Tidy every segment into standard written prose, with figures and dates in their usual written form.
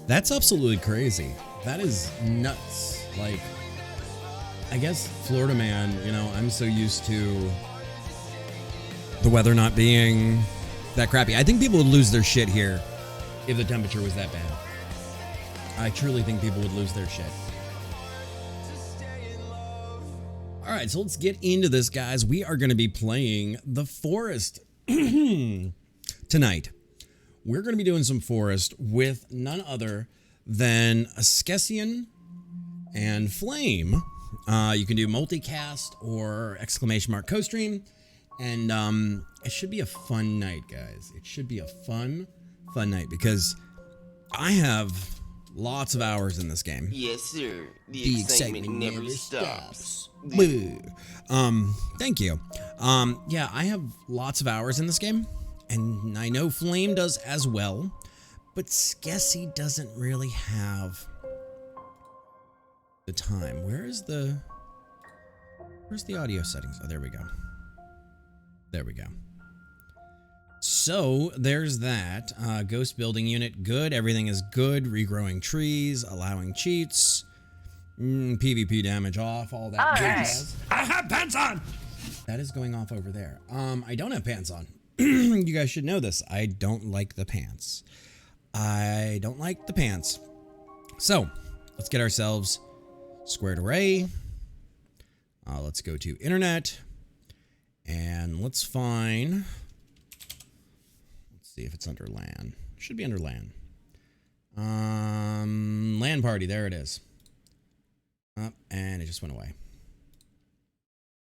That's absolutely crazy. That is nuts. Like, I guess Florida man, you know, I'm so used to the weather not being that crappy. I think people would lose their shit here if the temperature was that bad. I truly think people would lose their shit. All right, so let's get into this, guys. We are going to be playing The Forest tonight. We're going to be doing some Forest with none other than a Skessian and Flame. You can do multicast or ! co-stream. And it should be a fun night, guys. It should be a fun night because I have lots of hours in this game. Yes, sir. The excitement never stops. Boo. Thank you. Yeah, I have lots of hours in this game, and I know Flame does as well, but Skessy doesn't really have the time. Where's the audio settings? Oh, there we go. There we go. So there's that. Ghost building unit, good. Everything is good. Regrowing trees, allowing cheats. PvP damage off, all that. Yes, I have pants on. That is going off over there. I don't have pants on. You guys should know this. I don't like the pants. I don't like the pants. So let's get ourselves squared away. Let's go to internet and let's find. Let's see if it's under LAN. Should be under LAN. LAN party. There it is. And it just went away.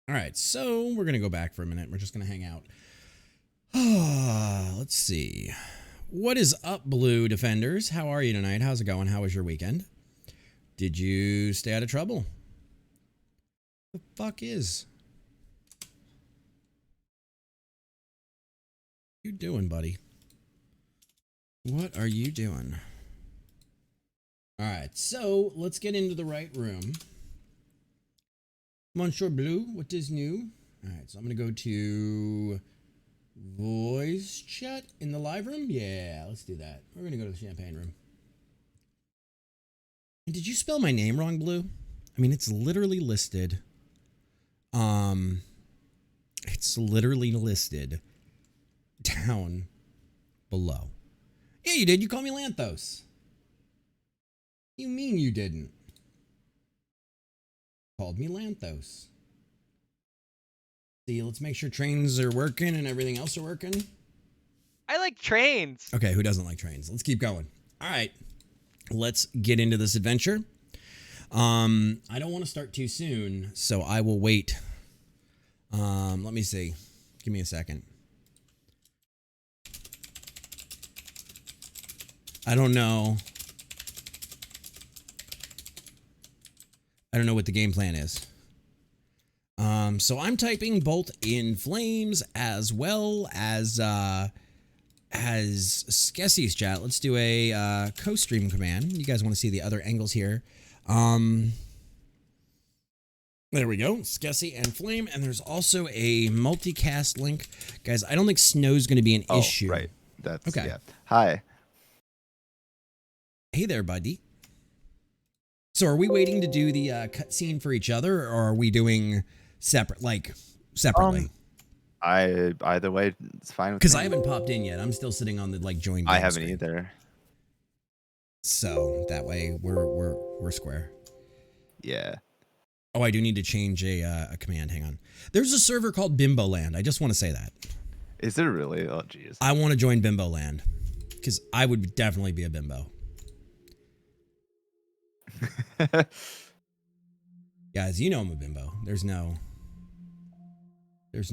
All right, so we're going to go back for a minute. We're just going to hang out. Let's see. What is up, Blue Defenders? How are you tonight? How's it going? How was your weekend? Did you stay out of trouble? The fuck is? What you doing, buddy? What are you doing? All right, so let's get into the right room. Monsieur Blue, what is new? All right, so I'm going to go to voice chat in the live room. Yeah, let's do that. We're going to go to the champagne room. And did you spell my name wrong, Blue? I mean, it's literally listed. It's literally listed down below. Yeah, you did. You called me Lanthos. You mean you didn't? Called me Lanthos. See, let's make sure trains are working and everything else are working. I like trains. Okay, who doesn't like trains? Let's keep going. All right, let's get into this adventure. I don't want to start too soon, so I will wait. Let me see. Give me a second. I don't know. I don't know what the game plan is. So I'm typing both in Flames as well as Skessy's chat. Let's do a co-stream command. You guys want to see the other angles here. There we go. Skessy and Flame. And there's also a multicast link. Guys, I don't think snow's going to be an issue. Right. That's okay. Yeah. Hi. Hey there, buddy. So are we waiting to do the cutscene for each other, or are we doing separately? Either way, it's fine with me. Because I haven't popped in yet. I'm still sitting on the join. I haven't screen. either. So that way we're square. Yeah. Oh, I do need to change a command. Hang on. There's a server called Bimbo Land. I just want to say that. Is there really? Oh, jeez. I want to join Bimbo Land because I would definitely be a bimbo. Guys, you know I'm a bimbo. There's no there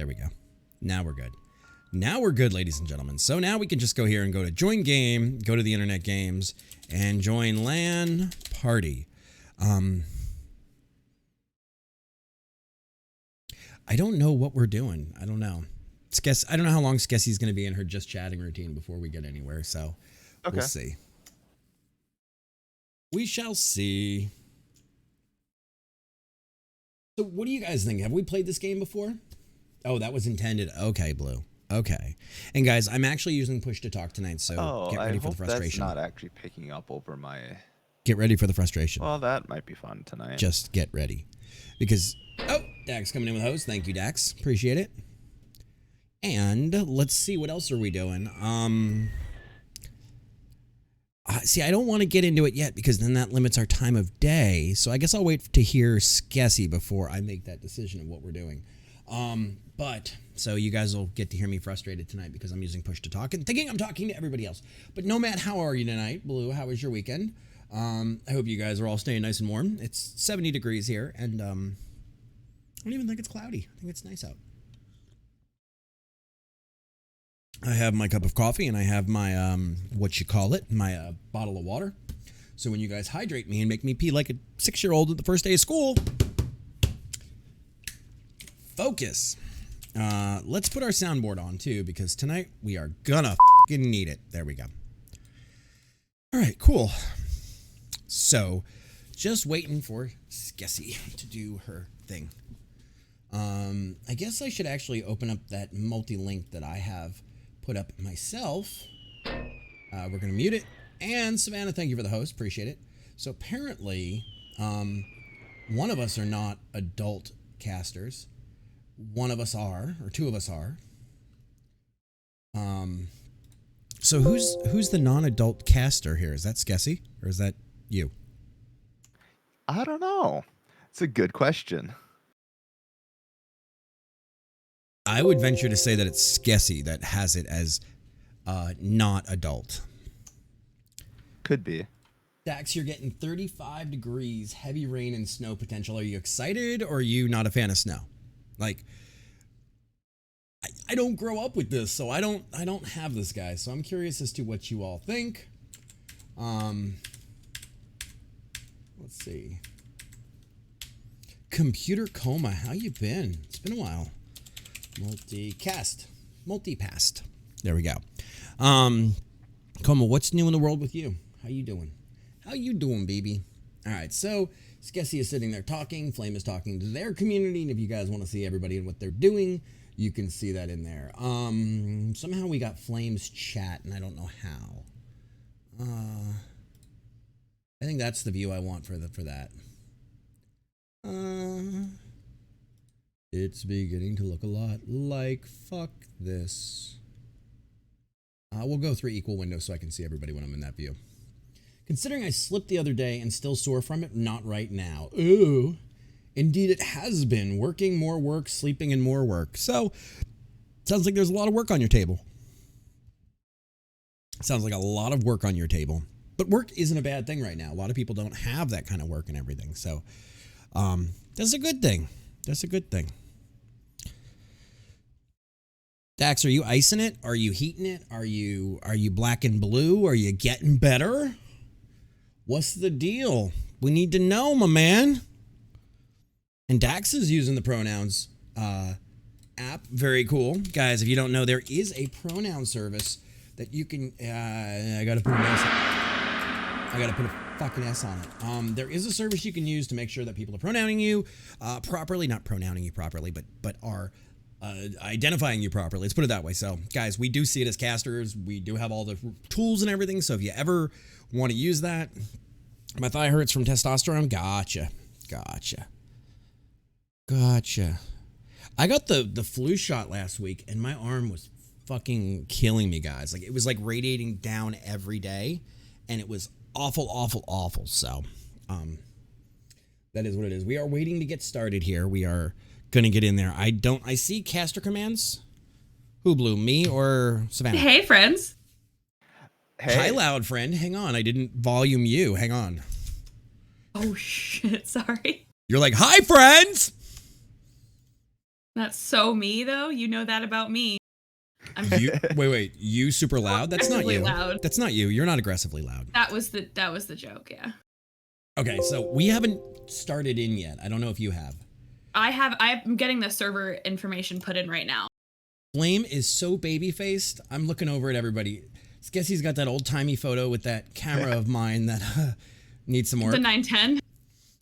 we go. Now we're good. Now we're good, ladies and gentlemen. So now we can just go here and go to join game, go to the internet games, and join LAN party. I don't know what we're doing. I don't know. I don't know how long Skessy's going to be in her just chatting routine before we get anywhere. So okay. We'll see. We shall see. So what do you guys think? Have we played this game before? Oh, that was intended. Okay, Blue. Okay. And guys, I'm actually using push to talk tonight, so Oh, get I ready for the hope that's frustration. not actually picking up over my. Get ready for the frustration. Well, that might be fun tonight. Just get ready. Because, oh, Dax coming in with host. Thank you, Dax. Appreciate it. And let's see, what else are we doing? See, I don't want to get into it yet because then that limits our time of day. So I guess I'll wait to hear Skessy before I make that decision of what we're doing. So you guys will get to hear me frustrated tonight because I'm using push to talk and thinking I'm talking to everybody else. But Nomad, how are you tonight? Blue, how was your weekend? I hope you guys are all staying nice and warm. It's 70 degrees here, and I don't even think it's cloudy. I think it's nice out. I have my cup of coffee, and I have my, my bottle of water. So when you guys hydrate me and make me pee like a 6-year-old at the first day of school, focus. Let's put our soundboard on, too, because tonight we are gonna fucking need it. There we go. All right, cool. So, just waiting for Skessy to do her thing. I guess I should actually open up that multi-link that I have put up myself. We're going to mute it. And Savannah, thank you for the host. Appreciate it. So apparently, one of us are not adult casters. One of us are, or two of us are. So who's the non-adult caster here? Is that Skessy or is that you? I don't know. It's a good question. I would venture to say that it's Skessy that has it as not adult. Could be. Dax, you're getting 35 degrees, heavy rain and snow potential. Are you excited or are you not a fan of snow? Like, I don't grow up with this, so I don't have this, guys. So I'm curious as to what you all think. Let's see. Computer Coma, how you been? It's been a while. Multi-passed. There we go. Coma, what's new in the world with you? How you doing? How you doing, baby? All right, so Skessy is sitting there talking. Flame is talking to their community, and if you guys want to see everybody and what they're doing, you can see that in there. Somehow we got Flame's chat, and I don't know how. I think that's the view I want for that. It's beginning to look a lot like fuck this. We'll go 3 equal windows so I can see everybody when I'm in that view. Considering I slipped the other day and still sore from it, not right now. Ooh. Indeed, it has been. Working, more work, sleeping, and more work. So, sounds like there's a lot of work on your table. Sounds like a lot of work on your table. But work isn't a bad thing right now. A lot of people don't have that kind of work and everything. So, that's a good thing. That's a good thing. Dax, are you icing it? Are you heating it? Are you black and blue? Are you getting better? What's the deal? We need to know, my man. And Dax is using the pronouns app. Very cool. Guys, if you don't know, there is a pronoun service that you can... I got to put an S. I got to put a fucking S on it. There is a service you can use to make sure that people are pronouncing you properly. Not pronouncing you properly, but are... identifying you properly. Let's put it that way. So, guys, we do see it as casters. We do have all the tools and everything. So, if you ever want to use that, my thigh hurts from testosterone. Gotcha. I got the flu shot last week, and my arm was fucking killing me, guys. Like, it was like radiating down every day, and it was awful. So, that is what it is. We are waiting to get started here. We are gonna get in there. I see caster commands. Who blew, me or Savannah? Hey, friends. Hey. Hi, loud friend. Hang on, I didn't volume you. Hang on. Oh shit, sorry. You're like, hi, friends. That's so me, though. You know that about me. Wait. You super loud? That's not Aggressively you. loud. That's not you. You're not aggressively loud. That was the joke, yeah. Okay, so we haven't started in yet. I don't know if you have. I'm getting the server information put in right now. Flame is so baby-faced. I'm looking over at everybody. Skessy's got that old-timey photo with that camera of mine that needs some work. The 910.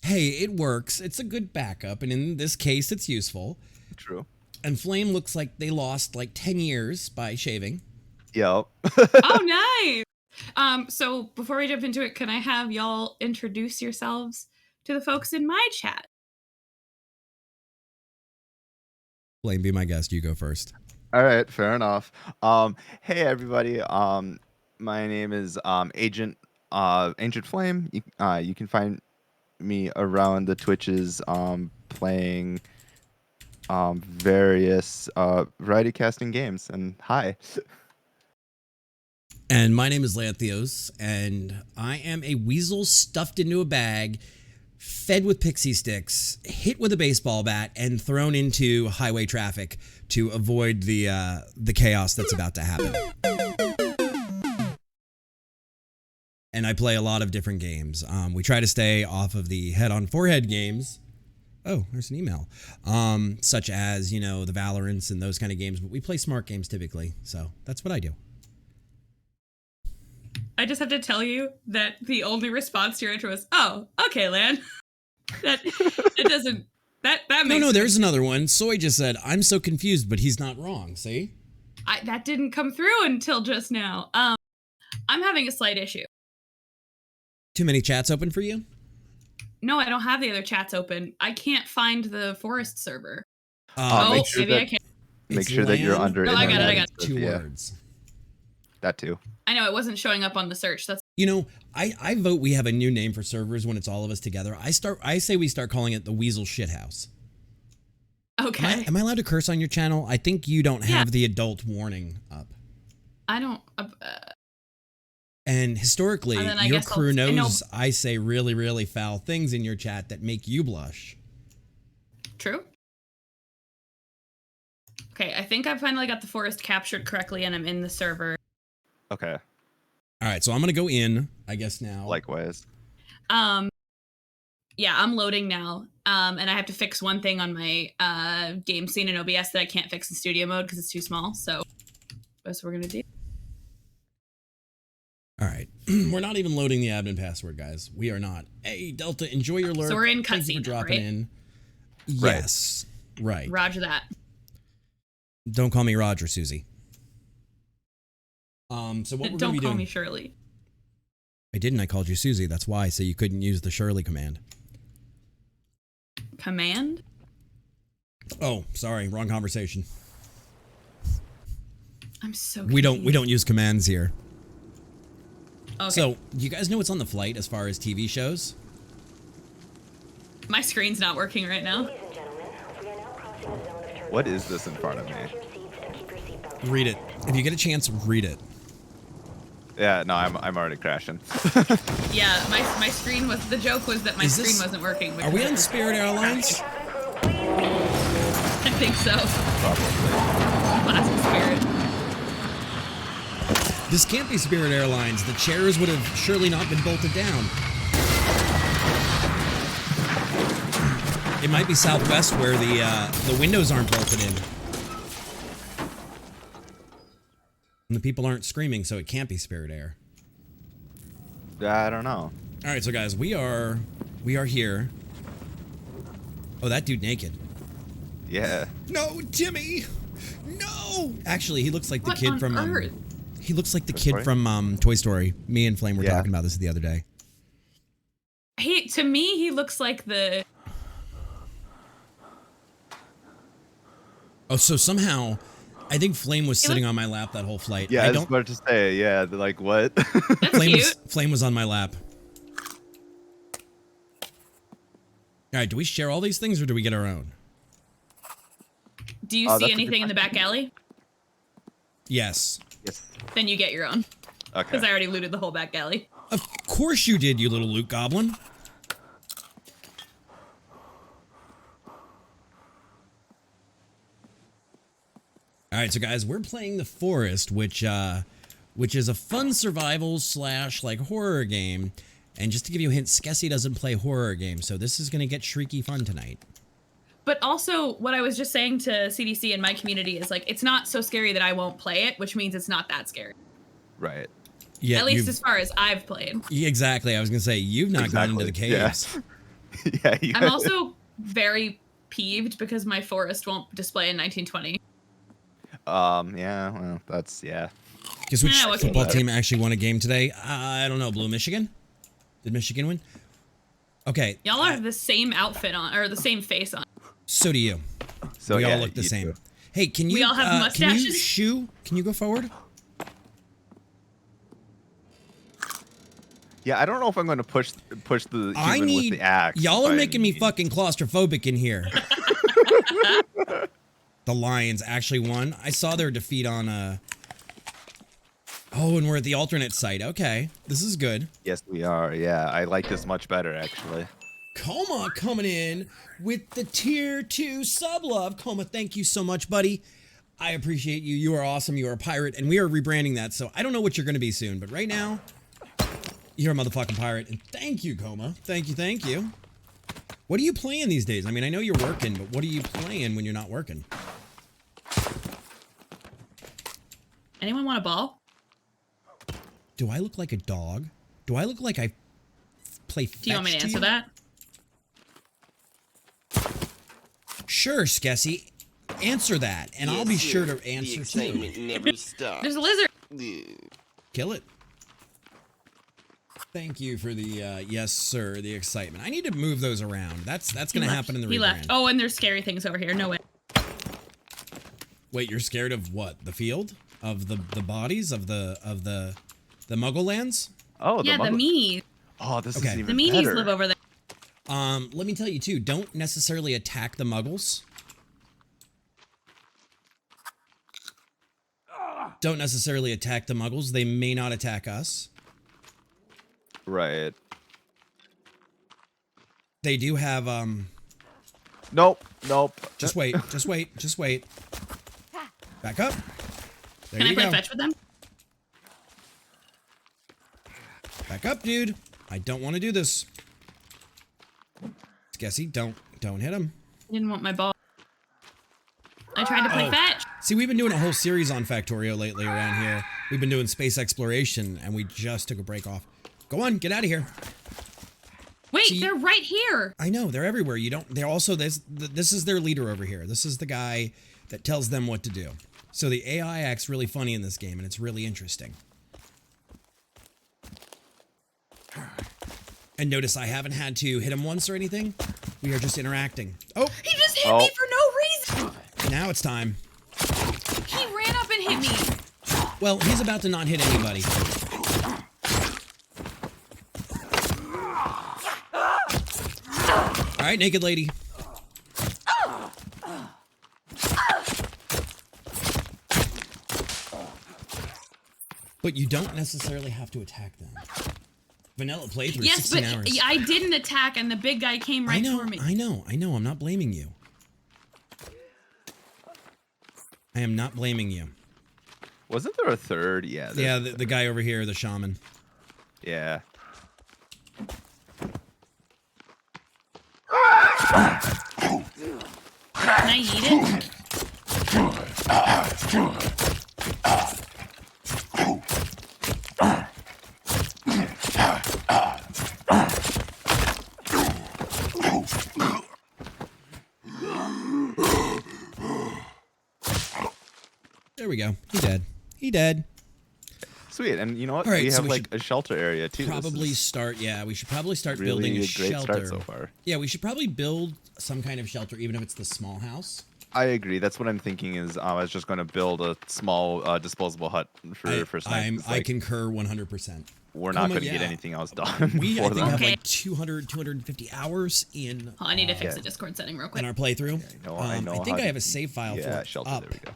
Hey, it works. It's a good backup, and in this case, it's useful. True. And Flame looks like they lost like 10 years by shaving. Yep. Oh, nice. So before we jump into it, can I have y'all introduce yourselves to the folks in my chat? Flame, be my guest. You go first. All right, fair enough. Hey everybody. My name is Agent Flame. You can find me around the Twitches playing various variety casting games. And hi. And my name is Lanthios, and I am a weasel stuffed into a bag, fed with pixie sticks, hit with a baseball bat, and thrown into highway traffic to avoid the chaos that's about to happen. And I play a lot of different games. We try to stay off of the head-on forehead games. Oh, there's an email. Such as, you know, the Valorants and those kind of games, but we play smart games typically. So that's what I do. I just have to tell you that the only response to your intro was, "Oh, okay, Lan." That it doesn't. That makes No, there's another one. Soy just said, "I'm so confused, but he's not wrong." See? that didn't come through until just now. I'm having a slight issue. Too many chats open for you? No, I don't have the other chats open. I can't find the forest server. Make sure maybe that- I can. Make It's sure that you're land- under. No, I got it, I got internet. it. Two Yeah, words. that too. I know it wasn't showing up on the search. That's You know, I vote we have a new name for servers when it's all of us together. I say we start calling it the Weasel Shithouse. okay. Am I allowed to curse on your channel? I think you don't Yeah. have the adult warning up. I don't. And historically, And then I your guess I'll- crew I know- knows I say really, really foul things in your chat that make you blush. True. Okay, I think I finally got the forest captured correctly, and I'm in the server. Okay. All right, so I'm gonna go in, I guess now. Likewise. Yeah, I'm loading now. And I have to fix one thing on my game scene in OBS that I can't fix in studio mode because it's too small. So that's what we're gonna do. All right, we're not even loading the admin password, guys. We are not. Hey, Delta, enjoy your lurk. So we're in Thank you for cutscene now, dropping right? in. Right. Yes, right. Roger that. Don't call me Roger, Susie. So what we're Don't gonna be call doing? me Shirley. I didn't. I called you Susie. That's why. So you couldn't use the Shirley command. Command? Oh, sorry, wrong conversation. I'm so We don't confused. use commands here. Okay. So you guys know what's on the flight as far as TV shows? My screen's not working right now. What is this in front of me? Read it. If you get a chance, read it. Yeah, no, I'm already crashing. Yeah, my screen was, the joke was that my Is screen this- wasn't working. Are we because on it was- Spirit Airlines? I think so. Classic Spirit. This can't be Spirit Airlines. The chairs would have surely not been bolted down. It might be Southwest where the windows aren't bolted in. And the people aren't screaming, so it can't be Spirit Air. I don't know. All right, so guys, we are here. Oh, that dude naked. Yeah. No, Timmy. No. Actually, he looks like the What kid on from earth? he looks like the Toy kid Story? from Toy Story. Me and Flame were Yeah. talking about this the other day. To me, he looks like the. Oh, so somehow, I think Flame was sitting on my lap that whole flight. Yeah, I I was don't. about to say, yeah, like what? That's cute. Flame was on my lap. All right, do we share all these things or do we get our own? Do you Oh, see that's a good anything in the back alley? Yes. Yes. Then you get your own. Because Okay. I already looted the whole back alley. Of course you did, you little loot goblin. All right, so guys, we're playing The Forest, which is a fun survival / like horror game. And just to give you a hint, Skessy doesn't play horror games, so this is going to get shrieky fun tonight. But also, what I was just saying to CDC and my community is like, it's not so scary that I won't play it, which means it's not that scary. Right. Yeah, At least as far as I've played. exactly. I was going to say, you've not gone into the Exactly, yeah. caves. Yeah. You I'm also very peeved because my forest won't display in 1920. Yeah, well, yeah. Guess which Yeah, what can football you do? team actually won a game today? I don't know. Blue Michigan? Did Michigan win? Okay. Y'all are the same outfit on, or the same face on. So do you. So We yeah, all look the you same. too. Hey, can you? We all have Can you mustaches? Can you go forward? Yeah, I don't know if I'm going to push the I human need. with the axe. Y'all are by making me any means. fucking claustrophobic in here. The Lions actually won. I saw their defeat on. Oh, and we're at the alternate site. Okay, this is good. Yes, we are. Yeah, I like this much better actually. Coma coming in with the tier 2 sub love. Coma, thank you so much, buddy. I appreciate you. You are awesome. You are a pirate, and we are rebranding that. So I don't know what you're going to be soon, but right now, you're a motherfucking pirate. And thank you, Coma. Thank you. Thank you. What are you playing these days? I mean, I know you're working, but what are you playing when you're not working? Anyone want a ball? Do I look like a dog? Do I look like I play fetch Do you want me to answer you? that? Sure, Skessy. Answer that, and I'll be sure to answer too. Never stops. There's a lizard. Kill it. Thank you for the yes, sir. The excitement. I need to move those around. That's gonna happen in the He rebrand. left. Oh, and there's scary things over here. No way. Wait, you're scared of what? The field? Of the bodies of the Muggle lands? Oh, Yeah, the muggle- meanies. Oh, this Okay. The is even meanies better. live over there. Let me tell you too. Don't necessarily attack the Muggles. Don't necessarily attack the Muggles. They may not attack us. Right. They do have Nope. Just wait. Just wait. Just wait. Back up. There Can I you play go. fetch with them? Back up, dude. I don't want to do this. Skessy, don't hit him. I didn't want my ball. I tried to play Oh. fetch. See, we've been doing a whole series on Factorio lately around here. We've been doing space exploration, and we just took a break off. Go on, get out of here. Wait, See- they're right here. I know, they're everywhere. You don't. They're also this is their leader over here. This is the guy that tells them what to do. So the AI acts really funny in this game, and it's really interesting. And notice I haven't had to hit him once or anything. We are just interacting. Oh, He just hit Oh. me for no reason. now it's time. He ran up and hit me. Well, he's about to not hit anybody. All right, naked lady. But you don't necessarily have to attack them. Vanilla playthrough, Yes, 16 but hours. I didn't attack, and the big guy came right for me. I know. I'm not blaming you. I am not blaming you. Wasn't there a third? Yeah. Yeah, the guy over here, the shaman. Yeah. Can I eat it? There we go. He dead. He dead. Sweet. And you know what? All right, we so have we like a shelter area too. This Probably is start. Yeah, we should probably start really building a a great shelter. start so far. Yeah, we should probably build some kind of shelter, even if it's the small house. I agree. That's what I'm thinking. Is I was just going to build a small disposable hut for snipers. I concur 100%. We're not going to get yeah. anything else done. We, I for think, them. have Okay. like 250 hours in Oh, I need to fix Yeah. the Discord setting real quick. in our playthrough. I know I think how I have to- a save file for Yeah, it shelter. up There we go.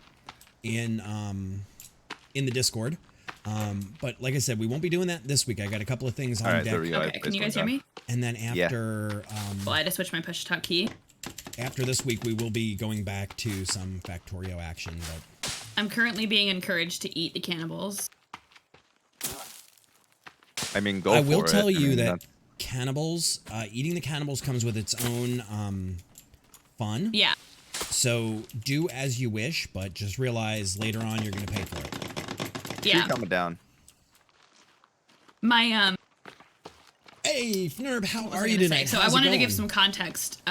in the Discord. But like I said, we won't be doing that this week. I got a couple of things on All right, deck, there we go. I Okay, can placed you one guys hear down. me? and then after Well, I had to switch my push to talk key. after this week, we will be going back to some Factorio action. But I'm currently being encouraged to eat the cannibals. I mean, go I for will it. tell I you mean, that that's- cannibals, eating the cannibals comes with its own fun. Yeah. So do as you wish, but just realize later on you're going to pay for it. Yeah. Tree coming down. My Hey, Fnerb, how what was are I you gonna tonight? say? So I How's it wanted to give going? some context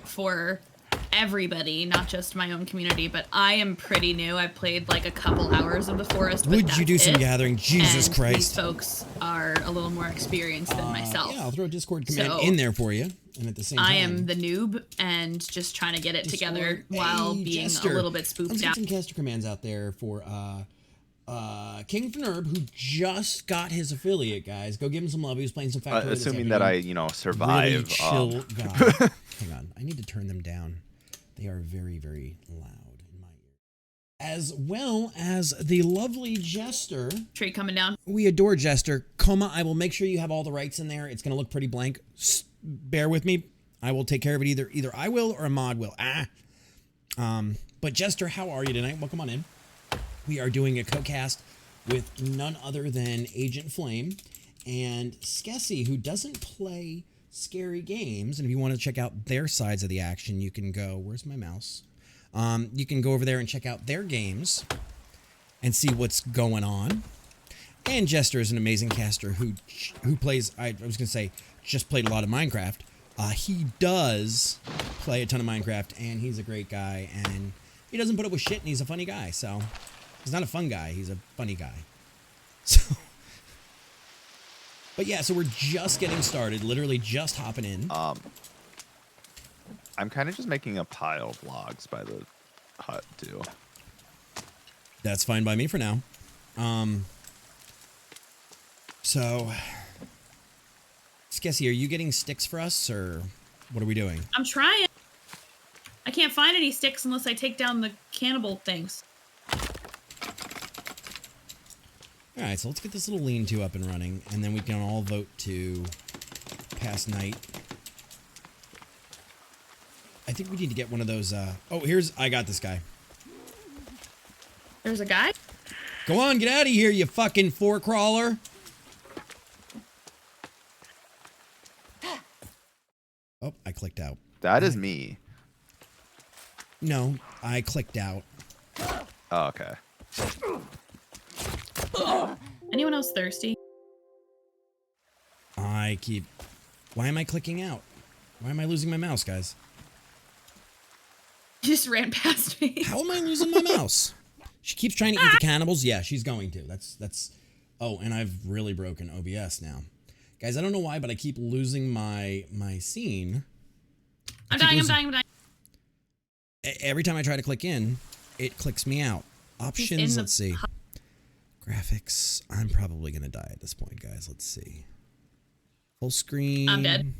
for everybody, not just my own community, but I am pretty new. I played like a couple hours of the forest. But Would you do that's some it. gathering? Jesus And Christ. These folks are a little more experienced than myself. Yeah, I'll throw a Discord command So, in there for you. And at the same time, I am the noob and just trying to get it together Discord. while Hey, being Jester. a little bit Let's spooked get out. some caster commands out there for King Fnerb, who just got his affiliate, guys. Go give him some love. He was playing some Factorio this Assuming that I, afternoon. survive. Really chill guy. Hang on, I need to turn them down. They are very, very loud in my ear. As well as the lovely Jester. Tree coming down. We adore Jester. Coma, I will make sure you have all the rights in there. It's going to look pretty blank. Bear with me. I will take care of it either I will or a mod will. But Jester, how are you tonight? Welcome on in. We are doing a co-cast with none other than Agent Flame and Skessy, who doesn't play scary games. And if you want to check out their sides of the action, you can go, where's my mouse? You can go over there and check out their games and see what's going on. And Jester is an amazing caster who plays, I was going to say, just played a lot of Minecraft. He does play a ton of Minecraft, and he's a great guy, and he doesn't put up with shit, and he's a funny guy. So he's not a fun guy, he's a funny guy. So, but yeah, so we're just getting started, literally just hopping in. I'm kind of just making a pile of logs by the hut, too. That's fine by me for now. So, Skessy, are you getting sticks for us, or what are we doing? I'm trying. I can't find any sticks unless I take down the cannibal things. All right, so let's get this little lean-to up and running, and then we can all vote to pass night. I think we need to get one of those, I got this guy. There's a guy? Go on, get out of here, you fucking four-crawler. Oh, I clicked out. That is me. No, I clicked out. Oh, okay. Anyone else thirsty? Why am I clicking out? Why am I losing my mouse, guys? You just ran past me. How am I losing my mouse? She keeps trying to eat the cannibals. Yeah, she's going to. That's. Oh, and I've really broken OBS now, guys. I don't know why, but I keep losing my scene. I'm dying. Every time I try to click in, it clicks me out. Options. Let's see. Graphics. I'm probably gonna die at this point, guys. Let's see. Full screen. I'm dead.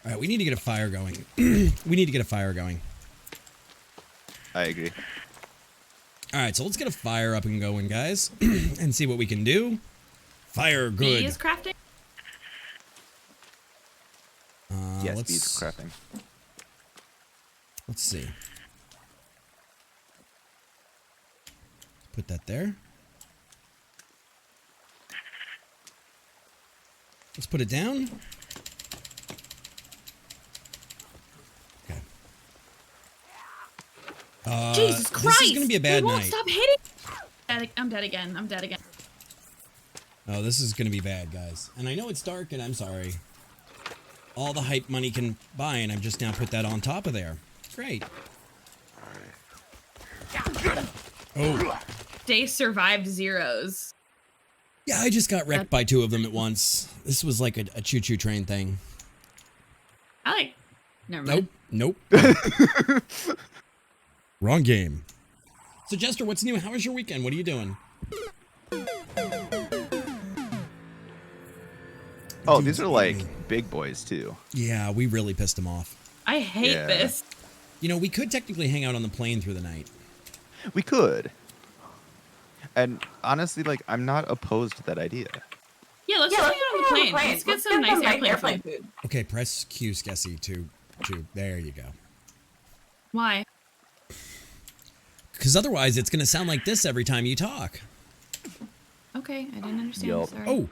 All right, we need to get a fire going. We need to get a fire going. I agree. All right, so let's get a fire up and going, guys, and see what we can do. Fire, good. He is crafting? Yes, let's bees crafting. Let's see. Put that there. Let's put it down. Okay. Jesus Christ! This is gonna be a bad they won't night. Stop hitting. I'm dead again. Oh, this is gonna be bad, guys. And I know it's dark, and I'm sorry. All the hype money can buy, and I've just now put that on top of there. Great. Oh. They survived zeros. Yeah, I just got wrecked by 2 of them at once. This was like a choo-choo train thing. Never mind. Nope. Wrong game. So, Jester, what's new? How was your weekend? What are you doing? Oh, these are like big boys too. Yeah, we really pissed him off. I hate this. You know, we could technically hang out on the plane through the night. We could. And honestly, like, I'm not opposed to that idea. Yeah, let's just hang out on the plane. Let's get some nice airplane food. Okay, press Q, Skessy, to there you go. Why? Because otherwise, it's going to sound like this every time you talk. Okay, I didn't understand. Yup. Sorry. Oh.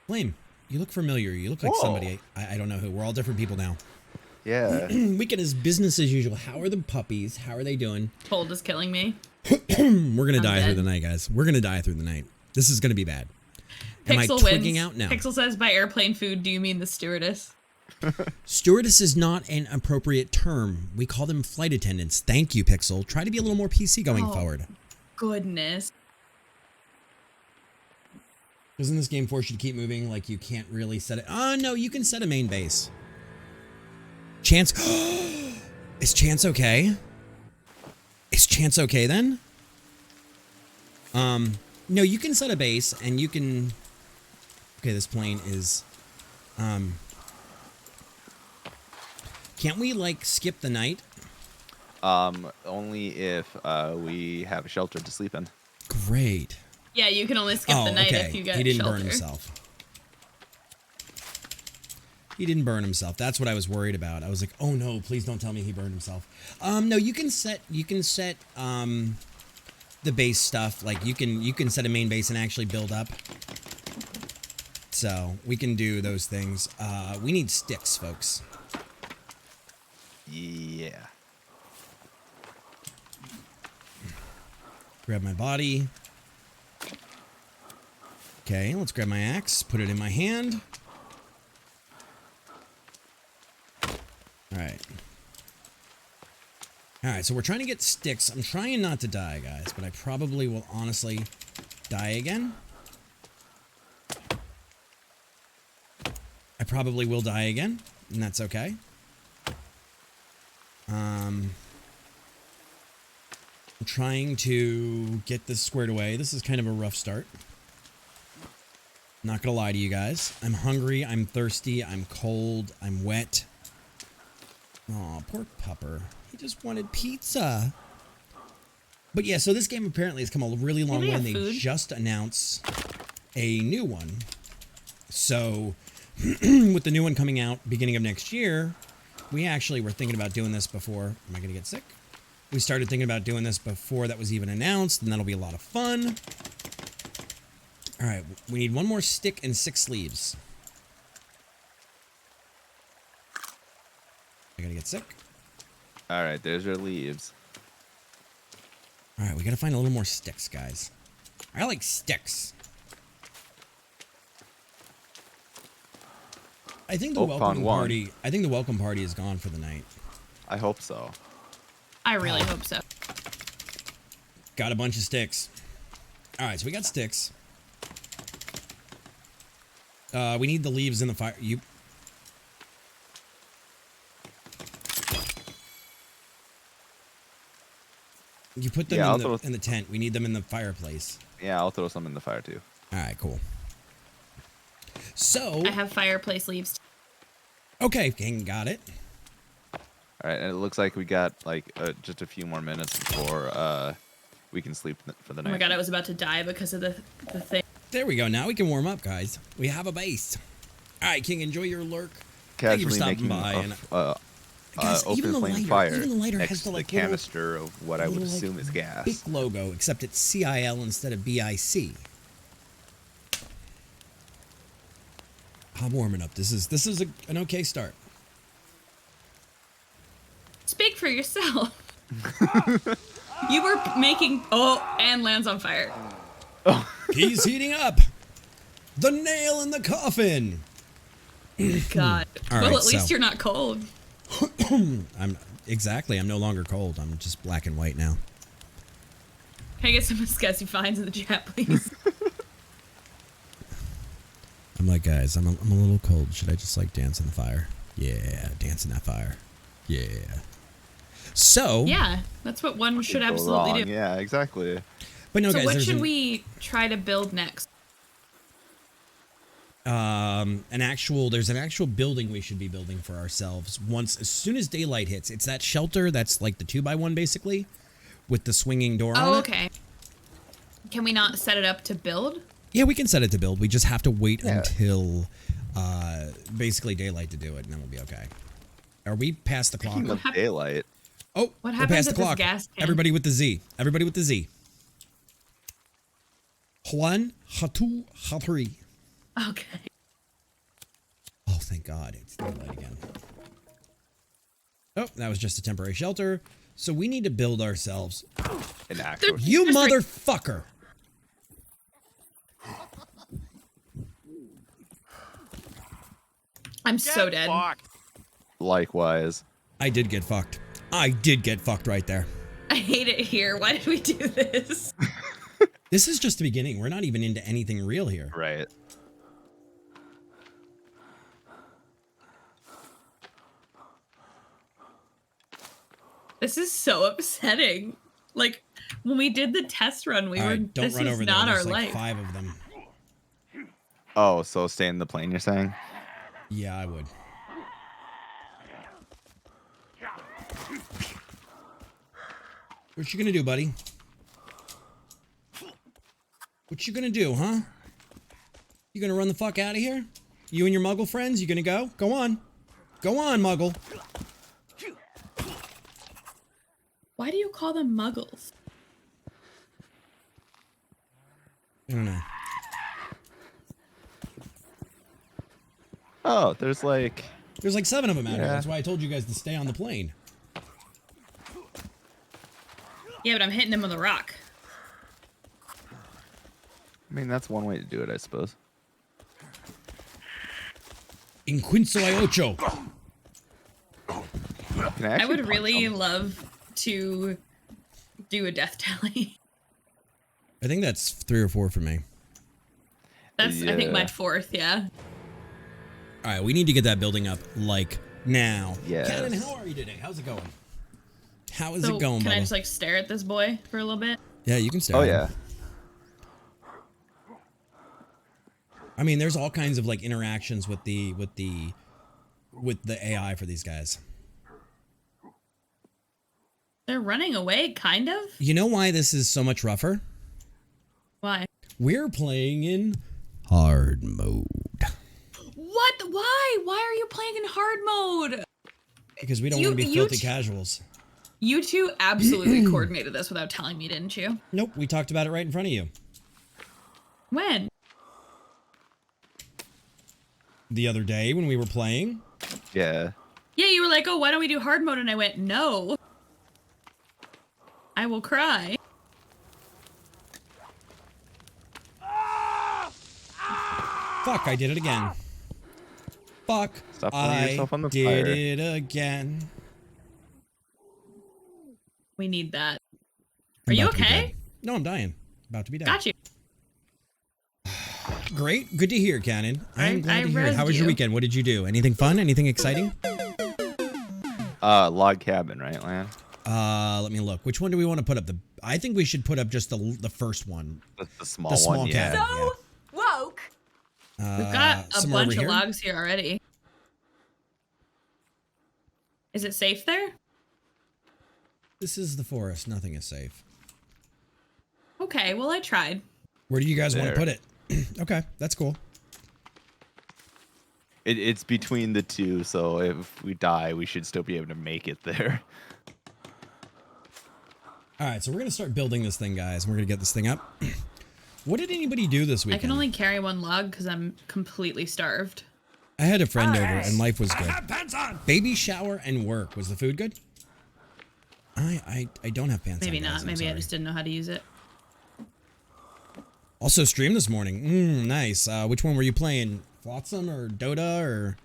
Flame, you look familiar. You look like Whoa. somebody. I don't know who. We're all different people now. Yeah. Weekend is business as usual. How are the puppies? How are they doing? Cold is killing me. We're gonna die dead. through the night, guys. We're gonna die through the night. This is gonna be bad. Am I Pixel twigging wins. out now? Pixel says, by airplane food, do you mean the stewardess? Stewardess is not an appropriate term. We call them flight attendants. Thank you, Pixel. Try to be a little more PC going forward. Goodness. Doesn't this game force you to keep moving? Like you can't really set it. Oh no, you can set a main base. Chance. Is Chance okay? Is Chance okay then? No, you can set a base and you can. Okay, this plane is. Can't we like skip the night? Only if we have a shelter to sleep in. Great. Yeah, you can only skip the night okay. if you get He didn't shelter. burn himself. He didn't burn himself. That's what I was worried about. I was like, oh no, please don't tell me he burned himself. No, you can set the base stuff. Like you can set a main base and actually build up. So we can do those things. We need sticks, folks. Yeah. Grab my body. Okay, let's grab my axe, put it in my hand. Alright. Alright, so we're trying to get sticks. I'm trying not to die, guys, but I probably will honestly die again. I probably will die again, and that's okay. I'm trying to get this squared away. This is kind of a rough start. Not gonna lie to you guys. I'm hungry, I'm thirsty, I'm cold, I'm wet. Aw, poor pupper. He just wanted pizza. But yeah, so this game apparently has come a really long way, and they just announced a new one. So, with the new one coming out beginning of next year, we actually were thinking about doing this before. Am I gonna get sick? We started thinking about doing this before that was even announced, and that'll be a lot of fun. All right, we need one more stick and 6 sleeves. I gotta get sick. All right, there's your leaves. All right, we gotta find a little more sticks, guys. I like sticks. I think the welcome party. I think the welcome party is gone for the night. I hope so. I really hope so. Got a bunch of sticks. All right, so we got sticks. We need the leaves in the fire. You put them in the tent. We need them in the fireplace. Yeah, I'll throw some in the fire too. All right, cool. So I have fireplace leaves. Okay, King, got it. All right, and it looks like we got like just a few more minutes before we can sleep for the night. Oh my god, I was about to die because of the thing. There we go. Now we can warm up, guys. We have a base. All right, King, enjoy your lurk. Thank you for stopping by. Guys, open flame fire even the lighter next has to the the like canister of what I would little, assume is gas. big logo, except it's CIL instead of BIC. I'm warming up. This is an okay start. Speak for yourself. You were making and lands on fire. He's heating up. The nail in the coffin. God. All well, right, at least you're not cold. I'm no longer cold. I'm just black and white now. Can I get some Scuzzy finds in the chat, please? I'm like, guys, I'm a little cold. Should I just like dance in the fire? Yeah, dance in that fire. Yeah. So. Yeah, that's what one should absolutely do. Yeah, exactly. But no, so guys, what should we try to build next? There's an actual building we should be building for ourselves as soon as daylight hits. It's that shelter that's like the 2x1 basically with the swinging door on it. Okay. Can we not set it up to build? Yeah, we can set it to build. We just have to wait until basically daylight to do it, and then we'll be okay. Are we past the clock? Daylight. Oh, what we're happens past the if this clock. gas can? Everybody with the Z. Everybody with the Z. Juan Hatu Haturi. Okay. Oh, thank God. It's daylight again. Oh, that was just a temporary shelter. So we need to build ourselves. An actual. You motherfucker. I'm so dead. Fucked. Likewise. I did get fucked. I did get fucked right there. I hate it here. Why did we do this? This is just the beginning. We're not even into anything real here. Right. This is so upsetting. Like when we did the test run, we All were. right, don't This run was over there. not our There's like life. 5 of them. Oh, so stay in the plane, you're saying? Yeah, I would. What you gonna do, buddy? What you gonna do, huh? You gonna run the fuck out of here? You and your muggle friends, you gonna go? Go on. Go on, muggle. Why do you call them muggles? I don't know. Oh, there's like... There's like 7 of them out here. Yeah. That's why I told you guys to stay on the plane. Yeah, but I'm hitting him with a rock. I mean, that's one way to do it, I suppose. In quinto y ocho. Can I actually would punch really him? love to do a death tally. I think that's 3 or 4 for me. That's I think my Yeah. 4th. Yeah. All right, we need to get that building up like now. Yes. Cannon, how are you today? How's it going? How is So it going, can I Bubba? just like stare at this boy for a little bit? Yeah, you can stay. Oh, yeah. I mean, there's all kinds of like interactions with the AI for these guys. They're running away, kind of. You know why this is so much rougher? Why? We're playing in hard mode What? Why? Why are you playing in hard mode? because we don't You- want to be you filthy t- casuals. You two absolutely coordinated this without telling me, didn't you? Nope, we talked about it right in front of you When? the other day when we were playing. Yeah. Yeah, you were like, oh, why don't we do hard mode? And I went, no. I will cry. Fuck, I did it again. Fuck, Stop putting I yourself on the did fire. it again. We need that. I'm Are you about to be okay? dead. No, I'm dying. About to be dead. Got you. Great. Good to hear, Cannon. I'm glad I to hear it. How rezzed was your you. weekend? What did you do? Anything fun? Anything exciting? Log cabin, right, Lan? Let me look. Which one do we want to put up? I think we should put up just the first one. The small The small one, cabin. yeah. So woke. We've got a somewhere bunch over of here? logs here already. Is it safe there? This is the forest. Nothing is safe. Okay, well, I tried. Where do you guys want to There. put it? Okay, that's cool. It's between the two, so if we die, we should still be able to make it there. All right, so we're gonna start building this thing, guys. We're gonna get this thing up. What did anybody do this I weekend? can only carry one log because I'm completely starved. I had a friend over, and life was I good. have pants on. Baby shower and work. Was the food good? I don't have pants Maybe on, guys. not. I'm Maybe I sorry. just didn't know how to use it. Also streamed this morning. Nice. Which one were you playing? Flotsam or Dota or?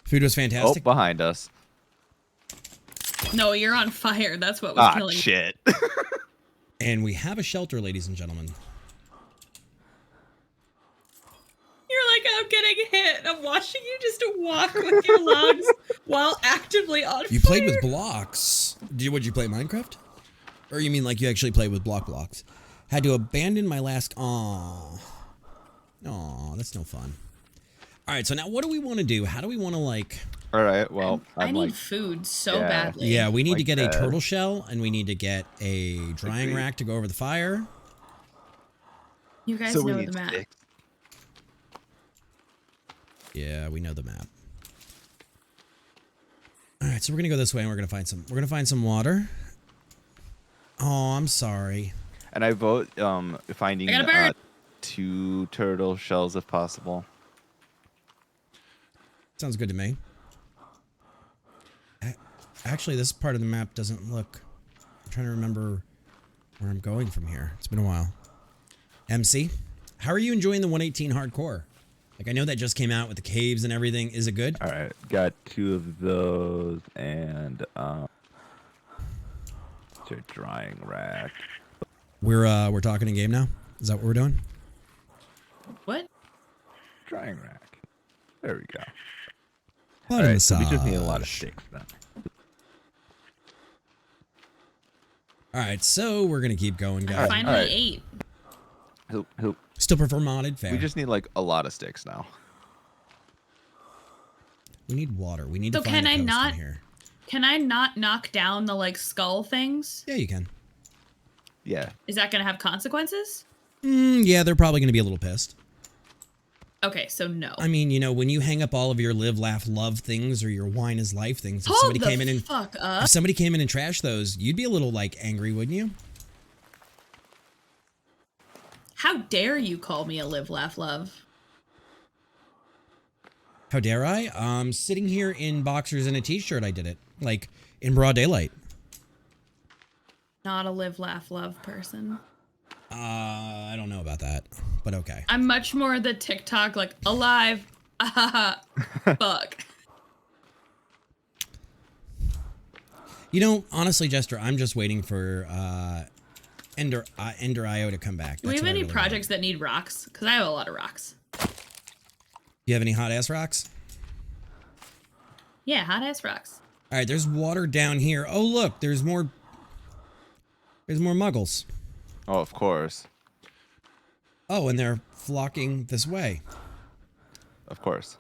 Food was Oh, fantastic. behind us. No, you're on fire. That's what was Ah, killing me. shit. And we have a shelter, ladies and gentlemen. You're like, I'm getting hit. I'm watching you just walk with your logs while actively on You fire. played with blocks. Would you play Minecraft? Or you mean like you actually played with blocks? Had to abandon my last. Aw, that's no fun. All right, so now what do we want to do? How do we want to like? All right, well, I I'm need like, food so yeah. badly. Yeah, we need to Like get a that. turtle shell, and we need to get a drying Agreed. rack to go over the fire. You guys so we know need the map. sticks. Yeah, we know the map. All right, so we're gonna go this way, and we're gonna find some. We're gonna find some water. Oh, I'm sorry. And I vote finding I got a bird. 2 turtle shells if possible. Sounds good to me. Actually, this part of the map doesn't look... I'm trying to remember where I'm going from here. It's been a while. MC, how are you enjoying the 118 hardcore? Like, I know that just came out with the caves and everything. Is it good? All right, got 2 of those and it's a drying rack. We're talking in game now. Is that what we're doing? What? Drying rack. There we go. Body All right, so we just need a massage. lot of sticks then. All right, so we're gonna keep going, guys. Finally alright. 8. Who? Still prefer modded. Fair. We just need like a lot of sticks now. We need water. We need So to find can a I coast not- in here. Can I not knock down the like skull things? Yeah, you can. Yeah. Is that gonna have consequences? Yeah, they're probably gonna be a little pissed. Okay, so no. I mean, you know, when you hang up all of your live, laugh, love things or your wine is life things, if Hold somebody the came in and fuck up. if somebody came in and trashed those, you'd be a little like angry, wouldn't you? How dare you call me a live, laugh, love? How dare I? Sitting here in boxers and a t-shirt, I did it. Like, in broad daylight. Not a live, laugh, love person. I don't know about that, but okay. I'm much more the TikTok, like, alive. Fuck. You know, honestly, Jester, I'm just waiting for Ender IO to come back. Do we That's have what I any really projects that need rocks? Because I have a lot of rocks. want. You have any hot ass rocks? Yeah, hot ass rocks. All right, there's water down here. Oh, look, there's more. There's more muggles. Oh, of course. Oh, and they're flocking this way. Of course.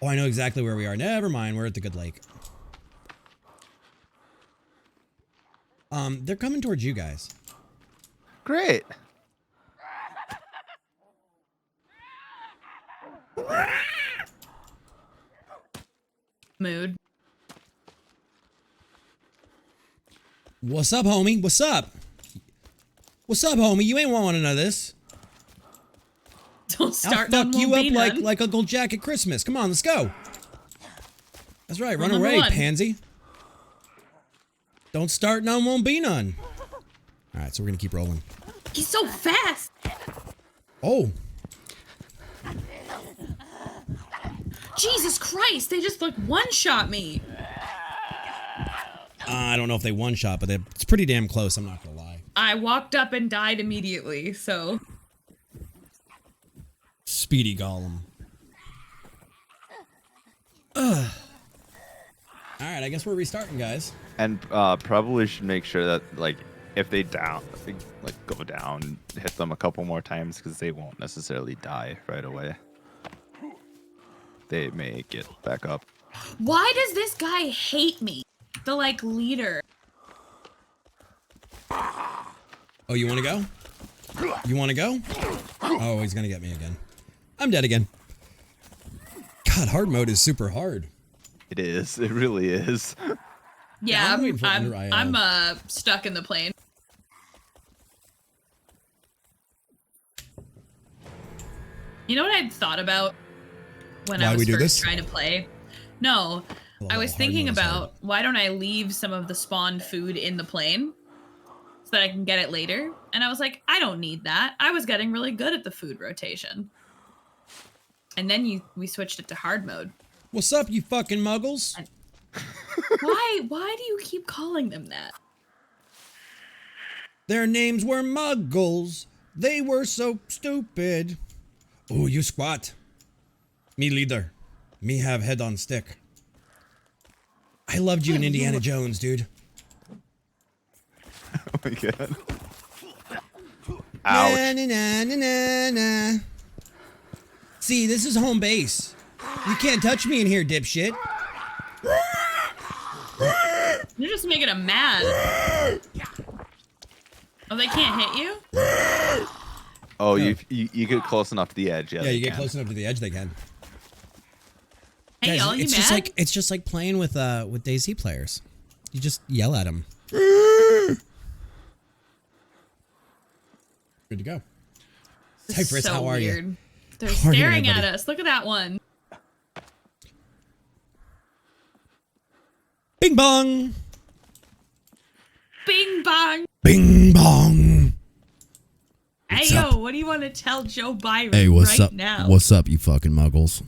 Oh, I know exactly where we are. Never mind, we're at the good lake. They're coming towards you guys. Great. Mood. What's up, homie? What's up? What's up, homie? You ain't want none of this. Don't I'll start fuck none, you won't up be like none. like Uncle Jack at Christmas. Come on, let's go. That's right. Run Rule number away, one. pansy. Don't start none, won't be none. All right, so we're gonna keep rolling. He's so fast. Oh, Jesus Christ, they just like one-shot me. I don't know if they one shot, but it's pretty damn close. I'm not gonna lie. I walked up and died immediately, so. Speedy Golem. Ugh. All right, I guess we're restarting, guys. And probably should make sure that like if they go down, hit them a couple more times because they won't necessarily die right away. They may get back up. Why does this guy hate me? The like leader. Oh, you want to go? You want to go? Oh, he's gonna get me again. I'm dead again. God, hard mode is super hard. It is. It really is. Yeah, I'm waiting for I'm, Under IO. I'm stuck in the plane. You know what I thought about when Why I we was do first this? trying to play? No, I was hard thinking mode is hard. about why don't I leave some of the spawned food in the plane so that I can get it later? And I was like, I don't need that. I was getting really good at the food rotation. And then we switched it to hard mode. What's up, you fucking muggles? Why do you keep calling them that? Their names were muggles. They were so stupid. Oh, you squat. Me leader. Me have head on stick. I loved you in Indiana Jones, dude. Oh my god. Na, Ouch. na, na, na, na, na. See, this is home base. You can't touch me in here, dipshit. You're just making them mad. Oh, they can't hit you? Oh, No. you get close enough to the edge. Yeah, Yeah, they you get can. close enough to the edge, they can. Hey, Guys, y'all, you it's mad? just like playing with DayZ players. You just yell at them. Good to go. This is Cypress, so how are you? weird. They're How are you, staring at buddy? us. Look at that one. Bing bong. Bing bong. Bing bong. Hey What's yo, up? what do you want to tell Joe Byron Hey, what's right up? now? What's up, you fucking muggles?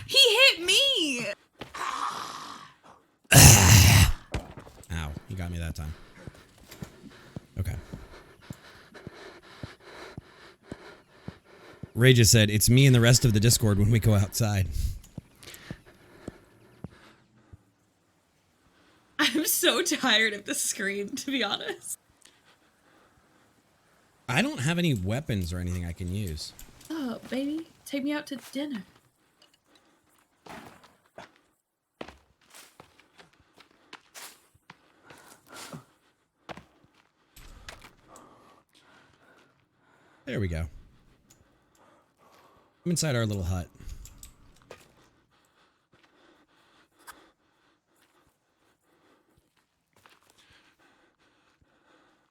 He hit me. Ow, you got me that time. Okay. Ray just said, it's me and the rest of the Discord when we go outside. I'm so tired of the screen, to be honest. I don't have any weapons or anything I can use. Oh, baby, take me out to dinner. There we go. I'm inside our little hut.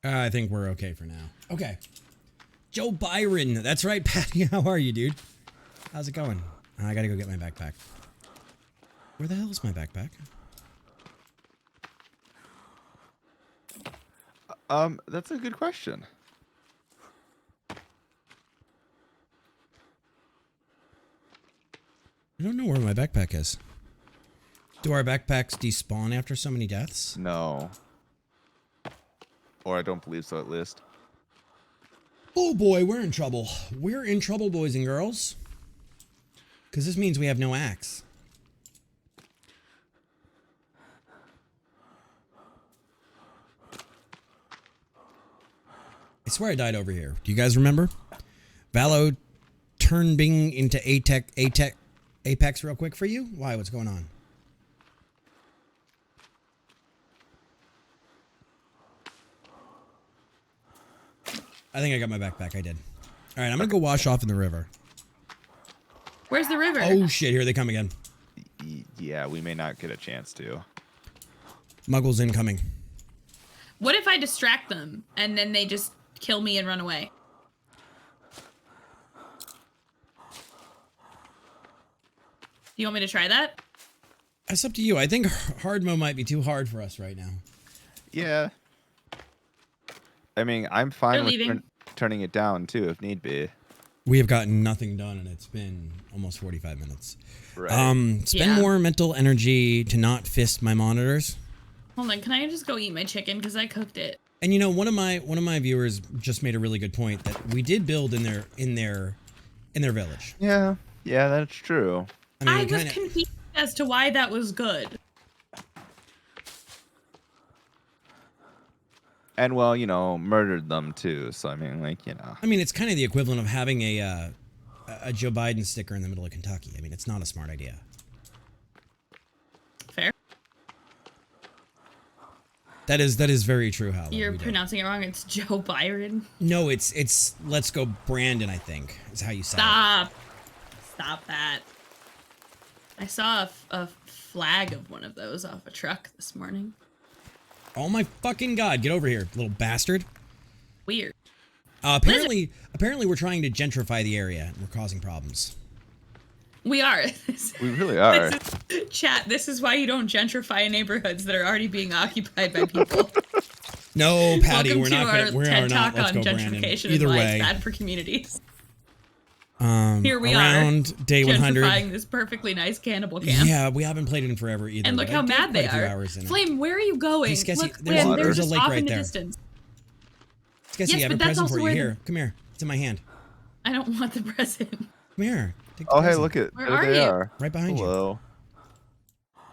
I think we're okay for now. Okay. Joe Byron. That's right, Patty. How are you, dude? How's it going? I gotta go get my backpack. Where the hell is my backpack? That's a good question. I don't know where my backpack is. Do our backpacks despawn after so many deaths? No. Or I don't believe so, at least. Oh boy, we're in trouble. We're in trouble, boys and girls. Because this means we have no axe. I swear I died over here. Do you guys remember? Valo turned Bing into Apex real quick for you? Why? What's going on? I think I got my backpack. I did. All right, I'm going to go wash off in the river. Where's the river? Oh, shit. Here they come again. Yeah, we may not get a chance to. Muggles incoming. What if I distract them and then they just kill me and run away? Do you want me to try that? That's up to you. I think hard mode might be too hard for us right now. Yeah. I mean, I'm fine They're with leaving. turning it down, too, if need be. We have gotten nothing done, and it's been almost 45 minutes. Right. Spend Yeah. more mental energy to not fist my monitors. Hold on, can I just go eat my chicken because I cooked it? And you know, one of my viewers just made a really good point that we did build in their village. Yeah, that's true. I mean, I we was kinda, confused as to why that was good. And, well, you know, murdered them, too. So, I mean, like, you know. I mean, it's kind of the equivalent of having a Joe Biden sticker in the middle of Kentucky. I mean, it's not a smart idea. Fair. That is very true, Hal. You're pronouncing it wrong. It's Joe Byron. No, it's Let's Go Brandon, I think, is how you say it. Stop that. I saw a flag of one of those off a truck this morning. Oh my fucking god, get over here, little bastard. Weird. Apparently we're trying to gentrify the area and we're causing problems. We are. We really are. Chat, this is why you don't gentrify neighborhoods that are already being occupied by people. No, Patty, Welcome we're to not our gonna we're TED not Talk let's on go Brandon. gentrification Either and why way, it's bad for communities. here we around are, day 100. Gentrifying this perfectly nice cannibal camp. Yeah, we haven't played it in forever either. And look but how I did mad they quite a few are. hours in it. Flame, where are you going? Hey, Skessy, Look, there's Flame, a- they're there's a just lake off right in the there. distance. Skessy, Yes, I have but a that's present also for you. where the- Here, come here. It's in my hand. I don't want the present. Come here. Take the Oh, hey, present. look at Where there are they you? are. Right behind you. Hello.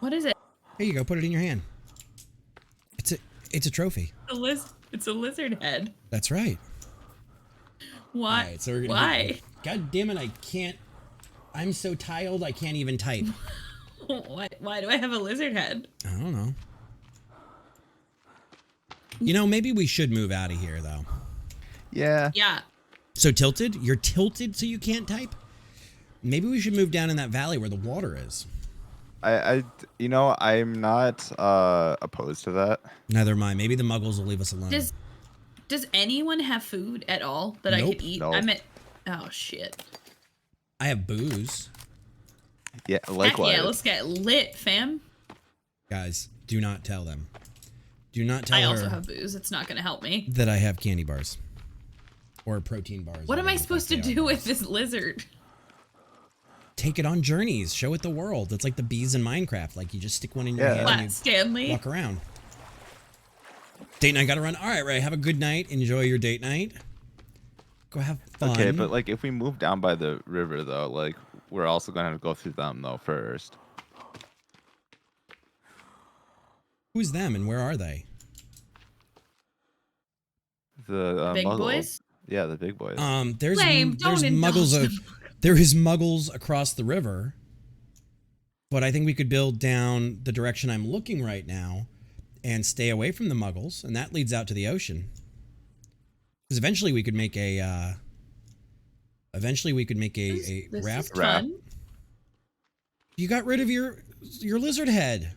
What is it? Here you go. Put it in your hand. It's a trophy. It's a lizard head. That's right. Why? All right, so we're gonna Why? God damn it! I can't. I'm so tired. I can't even type. Why do I have a lizard head? I don't know. You know, maybe we should move out of here, though. Yeah. Yeah. So tilted? You're tilted so you can't type? Maybe we should move down in that valley where the water is. You know, I'm not opposed to that. Neither am I. Maybe the muggles will leave us alone. Does anyone have food at all that I Nope. could eat? Nope. I meant. Oh shit. I have booze. Yeah, Heck likewise. yeah, let's get lit, fam. Guys, do not tell them. Do not tell I her also have booze. It's not going to help me. that I have candy bars. Or protein bars. What am I whatever the fuck supposed to they are, do with guys. this lizard? Take it on journeys. Show it the world. It's like the bees in Minecraft. Like you just stick one in your Yeah. hand Flat and you Stanley. walk around. Date night gotta run. All right, Ray. Have a good night. Enjoy your date night. Go have fun. Okay, but like if we move down by the river though, like we're also gonna have to go through them though first. Who's them and where are they? The Big Muggles. boys? Yeah, the big boys. There's Lame, there's don't muggles. indulge them. There is muggles across the river, but I think we could build down the direction I'm looking right now, and stay away from the muggles, and that leads out to the ocean. Because eventually we could make a. Eventually we could make This a is raft. fun. You got rid of your lizard head.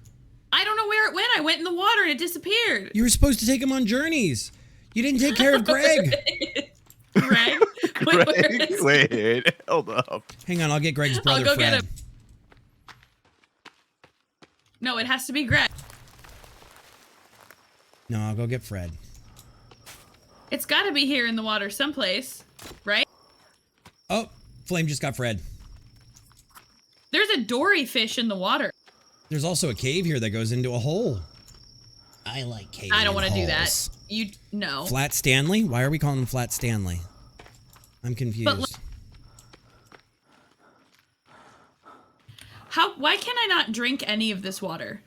I don't know where it went. I went in the water and it disappeared. You were supposed to take him on journeys. You didn't take care of Greg. Greg? Wait, where is he? Wait, hold up. Hang on, I'll get Greg's brother go Fred. get him. No, it has to be Greg. No, I'll go get Fred. It's got to be here in the water someplace, right? Oh, Flame just got Fred. There's a dory fish in the water. There's also a cave here that goes into a hole. I like caves. I don't want to do that. You no. Flat Stanley? Why are we calling him Flat Stanley? I'm confused. Why can I not drink any of this water?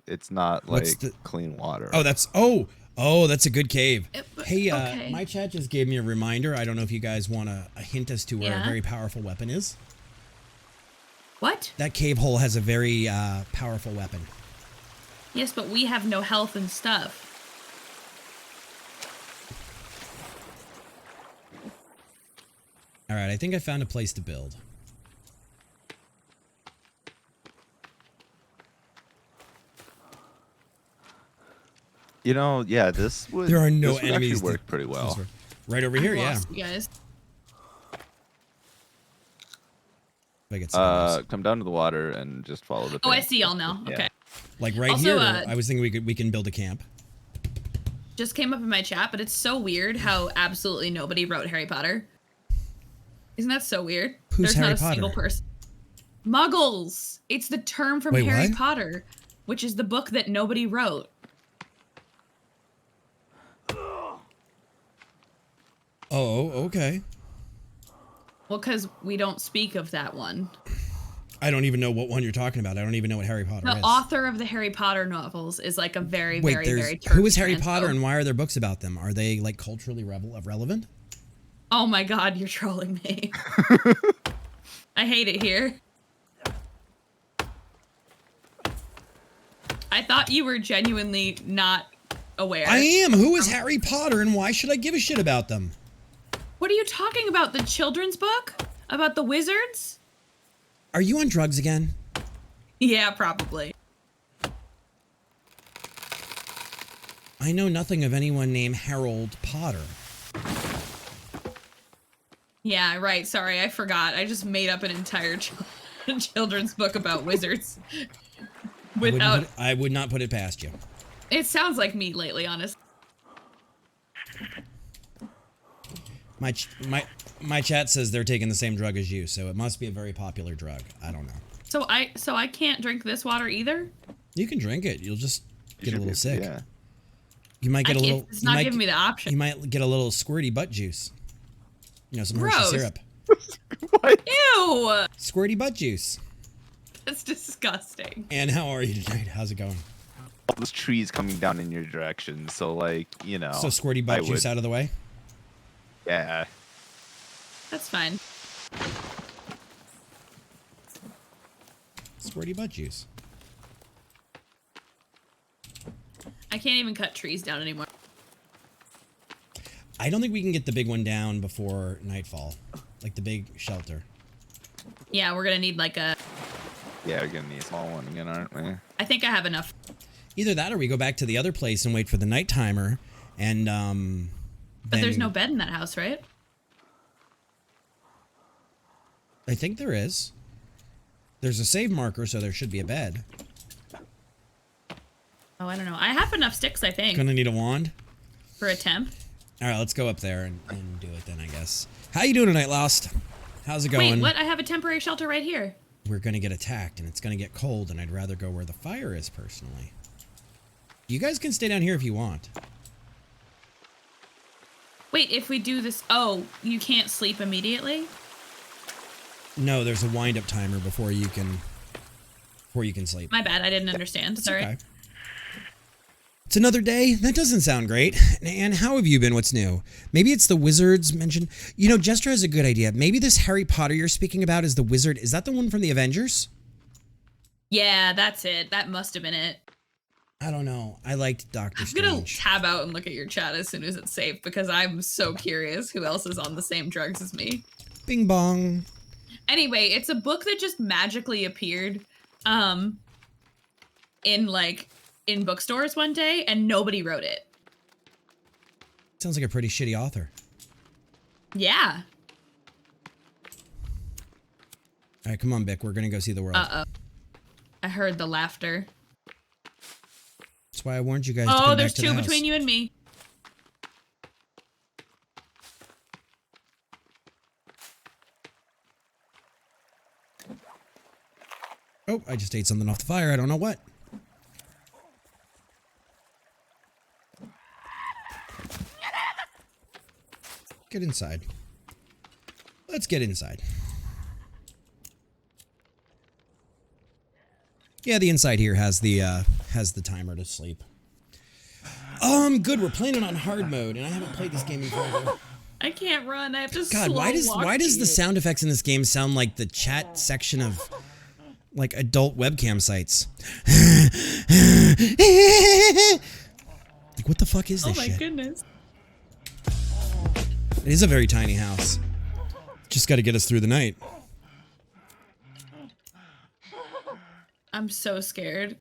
It's not like What's the- clean water. Oh, that's that's a good cave. Hey, okay. my chat just gave me a reminder. I don't know if you guys want a hint as to where a Yeah? very powerful weapon is. What? That cave hole has a very powerful weapon. Yes, but we have no health and stuff. All right, I think I found a place to build. You know, yeah, this would. There are no this would enemies. Actually to- work pretty well. Right over here, I yeah. lost you guys. If I get some Come down to the water and just follow the. Oh, I path. see y'all now. Yeah. Okay. like right also, here, I was thinking we can build a camp. Just came up in my chat, but it's so weird how absolutely nobody wrote Harry Potter. Isn't that so weird? Who's There's Harry not a single Potter? person. Muggles. It's the term from Wait, Harry what? Potter, which is the book that nobody wrote. Oh, okay. Well, because we don't speak of that one. I don't even know what one you're talking about. I don't even know what Harry Potter The is. author of the Harry Potter novels is like a very, Wait, very, there's very. who is Harry turkey Potter transphobe. and why are there books about them? Are they like culturally relevant? Oh my God, you're trolling me. I hate it here. I thought you were genuinely not aware. I am. Who is Harry Potter and why should I give a shit about them? What are you talking about? The children's book? About the wizards? Are you on drugs again? Yeah, probably. I know nothing of anyone named Harold Potter. Yeah, right. Sorry, I forgot. I just made up an entire children's book about wizards. Without. I would not put it past you. It sounds like me lately, honest. My chat says they're taking the same drug as you, so it must be a very popular drug. I don't know. So I can't drink this water either? You can drink it. You'll just You get a should little be- sick. Yeah. You might get a little. It's you not might giving me the option. You might get a little squirty butt juice. You know, some Hershey Gross. syrup. What? Ew! Squirty butt juice. That's disgusting. And how are you tonight? How's it going? All those trees coming down in your direction, so like you know. So squirty butt I juice would- out of the way. Yeah. That's fine. Squirty butt juice. I can't even cut trees down anymore. I don't think we can get the big one down before nightfall, like the big shelter. Yeah, we're gonna need like a. Yeah, we're gonna need a small one again, aren't we? I think I have enough. Either that, or we go back to the other place and wait for the night timer, and But there's then- no bed in that house, right? I think there is. There's a save marker, so there should be a bed. Oh, I don't know. I have enough sticks, I think, Gonna need a wand. for a temp. All right, let's go up there and do it then, I guess. How you doing tonight, Lost? How's it going? Wait, what? I have a temporary shelter right here. We're gonna get attacked, and it's gonna get cold, and I'd rather go where the fire is, personally. You guys can stay down here if you want. Wait, if we do this... Oh, you can't sleep immediately? No, there's a wind-up timer before you can sleep. My bad, I didn't understand. That's Sorry. okay. It's another day? That doesn't sound great. And how have you been? What's new? Maybe it's the wizards mentioned. You know, Jester has a good idea. Maybe this Harry Potter you're speaking about is the wizard. Is that the one from the Avengers? Yeah, that's it. That must have been it. I don't know. I liked Doctor I'm gonna Strange. tab out and look at your chat as soon as it's safe because I'm so curious who else is on the same drugs as me. Bing bong. Anyway, it's a book that just magically appeared in bookstores one day and nobody wrote it. Sounds like a pretty shitty author. Yeah. All right, come on, Bick. We're gonna go see the world. Uh-oh. I heard the laughter. That's why I warned you guys to come Oh, back there's to the two house. between you and me. Oh, I just ate something off the fire. I don't know what. Get inside. Let's get inside. Yeah, the inside here has the timer to sleep. Good. We're playing it on hard mode, and I haven't played this game in forever. I can't run. I have to God, why does the sound effects in this game sound like the chat section of like adult webcam sites? Like, what the fuck is this Oh my shit? goodness. It is a very tiny house. Just got to get us through the night. I'm so scared.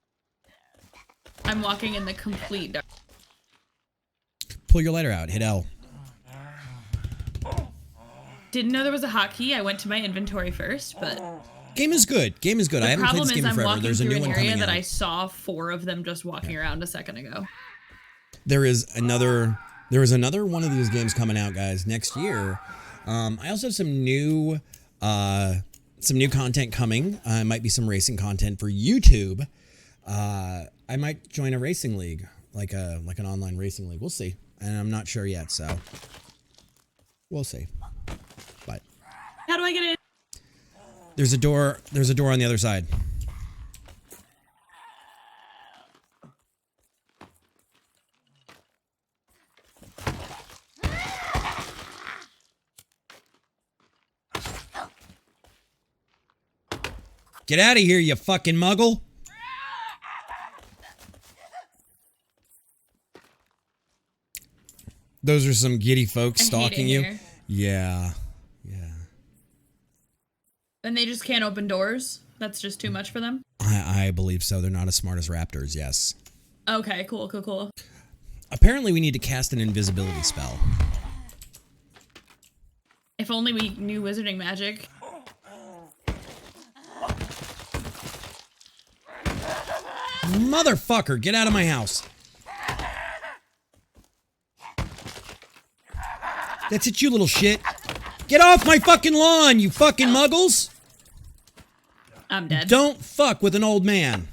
I'm walking in the complete dark. Pull your lighter out. Hit L. Didn't know there was a hotkey. I went to my inventory first, but Game is good. Game is good. I the haven't played problem this is game in I'm forever. walking There's a through new an one area coming that out. I saw 4 of them just walking around a second ago. There is another one of these games coming out, guys, next year. I also have some new content coming. It might be some racing content for YouTube. I might join a racing league, like an online racing league. We'll see, and I'm not sure yet, so we'll see. But How do I get in? there's a door on the other side. Get out of here, you fucking muggle. Those are some giddy folks I hate stalking it you. here. Yeah. And they just can't open doors? That's just too much for them? I believe so. They're not as smart as raptors, yes. Okay, cool. Apparently we need to cast an invisibility spell. If only we knew wizarding magic. Motherfucker, get out of my house. That's it, you little shit. Get off my fucking lawn, you fucking muggles. I'm dead. Don't fuck with an old man.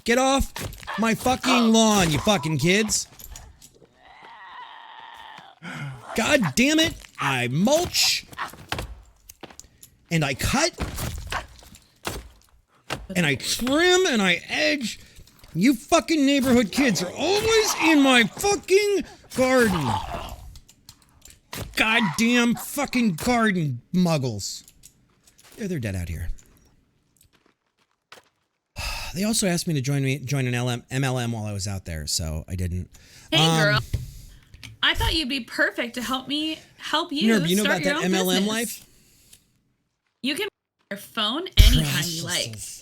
Get off my fucking lawn, you fucking kids. God damn it. I mulch. And I cut. And I trim and I edge. You fucking neighborhood kids are always in my fucking garden. Goddamn fucking garden muggles. They're dead out here. They also asked me to join an MLM while I was out there, so I didn't. Hey, girl. I thought you'd be perfect to help you Nerb, you know start about your that own MLM business. life? You can your phone anytime you like. Preciouses.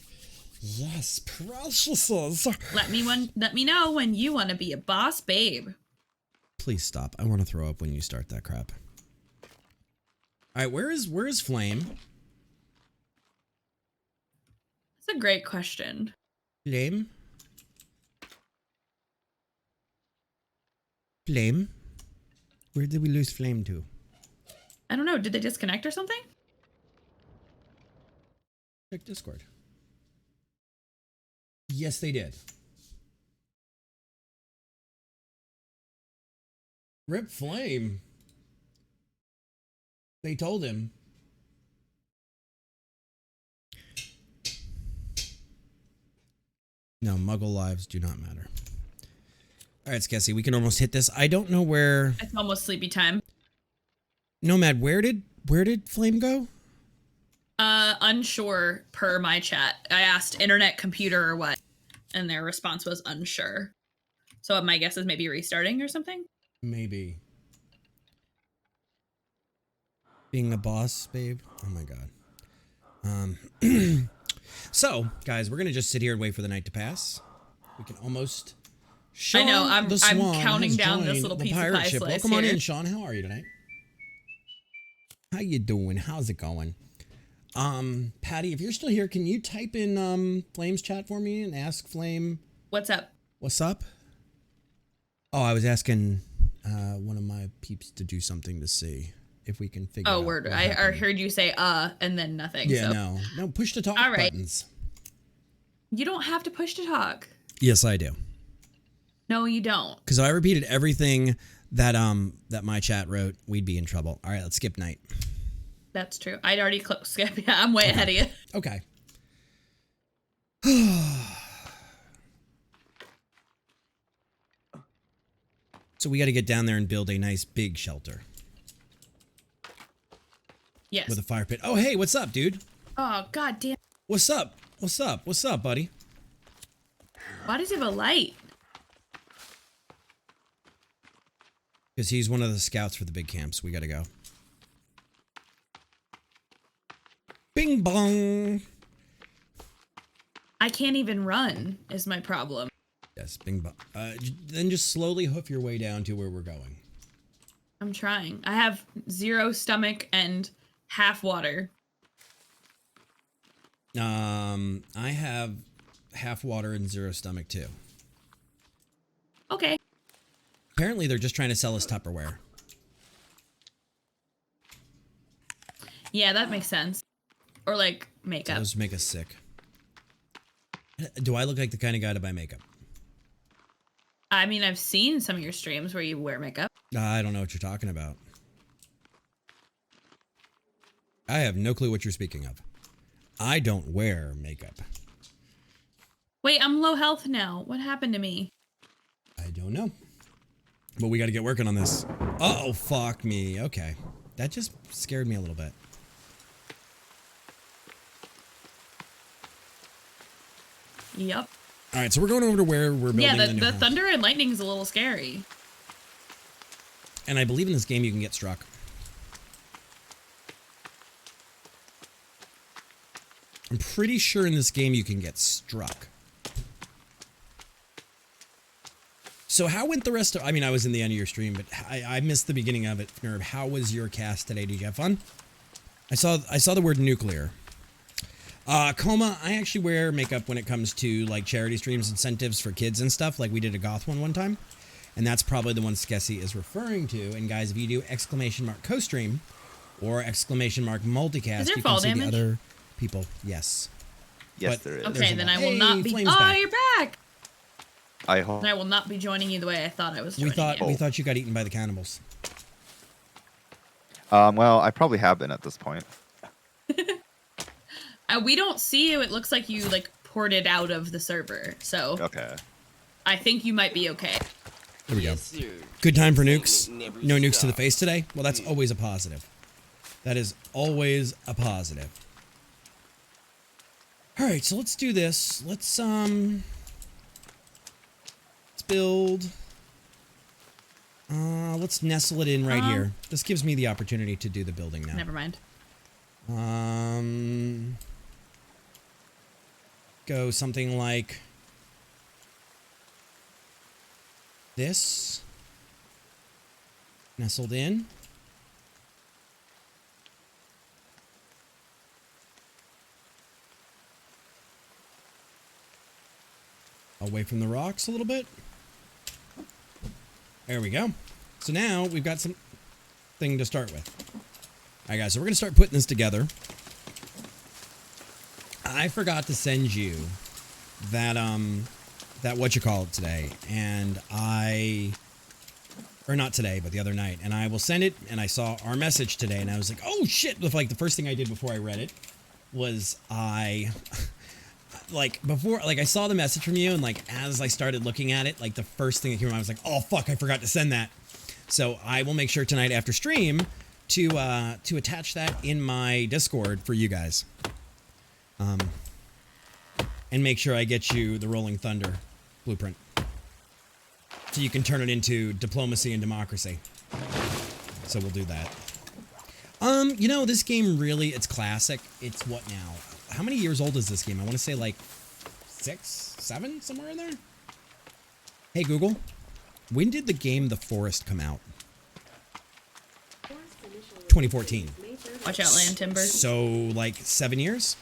Yes, preciouses. Let me know when you want to be a boss babe. Please stop. I want to throw up when you start that crap. All right, where is Flame? a great question. Flame? Flame? Where did we lose Flame to? I don't know. Did they disconnect or something? Check Discord. Yes, they did. Rip Flame. They told him. No, Muggle lives do not matter. All right, Skessy, we can almost hit this. I don't know where. It's almost sleepy time. Nomad, where did Flame go? Unsure per my chat. I asked internet, computer, or what, and their response was unsure. So my guess is maybe restarting or something. Maybe. Being a boss, babe. Oh my god. So, guys, we're gonna just sit here and wait for the night to pass. We can almost. Sean, I know. I'm the Swan counting has down this joined little the piece of pirate pie ship. slice Welcome on here. in, Sean. How are you tonight? How you doing? How's it going? Patty, if you're still here, can you type in Flame's chat for me and ask Flame What's up? what's up? Oh, I was asking one of my peeps to do something to see if we can figure out. Oh, word. what I happened. heard you say and then nothing. Yeah, so. no, push to talk All right. buttons. You don't have to push to talk. Yes, I do. No, you don't. Because if I repeated everything that that my chat wrote, we'd be in trouble. All right, let's skip night. That's true. I'd already clicked skip. Yeah, I'm way ahead of you. Okay. So we got to get down there and build a nice big shelter Yes. with a fire pit. Oh, hey, what's up, dude? Oh, god damn. What's up? What's up? What's up, buddy? Why does he have a light? Because he's one of the scouts for the big camps. We got to go. Bing bong. I can't even run is my problem. Yes, bing bong. Then just slowly hoof your way down to where we're going. I'm trying. I have 0 stomach and half water. I have half water and 0 stomach too. Okay. Apparently, they're just trying to sell us Tupperware. Yeah, that makes sense. Or like makeup. Those make us sick. Do I look like the kind of guy to buy makeup? I mean, I've seen some of your streams where you wear makeup. I don't know what you're talking about. I have no clue what you're speaking of. I don't wear makeup. Wait, I'm low health now. What happened to me? I don't know. But we got to get working on this. Oh, fuck me. Okay. That just scared me a little bit. Yep. All right, so we're going over to where we're building Yeah, the new the house. thunder and lightning is a little scary. And I believe in this game you can get struck. I'm pretty sure in this game you can get struck. So how went the rest of... I mean, I was in the end of your stream, but I missed the beginning of it. Nerve, how was your cast today? Did you have fun? I saw the word nuclear. Coma, I actually wear makeup when it comes to like charity streams, incentives for kids and stuff. Like we did a goth one time. And that's probably the one Skessy is referring to. And guys, if you do !co-stream or !multicast, Is there you can fall see damage? the other people. Yes. Yes, But- there is. Okay, There's a then lot. I will Hey, not be. Flame's Oh, back. you're back. I hope. And I will not be joining you the way I thought I was We joining you. thought you got eaten by the cannibals. Well, I probably have been at this point. We don't see you. It looks like you like ported out of the server. So Okay. I think you might be okay. There we go. Good time for nukes. No nukes to the face today? Well, that's always a positive. That is always a positive. All right, so let's do this. Let's build. Let's nestle it in right here. This gives me the opportunity to do the building now. Never mind. Go something like this. Nestled in. away from the rocks a little bit. There we go. So now we've got some thing to start with. All right, guys, so we're going to start putting this together. I forgot to send you that whatchamacallit today, and or not today, but the other night, and I will send it, and I saw our message today, and I was like, oh shit, like the first thing I did before I read it was I saw the message from you, and like as I started looking at it, like the first thing that came to mind, I was like, oh fuck, I forgot to send that. So I will make sure tonight after stream to attach that in my Discord for you guys. And make sure I get you the Rolling Thunder blueprint. So you can turn it into diplomacy and democracy. So we'll do that. You know, this game really, it's classic. It's what now? How many years old is this game? I want to say like 6, 7, somewhere in there. Hey Google, when did the game The Forest come out? 2014. Watch out, land timber. So like 7 years?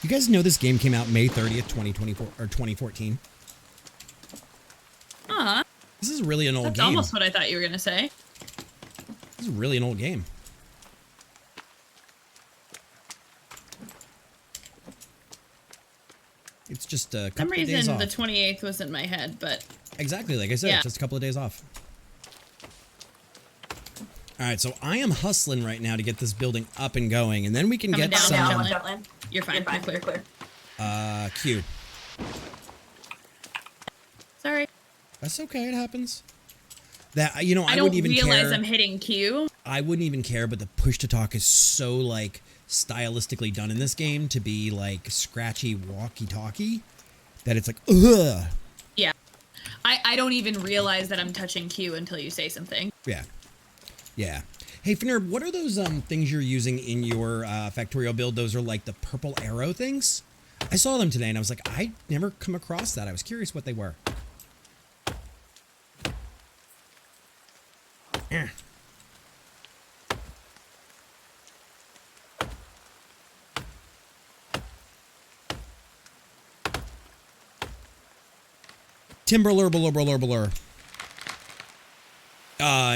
You guys know this game came out May 30th, 2024 or 2014? This is really an old game. That's almost what I thought you were gonna say. This is really an old game. It's just a couple of days off. For some reason, the 28th was in my head, but... Exactly, like I said, yeah. Just a couple of days off. All right, so I am hustling right now to get this building up and going, and then we can Coming get down, some... down. You're fine, clear. Q. Sorry. That's okay, it happens. That, you know, I wouldn't don't even realize care. I'm hitting Q. I wouldn't even care, but the push to talk is so, like, stylistically done in this game to be, like, scratchy walkie-talkie that it's like, ugh. Yeah. I don't even realize that I'm touching Q until you say something. Yeah. Yeah. Hey, Fnurb, what are those things you're using in your Factorio build? Those are, like, the purple arrow things? I saw them today, and I was like, I never come across that. I was curious what they were. Timberlur.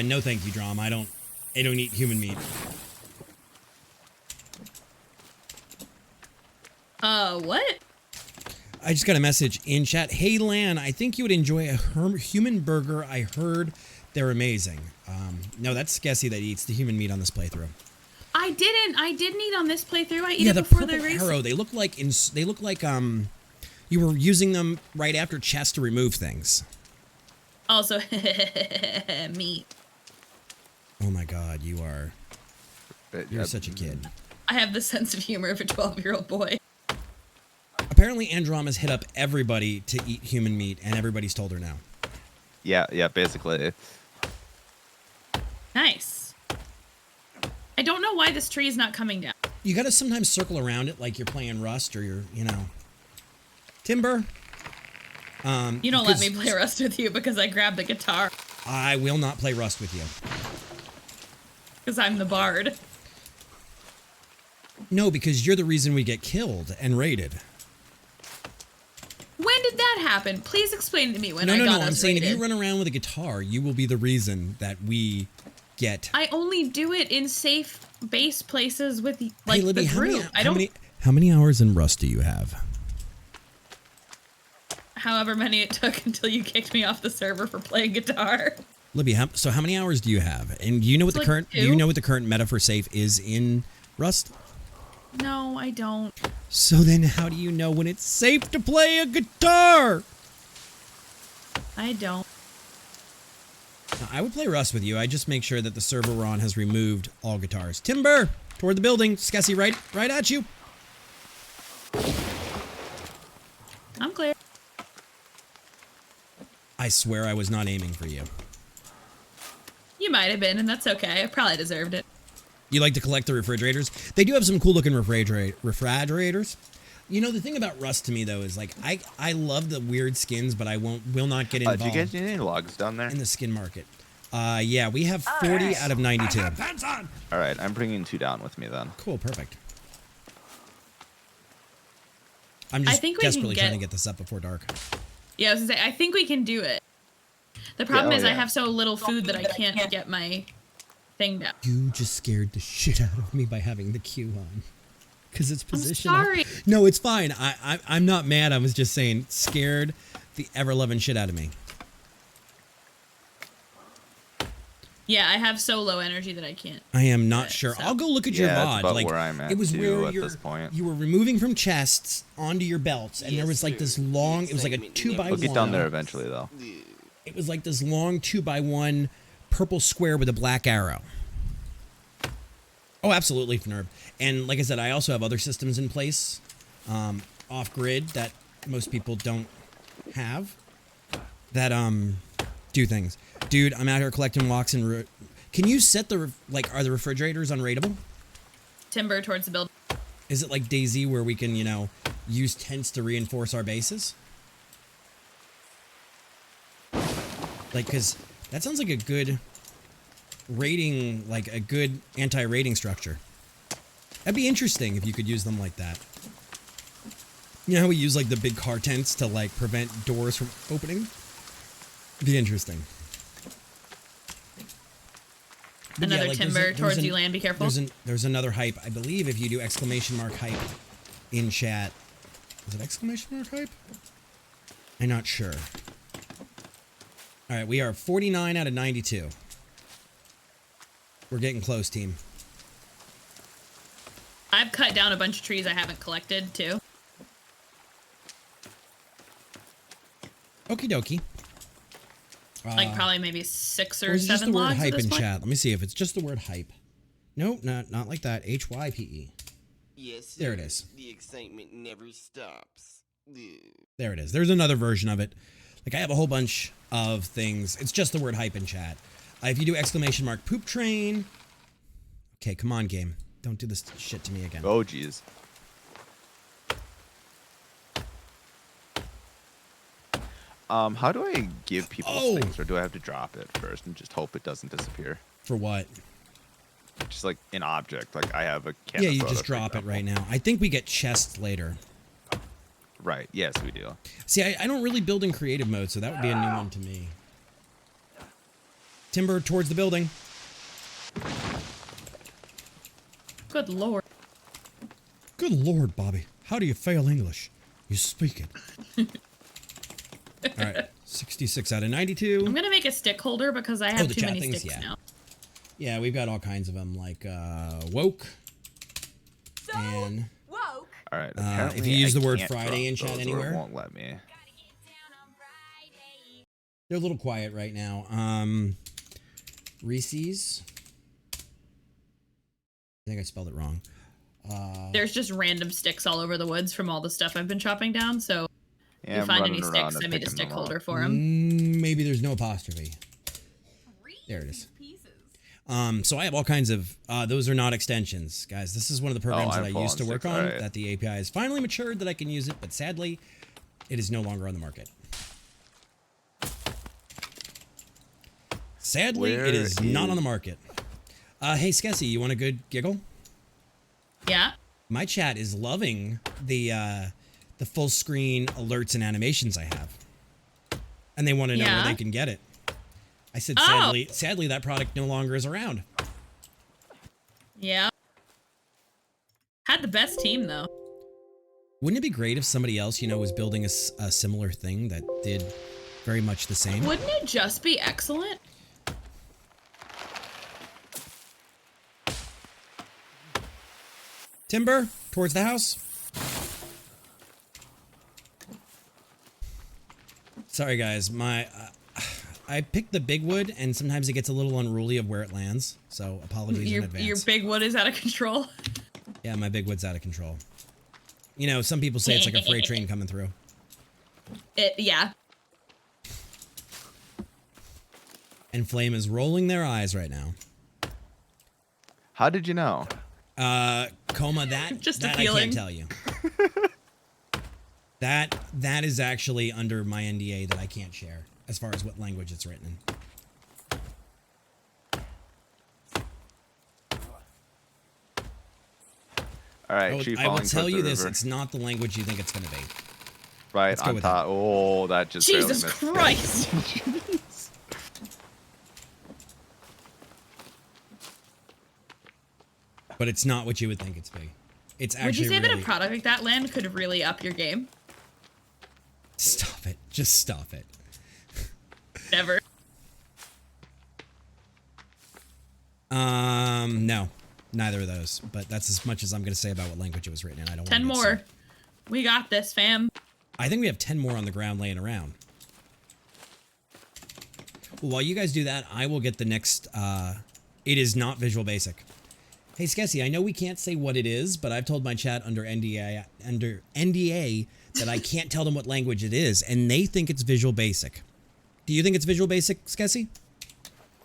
No thank you, Drom. I don't eat human meat. What? I just got a message in chat. Hey, Lan, I think you would enjoy a human burger. I heard they're amazing. No, that's Skessy that eats the human meat on this playthrough. I didn't eat on this playthrough. I eat Yeah, it the before purple the race. arrow. They look like you were using them right after chest to remove things. Also, meat. Oh my God, you're such a kid. I have the sense of humor of a 12-year-old boy. Apparently, Androma's hit up everybody to eat human meat, and everybody's told her now. Yeah, basically. Nice. I don't know why this tree is not coming down. You gotta sometimes circle around it like you're playing Rust or you're, Timber. You don't let me play Rust with you because I grabbed the guitar. I will not play Rust with you. Because I'm the bard. No, because you're the reason we get killed and raided. When did that happen? Please explain to me when No, us I'm saying raided. if you run around with a guitar, you will be the reason that we get... I only do it in safe base places with, like, hey, Libby, the group. how many hours in Rust do you have? However many it took until you kicked me off the server for playing guitar. Libby, so how many hours do you have? And do you know what do you know what the current meta for safe is in Rust? No, I don't. So then how do you know when it's safe to play a guitar? I don't. I would play Rust with you. I just make sure that the server we're on has removed all guitars. Timber, toward the building. Skessy, right at you. I'm clear. I swear I was not aiming for you. You might have been, and that's okay. I probably deserved it. You like to collect the refrigerators? They do have some cool looking refrigerators. You know, the thing about Rust to me though is like I love the weird skins, but I will not get involved. Do you guys need any logs down there? In the skin market? Yeah, we have 40 out of 92. I have pants on. All right, I'm bringing 2 down with me then. Cool, perfect. I'm just think we can desperately trying to get- get this up before dark. Yeah, I was gonna say, I think we can do it. The problem oh, is I yeah. have so little food that I can't get my thing down. You just scared the shit out of me by having the Q on. Because it's I'm positional. sorry. No, it's fine. I'm not mad. I was just saying scared the ever-loving shit out of me. Yeah, I have so low energy that I can't. I am not Right, sure. so- I'll go look at your Yeah, that's VOD. about Like where I'm at, it was too, where at this point. you were removing from chests onto your belts, and there was like this long. It was like a 2x1. We'll get down there eventually, though. It was like this long 2x1 purple square with a black arrow. Oh, absolutely, Fnerb. And like I said, I also have other systems in place off grid that most people don't have that do things. Dude, I'm out here collecting walks and can you set the are the refrigerators unrateable? Timber towards the building. Is it like DayZ where we can, use tents to reinforce our bases? Like, because that sounds like a good rating, like a good anti-rating structure. That'd be interesting if you could use them like that. You know how we use like the big car tents to like prevent doors from opening? Be interesting. But Another like, timber towards you, land. Be careful. There's another hype. I believe if you do exclamation mark hype in chat. Is it exclamation mark hype? I'm not sure. All right, we are 49 out of 92. We're getting close, team. I've cut down a bunch of trees I haven't collected, too. Okie dokie. Like probably maybe 6 or Or is it 7 just the word logs at hype this in point. chat? Let me see if it's just the word hype. Nope, not like that. HYPE. Yes, There it sir. is. The excitement never stops. Ugh. There it is. There's another version of it. Like I have a whole bunch of things. It's just the word hype in chat. If you do exclamation mark poop train. Okay, come on, game. Don't do this shit to me again. Oh, jeez. How do I give people things, or do I have to drop it first and just hope it doesn't disappear? For what? Just like an object, like I have a can Yeah, of you soda, just for drop it example. right now. I think we get chests later. Right. Yes, we do. See, I don't really build in creative mode, so that would be a new one to me. Timber towards the building. Good lord. Good Lord, Bobby. How do you fail English? You speak it. All right. 66 out of 92. I'm gonna make a stick holder because I have the too chat many things, sticks yeah. now. Yeah, we've got all kinds of them, like woke. And Woke. All right. if you use the word can't Friday in drop chat those, or anywhere. it won't let me. they're a little quiet right now. Reese's. I think I spelled it wrong. There's just random sticks all over the woods from all the stuff I've been chopping down, so if Yeah, you I'm find running any around sticks, and I made a picking stick them up. holder for them. Maybe there's no apostrophe. There it is. So I have all kinds of, those are not extensions, guys. This is one of the programs I'm that I falling used to work six, on, alright. that the API has finally matured that I can use it, but sadly, it is no longer on the market. Sadly, Where it is not on the is- market. Hey, Skessy, you want a good giggle? Yeah. My chat is loving the full screen alerts and animations I have. And they want to know where Yeah? they can get it. I said, Oh. sadly, that product no longer is around. Yeah. Had the best team though. Wouldn't it be great if somebody else, was building a similar thing that did very much the same? Wouldn't it just be excellent? Timber, towards the house. Sorry, guys. I picked the big wood, and sometimes it gets a little unruly of where it lands. So apologies in Your advance. big wood is out of control. Yeah, my big wood's out of control. Some people say it's like a freight train coming through. Yeah. And Flame is rolling their eyes right now. How did you know? Coma, that Just a that I feeling. can't tell you. that is actually under my NDA that I can't share as far as what language it's written in. All right, tree I will falling tell towards you the this: river. it's not the language you think it's going to be. Right Let's go on with top. Oh, that just barely Jesus missed. Christ. But it's not what you would think it's be. It's actually Would you say really... that a product like that, Land, could really up your game? Stop it. Just stop it. Never. No. Neither of those. But that's as much as I'm going to say about what language it was written in. I don't 10 want to more. We got this, fam. I think we have 10 more on the ground laying around. Well, while you guys do that, I will get the next, it is not Visual Basic. Hey, Skessy, I know we can't say what it is, but I've told my chat under NDA that I can't tell them what language it is, and they think it's Visual Basic. Do you think it's Visual Basic, Skessy?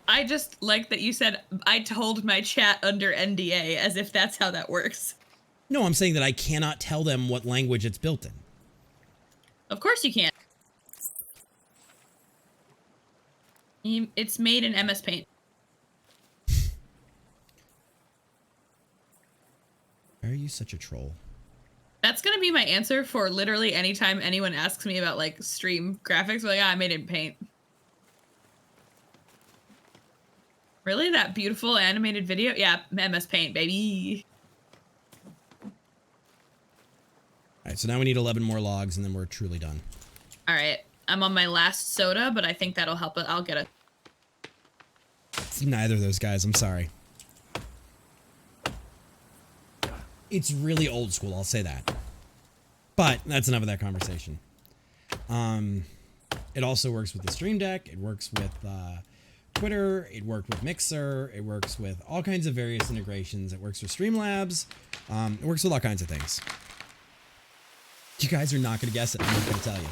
I just like that you said, I told my chat under NDA, as if that's how that works. No, I'm saying that I cannot tell them what language it's built in. Of course you can't. It's made in MS Paint. Why are you such a troll? That's gonna be my answer for literally anytime anyone asks me about like stream graphics. We're like, I made it in Paint. Really? That beautiful animated video? Yeah, MS Paint, baby. All right, so now we need 11 more logs, and then we're truly done. All right, I'm on my last soda, but I think that'll help it. I'll get it. It's neither of those guys. I'm sorry. It's really old school, I'll say that. But that's enough of that conversation. It also works with the Stream Deck. It works with Twitter. It worked with Mixer. It works with all kinds of various integrations. It works with Streamlabs. It works with all kinds of things. You guys are not going to guess it. I'm not going to tell you.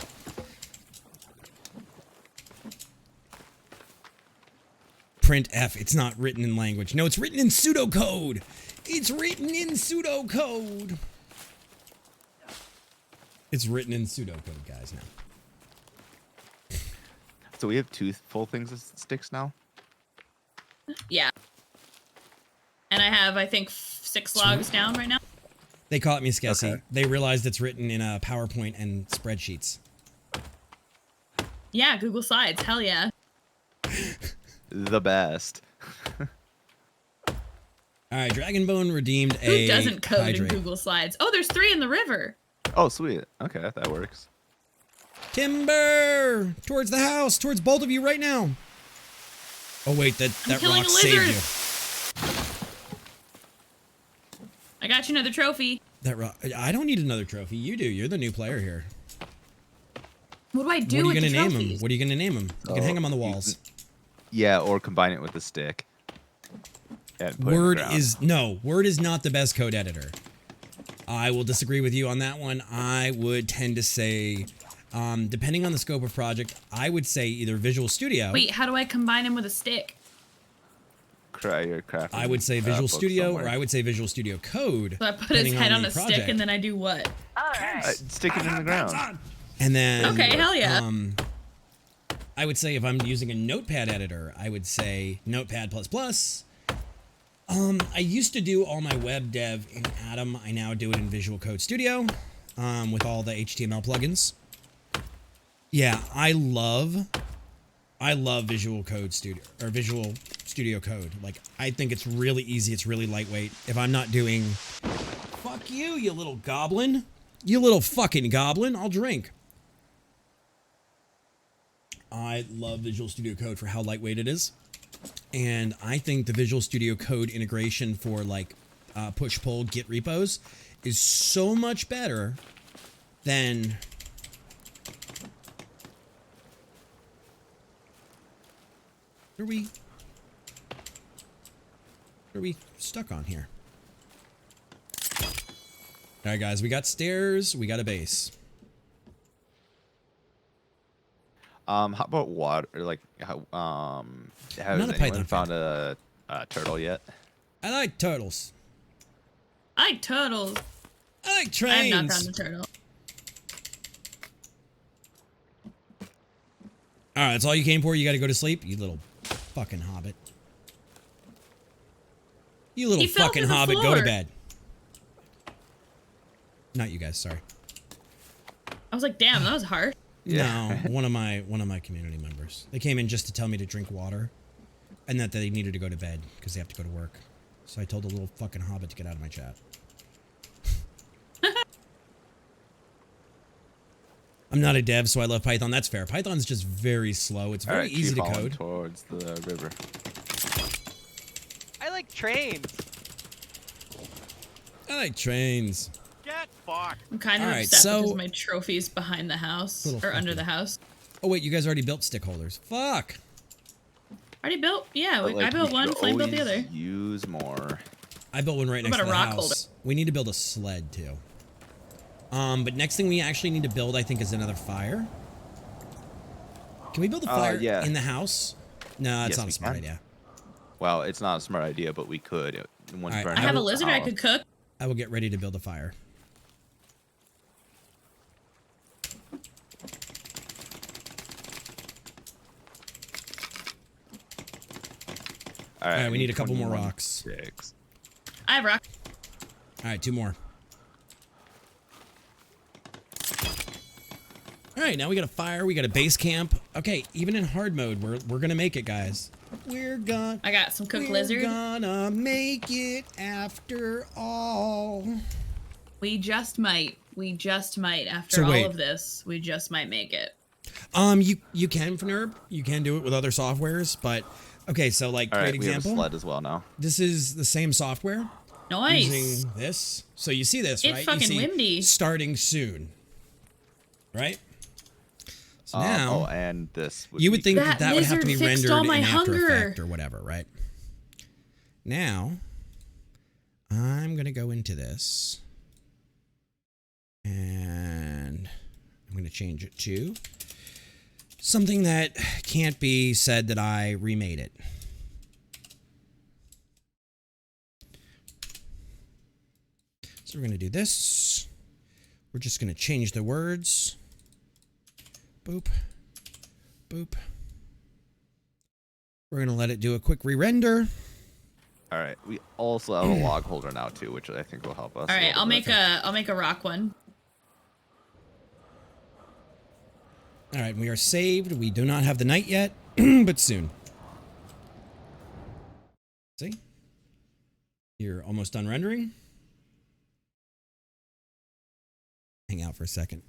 Print F. It's not written in language. No, it's written in pseudocode. It's written in pseudocode. It's written in pseudocode, guys, now. So we have two full things of sticks now? Yeah. And I have, I think, 6 logs down right now. They caught me, Skessy. Okay. They realized it's written in a PowerPoint and spreadsheets. Yeah, Google Slides. Hell yeah. The best. All right, Dragonbone redeemed Who a doesn't code hydrate. in Google Slides? Oh, there's 3 in the river. Oh, sweet. Okay, that works. Timber! Towards the house! Towards both of you right now! Oh wait, that killing rock a saved lizard. you. I got you another trophy. That rock. I don't need another trophy. You do. You're the new player here. What do I do What are with you the gonna name trophies? him? What are you gonna name him? You can hang him on the you walls. Yeah, or combine it with the stick. And put it in the Word ground. is no. Word is not the best code editor. I will disagree with you on that one. I would tend to say, depending on the scope of project, I would say either Visual Studio. Wait, how do I combine him with a stick? Crafting, I would say Visual book Studio, somewhere. or I would say Visual Studio Code. So I put his depending head on the a stick project. and then I do what? Stick it in the ground. And then Okay, hell yeah. I would say if I'm using a notepad editor, I would say Notepad++. I used to do all my web dev in Atom. I now do it in Visual Code Studio with all the HTML plugins. Yeah, I love Visual Code Studio or Visual Studio Code. Like, I think it's really easy. It's really lightweight. If I'm not doing, fuck you, you little goblin, you little fucking goblin, I'll drink. I love Visual Studio Code for how lightweight it is. And I think the Visual Studio Code integration for like push-pull Git repos is so much better than What are we stuck on here? All right, guys, we got stairs, we got a base. How about water? Like, has not a anyone Python found a turtle yet? I like turtles. I like turtles. I like I trains. have not found a turtle. All right, that's all you came for? You got to go to sleep? You little fucking hobbit. You little He fell fucking through the hobbit, go to floor. bed. Not you guys, sorry. I was like, damn, that was harsh. Yeah. No, one of my community members. They came in just to tell me to drink water, and that they needed to go to bed because they have to go to work. So I told the little fucking hobbit to get out of my chat. I'm not a dev, so I love Python. That's fair. Python's just very slow. It's very easy to code. Towards the river. I like trains. I like trains. Get fucked. I'm kind of Alright, upset so- because my trophy's behind the house Little or under fucker. the house. Oh wait, you guys already built stick holders. Fuck. Already built? Yeah, But, I like, built we one. could Flame built the always other. Use more. I built one right What next to about the a rock house. holder? We need to build a sled too. But next thing we actually need to build, I think, is another fire. Can we build a fire yeah. in the house? No, it's Yes, not a we smart can. idea. Well, it's not a smart idea, but we could. Once Alright, burn I have a out the lizard I house. could cook. I will get ready to build a fire. All right, Alright, we need a couple more 21 rocks. sticks. I have rock. All right, 2 more. All right, now we got a fire. We got a base camp. Okay, even in hard mode, we're gonna make it, guys. We're I got some cooked we're lizard. gonna make it after all. We just might. We just might. After So all wait. of this, we just might make it. You can, Fnerb. You can do it with other softwares, but okay. So like, All great right, we have a example. sled as well now. This is the same software. Nice. Using this. So you see this, It's right? fucking you see windy. Starting soon. Right? So now, Oh, and this. you would think That that would have to be lizard fixed rendered all my in After hunger. Effects or whatever, right? Now, I'm going to go into this. And I'm going to change it to something that can't be said that I remade it. So we're going to do this. We're just going to change the words. Boop. Boop. We're going to let it do a quick re-render. All right, we also have a log holder now too, which I think will help us. All a right, little bit. I'll make a rock one. All right, we are saved. We do not have the night yet, but soon. See? You're almost done rendering. Hang out for a second.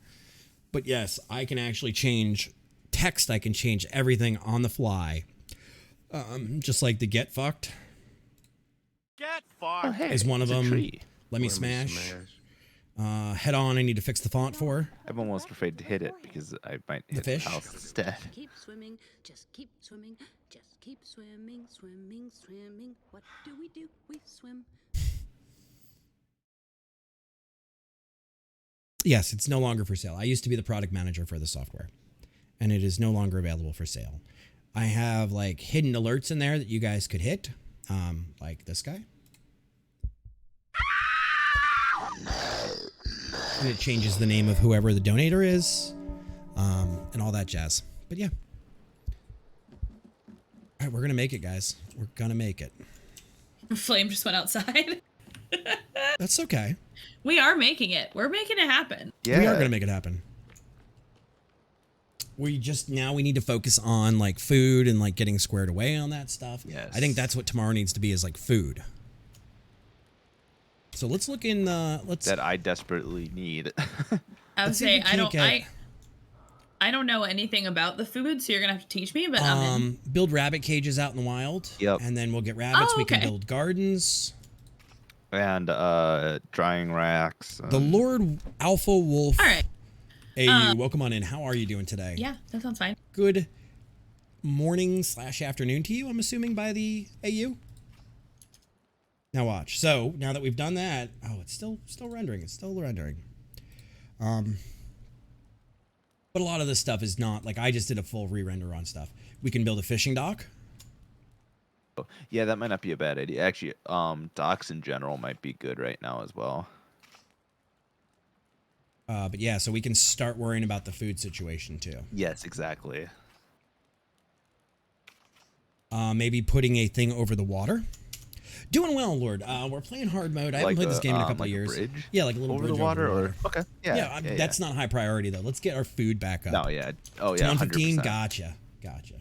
But yes, I can actually change text. I can change everything on the fly. Just like the get fucked Get Oh, fucked. hey, is one of it's a them. tree. Let me smash. Head on, I need to fix the font for. I'm almost afraid to hit it because I might hit fish? the house instead. Keep swimming, just keep swimming, just keep swimming, swimming, swimming. What do? We swim. Yes, it's no longer for sale. I used to be the product manager for the software, and it is no longer available for sale. I have like hidden alerts in there that you guys could hit, like this guy. And it changes the name of whoever the donator is, and all that jazz. But yeah. All right, we're going to make it, guys. We're going to make it. Flame just went outside. That's okay. We are making it. We're making it happen. Yeah, We are going to make it happen. We need to focus on like food and like getting squared away on that stuff. Yes. I think that's what tomorrow needs to be, is like food. So let's look in the, that I desperately need. I would Let's see if say we can't get- I don't know anything about the food, so you're gonna have to teach me. But I'm in. build rabbit cages out in the wild. Yep. And then we'll get rabbits. Oh, We can okay. build gardens. And drying racks. The Lord Alpha Wolf All right. AU, welcome on in. How are you doing today? Yeah, that sounds fine. Good morning/afternoon to you, I'm assuming, by the AU. Now watch. So now that we've done that, oh, it's still rendering. It's still rendering. But a lot of this stuff is not, like, I just did a full re-render on stuff. We can build a fishing dock. Yeah, that might not be a bad idea. Actually, docks in general might be good right now as well. But yeah, so we can start worrying about the food situation too. Yes, exactly. Maybe putting a thing over the water. Doing well, Lord. We're playing hard mode. I haven't Like played this game in a couple like of years. bridge Yeah, like a little over bridge the water, over the or okay, yeah, that's not high priority though. Let's get our food back up. No, yeah, oh To yeah, 115. 100%. Gotcha.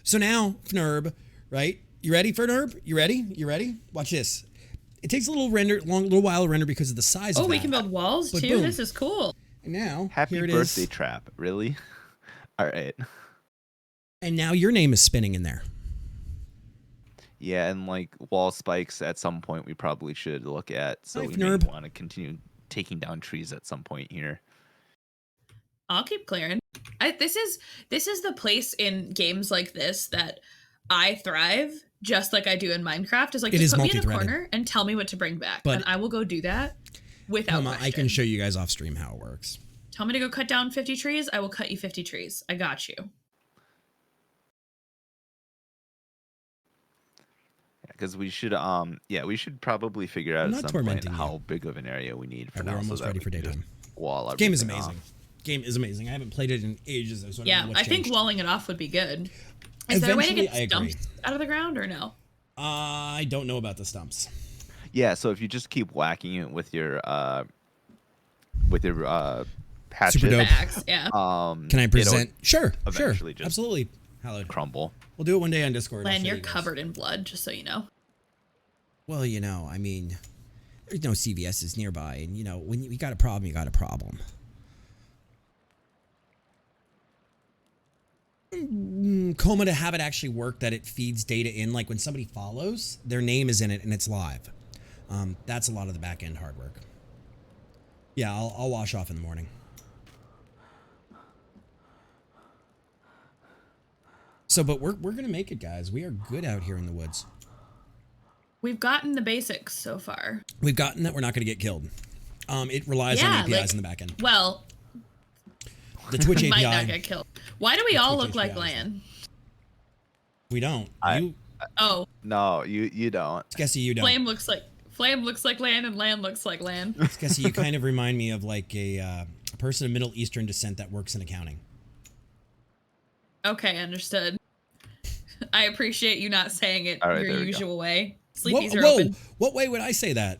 So now, Fnurb, right? You ready for Fnurb? You ready? Watch this. It takes a little while to render because of the size of Oh, that. we can build walls But too. boom. This is cool. And now, Happy here it birthday is. trap, really? All right. And now your name is spinning in there. Yeah, and like wall spikes at some point we probably should look at. So Hi, we Fnurb. may want to continue taking down trees at some point here. I'll keep clearing. This is the place in games like this that I thrive, just like I do in Minecraft. Is like, It just is put me in a multi-threaded. corner and tell me what to bring back, But- and I will go do that without Come on, question. I can show you guys off stream how it works. Tell me to go cut down 50 trees. I will cut you 50 trees. I got you. Because we should we should probably figure out I'm at not some point tormenting how big of an area we need for We're now. almost so that ready we for can just daytime. Wall Game is everything off. amazing. Game is amazing. I haven't played it in ages though, so I don't Yeah, know what's I think changed. walling it off would be good. Is there a way to Eventually, get I agree. stumps out of the ground or no? I don't know about the stumps. Yeah, so if you just keep whacking it with your hatchet, Super dope. The axe, yeah. Can I it'll present? Sure, eventually just absolutely. Hallowed. crumble. We'll do it one day on Discord. I'll Len, show you're you guys. covered in blood, just so you know. Well, I mean, there's no CVS's nearby, and when you got a problem, you got a problem. Coma to have it actually work, that it feeds data in, like when somebody follows, their name is in it and it's live. That's a lot of the back end hard work. Yeah, I'll wash off in the morning. So, but we're gonna make it, guys. We are good out here in the woods. We've gotten the basics so far. We've gotten that we're not gonna get killed. It relies on APIs like, in the back end. Well, The Twitch might not API. get killed. Why do we all Twitch look like API is Lan? We don't. I- Oh, No, you don't. Skessy, you don't. Flame looks like Lan, and Lan looks like Lan. Skessy, you kind of remind me of like a person of Middle Eastern descent that works in accounting. Okay, understood. I appreciate you not saying it All right, your there we go. usual way. Whoa, Sleepies are whoa! open. What way would I say that?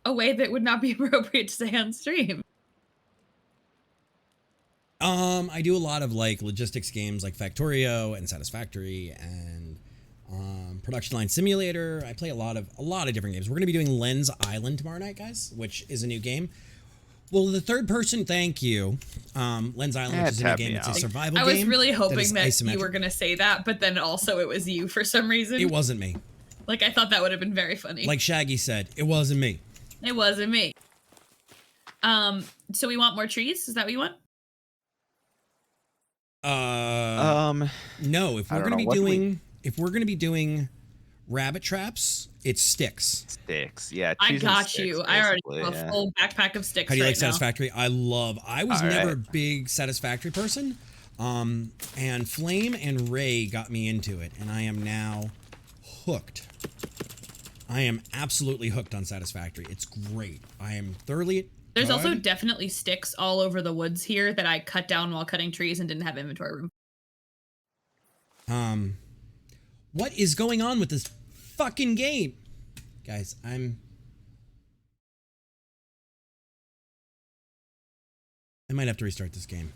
A way that would not be appropriate to say on stream. I do a lot of like logistics games like Factorio and Satisfactory and Production Line Simulator. I play a lot of different games. We're gonna be doing Lens Island tomorrow night, guys, which is a new game. Well, the third person, thank you. Lens Island, which is a new tap game. me It's a out. survival I game. was really is hoping that you isometric. were going to say that, but then also it was you for some reason. It wasn't me. Like, I thought that would have been very funny. Like Shaggy said, it wasn't me. It wasn't me. So we want more trees? Is that what you want? No. If I we're don't gonna know, be what do we- doing rabbit traps, it's sticks. Sticks, yeah. I trees and got sticks, you. I already basically, have a yeah. full backpack of sticks How do you right like now. Satisfactory? I was All never right. a big Satisfactory person. And Flame and Ray got me into it, and I am now hooked. I am absolutely hooked on Satisfactory. It's great. I am thoroughly. There's also good. definitely sticks all over the woods here that I cut down while cutting trees and didn't have inventory room. What is going on with this fucking game? Guys, I might have to restart this game.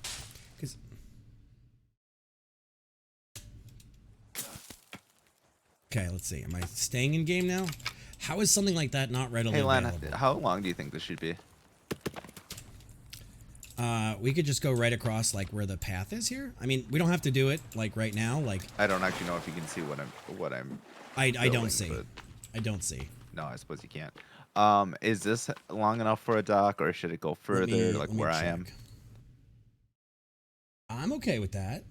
'Cause okay, let's see. Am I staying in game now? How is something like that not readily Hey, Lan, available? how long do you think this should be? We could just go right across like where the path is here. I mean, we don't have to do it like right now. Like I don't actually know if you can see what I'm. I building, don't see. but- I don't see. No, I suppose you can't. Is this long enough for a dock, or should it go further, like Let me where I am? check. I'm okay with that.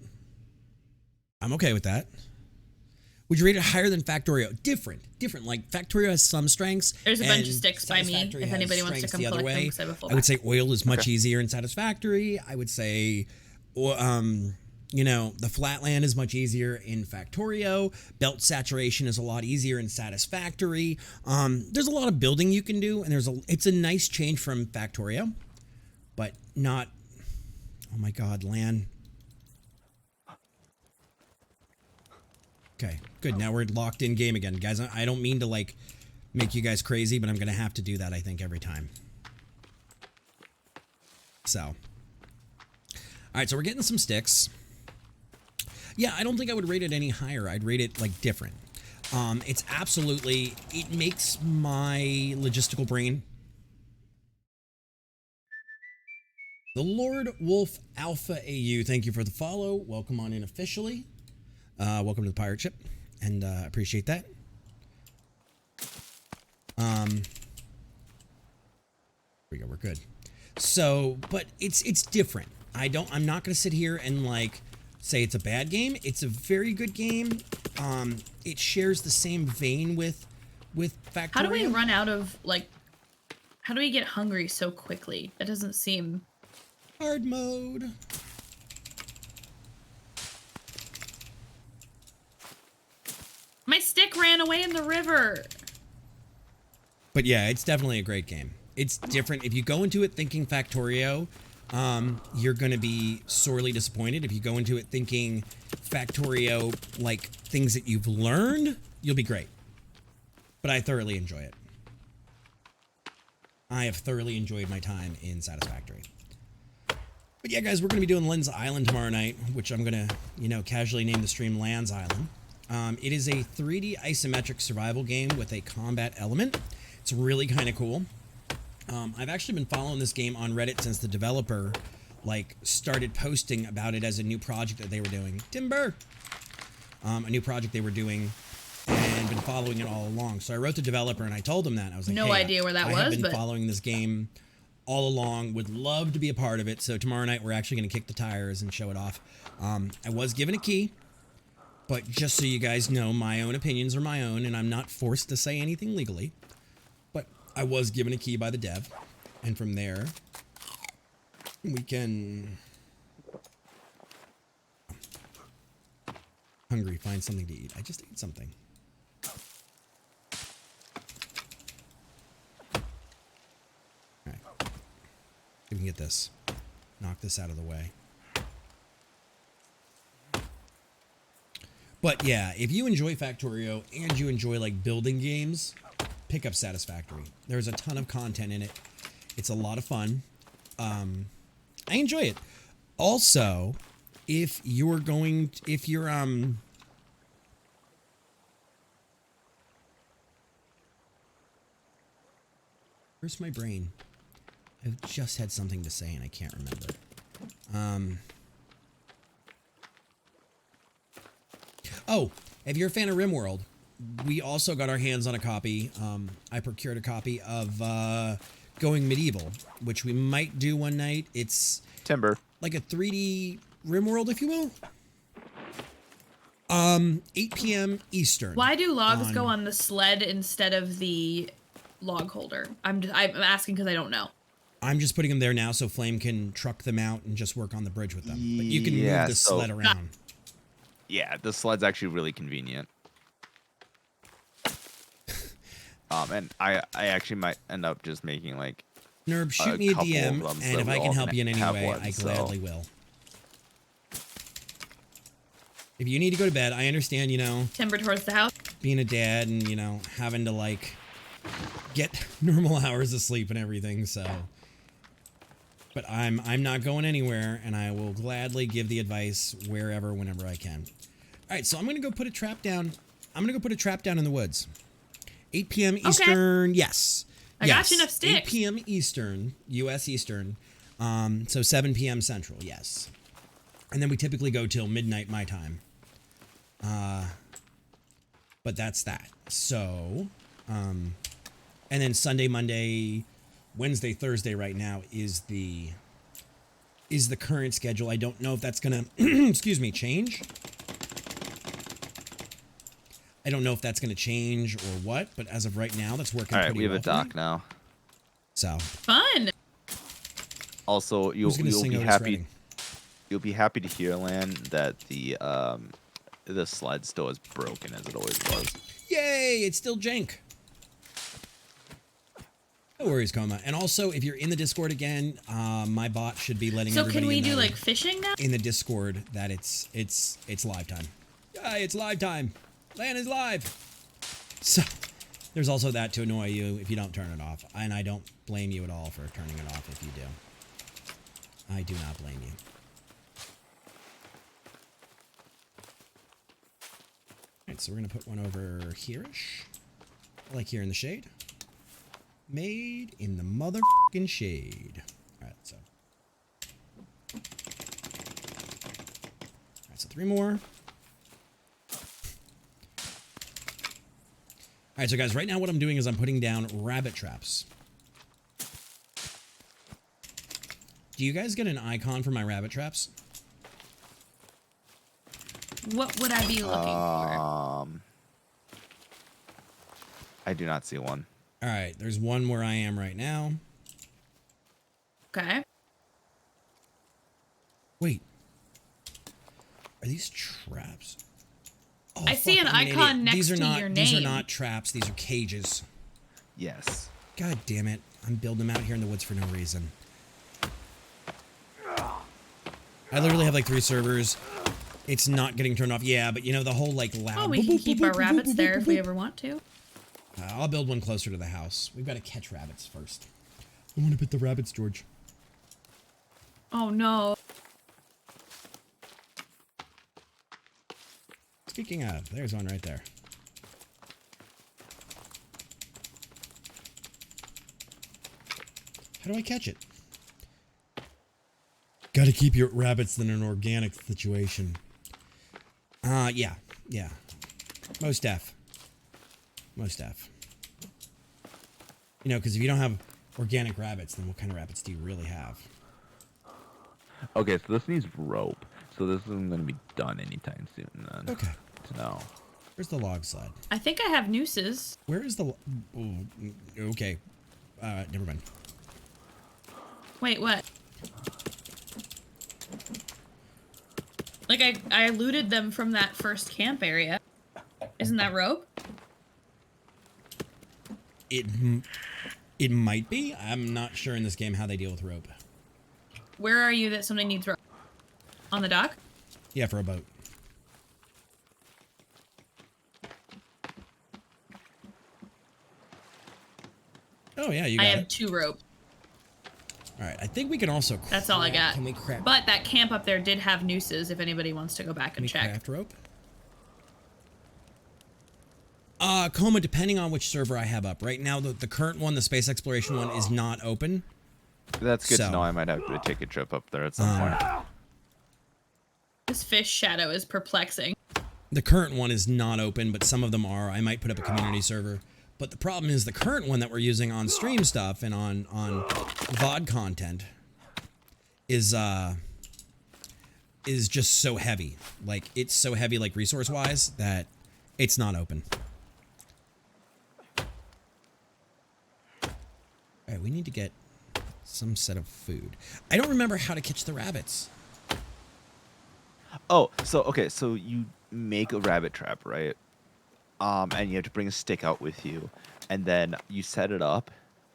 I'm okay with that. Would you rate it higher than Factorio? Different. Like Factorio has some strengths. There's a bunch of and sticks by me, Satisfactory if has anybody wants to strengths come the other collect them, way. 'cause I have a full I would say backpack. oil is much easier in Satisfactory. I would say, the flatland is much easier in Factorio. Belt saturation is a lot easier in Satisfactory. There's a lot of building you can do, and it's a nice change from Factorio, but not. Oh my God, Lan. Okay, Good. Now we're locked in game again, guys. I don't mean to like make you guys crazy, but I'm gonna have to do that. I think every time. So, all right. So we're getting some sticks. Yeah, I don't think I would rate it any higher. I'd rate it like different. It's absolutely. It makes my logistical brain. The Lord Wolf Alpha AU, thank you for the follow. Welcome on in officially. Welcome to the pirate ship, and appreciate that. Here we go. We're good. So, but it's different. I'm not gonna sit here and like say it's a bad game. It's a very good game. It shares the same vein with Factorio. How do we run out of like? How do we get hungry so quickly? That doesn't seem. Hard mode. My stick ran away in the river. But yeah, it's definitely a great game. It's different. If you go into it thinking Factorio, you're going to be sorely disappointed. If you go into it thinking Factorio, like things that you've learned, you'll be great. But I thoroughly enjoy it. I have thoroughly enjoyed my time in Satisfactory. But yeah, guys, we're going to be doing Len's Island tomorrow night, which I'm going to, casually name the stream Land's Island. It is a 3D isometric survival game with a combat element. It's really kind of cool. I've actually been following this game on Reddit since the developer, started posting about it as a new project that they were doing. Timber! A new project they were doing, and been following it all along. So I wrote the developer and I told them that. I was like, No hey, idea where that I was, have been but following this game all along, would love to be a part of it. So tomorrow night we're actually going to kick the tires and show it off. I was given a key, but just so you guys know, my own opinions are my own, and I'm not forced to say anything legally. But I was given a key by the dev, and from there we can hungry, find something to eat. I just ate something. We can get this. Knock this out of the way. But yeah, if you enjoy Factorio and you enjoy building games, pick up Satisfactory. There's a ton of content in it. It's a lot of fun. I enjoy it. Also, if you're where's my brain? I've just had something to say and I can't remember. Oh, if you're a fan of RimWorld, we also got our hands on a copy. I procured a copy of Going Medieval, which we might do one night. It's Timber. like a 3D RimWorld, if you will. 8 p.m. Eastern. why do logs go on the sled instead of the log holder? I'm asking because I don't know. I'm just putting them there now so Flame can truck them out and just work on the bridge with them. But you can move the sled around. Yeah, the sled's actually really convenient. And I actually might end up just making Nerb, shoot me a couple DM, of them so and if we I all can help can you in any have way, one, I so. gladly will. If you need to go to bed, I understand, Timber towards the house. being a dad and, having to, get normal hours of sleep and everything, so. But I'm not going anywhere, and I will gladly give the advice wherever, whenever I can. All right, so I'm going to go put a trap down. I'm going to go put a trap down in the woods. 8 p.m. Eastern, yes. I got you enough 8 sticks. p.m. Eastern, U.S. Eastern. So 7 p.m. Central, yes. And then we typically go till midnight my time. But that's that. So, and then Sunday, Monday, Wednesday, Thursday right now is the current schedule. I don't know if that's gonna excuse me, change. I don't know if that's gonna change or what, but as of right now, that's working. All right, pretty we have well a for me. dock now. So Fun. Also, you'll who's gonna sing be Otis happy. Redding? You'll be happy to hear, Lan, that the sled still is broken as it always was. Yay! It's still jank. No worries, Coma. And also, if you're in the Discord again, my bot should be letting So everybody can we do know fishing now? in the Discord that it's live time. Yeah, it's live time. Lan is live. So, there's also that to annoy you if you don't turn it off. And I don't blame you at all for turning it off if you do. I do not blame you. Alright, so we're going to put one over here-ish. Like here in the shade. Made in the motherfucking shade. Alright, so. Alright, so 3 more. Alright, so guys, right now what I'm doing is I'm putting down rabbit traps. Do you guys get an icon for my rabbit traps? What would I be looking for? I do not see one. Alright, there's one where I am right now. Okay. Wait. Are these traps? Oh, I see fuck, an I'm icon idiot. next These are to not, your These are name. not traps. These are cages. Yes. God damn it. I'm building them out here in the woods for no reason. I literally have like 3 servers. It's not getting turned off. Yeah, but you know, the whole like loud... Oh, we can keep our rabbits there if we ever want to. I'll build one closer to the house. We've got to catch rabbits first. I want to pet the rabbits, George. Oh no. Speaking of, there's one right there. How do I catch it? Got to keep your rabbits in an organic situation. Yeah. Most def. You know, because if you don't have organic rabbits, then what kind of rabbits do you really have? Okay, so this needs rope. So this isn't going to be done anytime soon then. Okay. No. Where's the log slide? I think I have nooses. Where is the... Oh, okay. Never mind. Wait, what? Like I looted them from that first camp area. Isn't that rope? It might be. I'm not sure in this game how they deal with rope. Where are you that something needs rope? On the dock? Yeah, for a boat. Oh yeah, you got I have it. 2 rope. All right, I think we can also. That's all I got. Can we craft? But that camp up there did have nooses if anybody wants to go back Can and we check. craft rope? Coma, depending on which server I have up. Right now, the current one, the space exploration one, is not open. That's good So, to know. I might have to take a trip up there at some point. This fish shadow is perplexing. The current one is not open, but some of them are. I might put up a community server. But the problem is the current one that we're using on stream stuff and on VOD content is just so heavy. Like, it's so heavy, like, resource-wise, that it's not open. Alright, we need to get some set of food. I don't remember how to catch the rabbits. Oh, so you make a rabbit trap, right? And you have to bring a stick out with you, and then you set it up,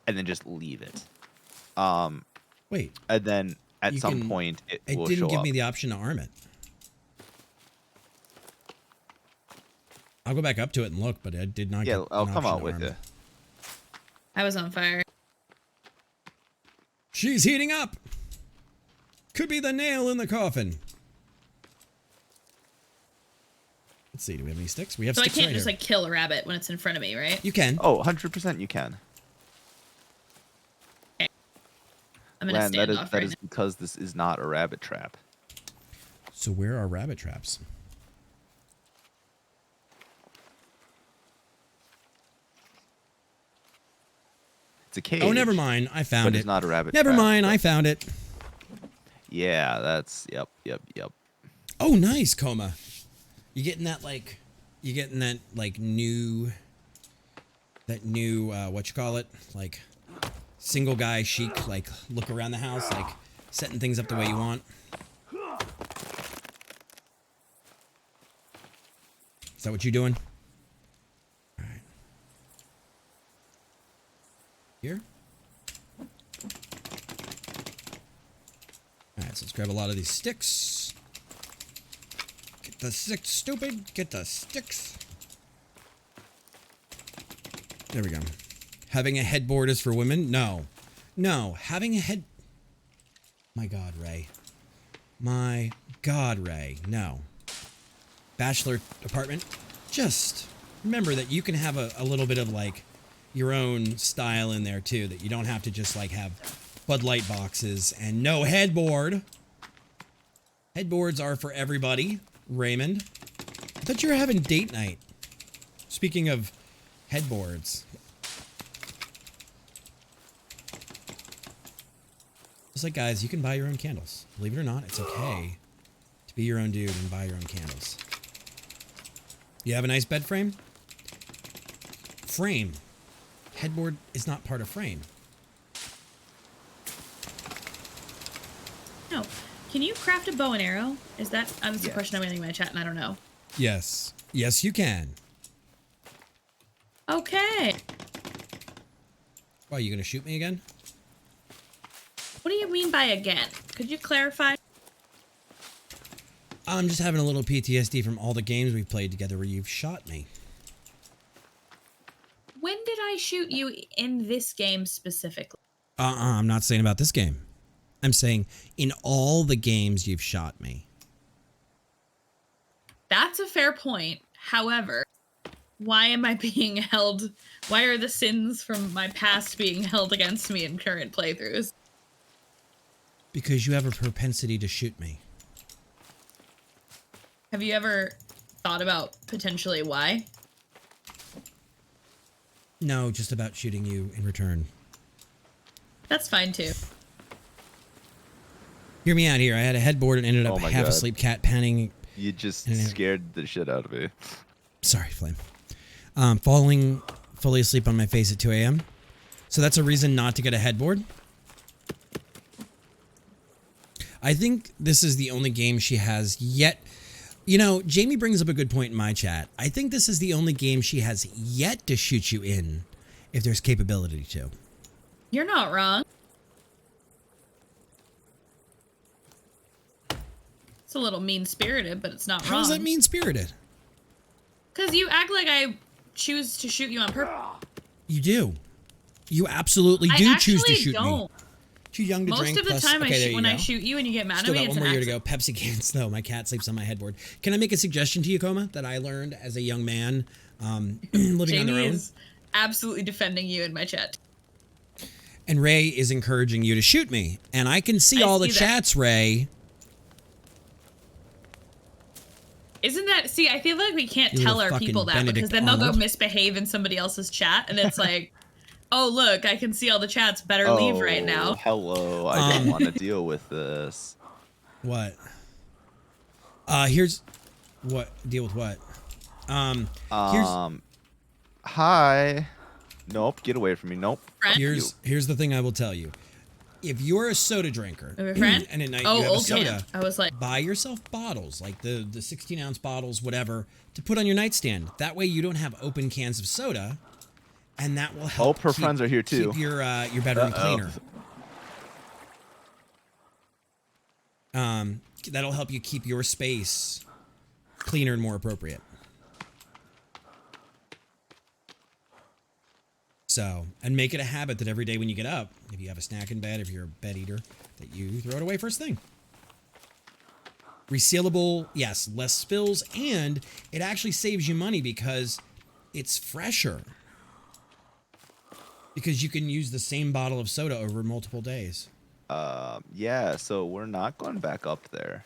and then just leave it. Wait. And then at You some can- point it It will didn't show give up. me the option to arm it. I'll go back up to it and look, but it did not Yeah, get I'll an come option out to with arm you. it. I was on fire. She's heating up! Could be the nail in the coffin. Let's see, do we have any sticks? We have So I sticks can't right just here. like kill a rabbit when it's in front of me, right? You can. Oh, 100% you can. I'm gonna Lan, stand off that right is now. because this is not a rabbit trap. So where are rabbit traps? It's a cage. Oh, never mind. I found But it. it's not a rabbit Never trap. mind. I found it. Yeah, that's yep. Oh, nice, Coma. You getting that new what you call it? Like single guy chic, like look around the house, like setting things up the way you want. Is that what you're doing? All right. Here. All right, so let's grab a lot of these sticks. Get the sticks, stupid. Get the sticks. There we go. Having a headboard is for women? No. No. Having a head... My God, Ray. My God, Ray. No. Bachelor apartment? Just remember that you can have a little bit of, like, your own style in there, too. That you don't have to just, like, have Bud Light boxes and no headboard. Headboards are for everybody, Raymond. I thought you were having date night. Speaking of headboards. Just like, guys, you can buy your own candles. Believe it or not, it's okay to be your own dude and buy your own candles. You have a nice bed frame? Frame. Headboard is not part of frame. No. Can you craft a bow and arrow? Is that... That was the question I'm getting in my chat, and I don't know. Yes. Yes, you can. Okay. Why, are you going to shoot me again? What do you mean by again? Could you clarify? I'm just having a little PTSD from all the games we've played together where you've shot me. When did I shoot you in this game specifically? I'm not saying about this game. I'm saying in all the games you've shot me. That's a fair point. However, why am I being held? Why are the sins from my past being held against me in current playthroughs? Because you have a propensity to shoot me. Have you ever thought about potentially why? No, just about shooting you in return. That's fine too. Hear me out here. I had a headboard and ended up Oh my half God. asleep cat panning. You just And- scared the shit out of me. Sorry, Flame. Falling fully asleep on my face at 2 a.m. So that's a reason not to get a headboard. I think this is the only game she has yet. You know, Jamie brings up a good point in my chat. I think this is the only game she has yet to shoot you in, if there's capability to. You're not wrong. It's a little mean-spirited, but it's not wrong. How does that mean spirited? Because you act like I choose to shoot you on purpose. You do. You absolutely I do actually choose to shoot don't. me. Too young to Most drink. of the plus, time, okay, there you when I go. shoot you and you get mad Still at me, got it's one an more year to accident. go. Pepsi cans, though. My cat sleeps on my headboard. Can I make a suggestion to you, Coma, that I learned as a young man living on their Jamie own? is absolutely defending you in my chat. And Ray is encouraging you to shoot me. And I can see I all the see that. chats, Ray. Isn't that... See, I feel like we can't You tell little our people fucking that Benedict because then they'll go Arnold. misbehave in somebody else's chat, and it's like, oh, look, I can see all the chats. Better leave right now. Hello. I don't want to deal with this. What? Here's... What? Deal with what? Hi. Nope. Get away from me. Nope. Friend? Here's the thing I will tell you. If you're a soda drinker, Have a friend? and at night Oh, you have a old soda, can. I was like, buy yourself bottles, like the 16-ounce bottles, whatever, to put on your nightstand. That way you don't have open cans of soda, and that will help her friends are here too. keep your bedroom cleaner. That'll help you keep your space cleaner and more appropriate. So, and make it a habit that every day when you get up, if you have a snack in bed, if you're a bed eater, that you throw it away first thing. Resealable, yes, less spills, and it actually saves you money because it's fresher. Because you can use the same bottle of soda over multiple days. Yeah, so we're not going back up there.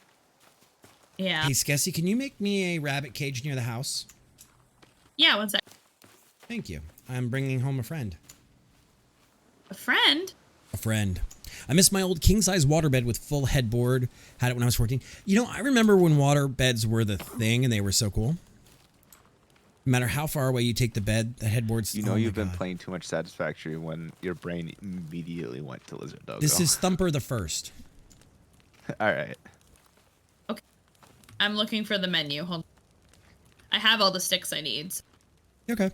yeah. Hey, Skessy, can you make me a rabbit cage near the house? Yeah, one sec. Thank you. I'm bringing home a friend. A friend? A friend. I miss my old king-size waterbed with full headboard. Had it when I was 14. You know, I remember when water beds were the thing and they were so cool. No matter how far away you take the bed, the headboard's... You know oh my you've been God. playing too much Satisfactory when your brain immediately went to Lizard Doggo. This is Thumper the First. All right. Okay. I'm looking for the menu. Hold on. I have all the sticks I need. Okay.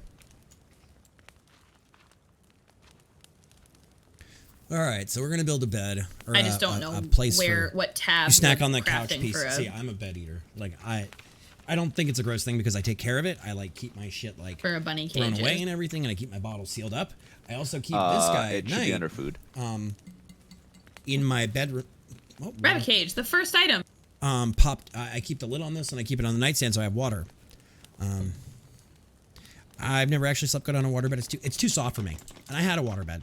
All right, so we're gonna build a bed. Or I just don't a know place where, for, what tab. you snack we're on the couch crafting piece. for a- See, I'm a bed eater. Like I I don't think it's a gross thing because I take care of it. I like keep my shit like For a bunny thrown cage. away and everything, and I keep my bottles sealed up. I also keep this guy It at should be night under food. in my bedroom. Oh, Rabbit cage, the first item. Popped. I keep the lid on this and I keep it on the nightstand so I have water. I've never actually slept good on a waterbed. It's too soft for me, and I had a waterbed.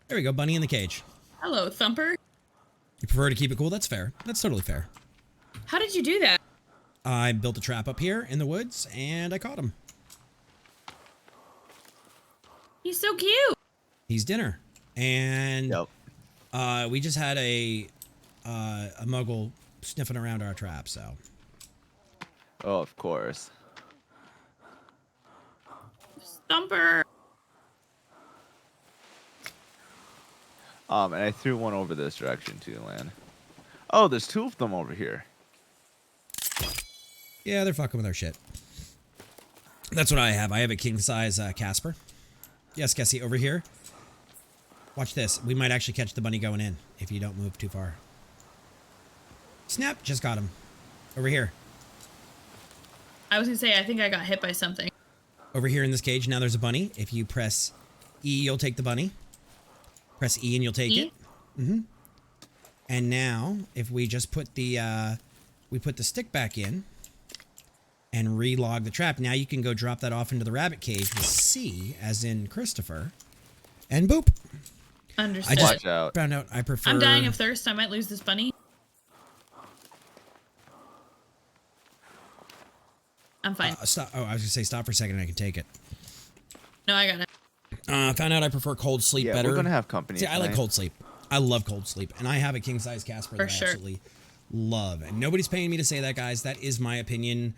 There we go, bunny in the cage. Hello, Thumper. You prefer to keep it cool? That's fair. That's totally fair. How did you do that? I built a trap up here in the woods, and I caught him. He's so cute. He's dinner, and Yep. we just had a muggle sniffing around our trap, so. Oh, of course. Thumper. And I threw one over this direction too, Lan. Oh, there's 2 of them over here. Yeah, they're fucking with our shit. That's what I have. I have a king-size Casper. Yes, Kessie, over here. Watch this. We might actually catch the bunny going in if you don't move too far. Snap! Just got him. Over here. I was gonna say, I think I got hit by something. Over here in this cage, now there's a bunny. If you press E, you'll take the bunny. Press E and you'll take it. Mm-hmm. And now, if we just put the stick back in and relog the trap, now you can go drop that off into the rabbit cage with C, as in Christopher, and boop. Understood. I just Watch out. found out I prefer... I'm dying of thirst. I might lose this bunny. I'm fine. Stop. Oh, I was gonna say stop for a second and I can take it. No, I got it. Found out I prefer cold sleep Yeah, better. we're gonna have company. See, I like tonight. cold sleep. I love cold sleep, and I have a king size Casper that I sure. absolutely love. And nobody's paying me to say that, guys. That is my opinion.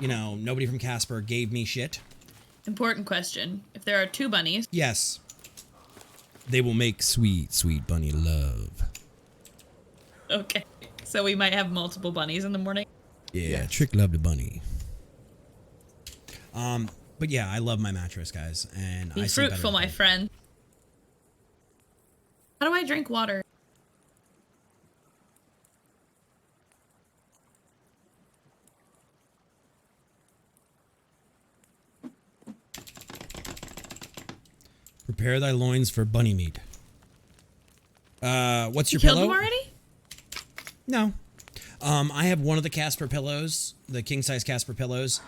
You know, nobody from Casper gave me shit. Important question. If there are 2 bunnies, Yes, they will make sweet, sweet bunny love. okay. So we might have multiple bunnies in the morning. Yeah, Trick loved a bunny. But yeah, I love my mattress, guys, and Be I sleep better fruitful, with my it. friend. How do I drink water? Prepare thy loins for bunny meat. What's your Killed pillow? them already? No. I have one of the Casper pillows, the king size Casper pillows,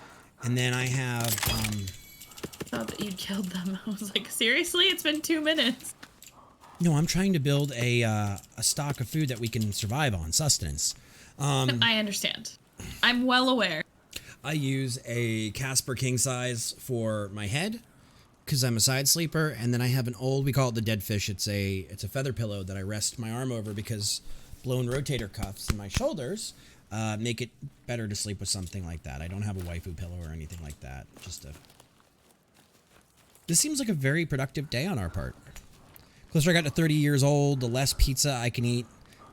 and then I have I thought that you'd killed them. I was like, seriously? It's been 2 minutes. no, I'm trying to build a stock of food that we can survive on, sustenance. I understand. I'm well aware. I use a Casper king size for my head because I'm a side sleeper, and then I have an old, we call it the dead fish. It's a feather pillow that I rest my arm over because blown rotator cuffs in my shoulders make it better to sleep with something like that. I don't have a waifu pillow or anything like that. This seems like a very productive day on our part. Closer I got to 30 years old, the less pizza I can eat.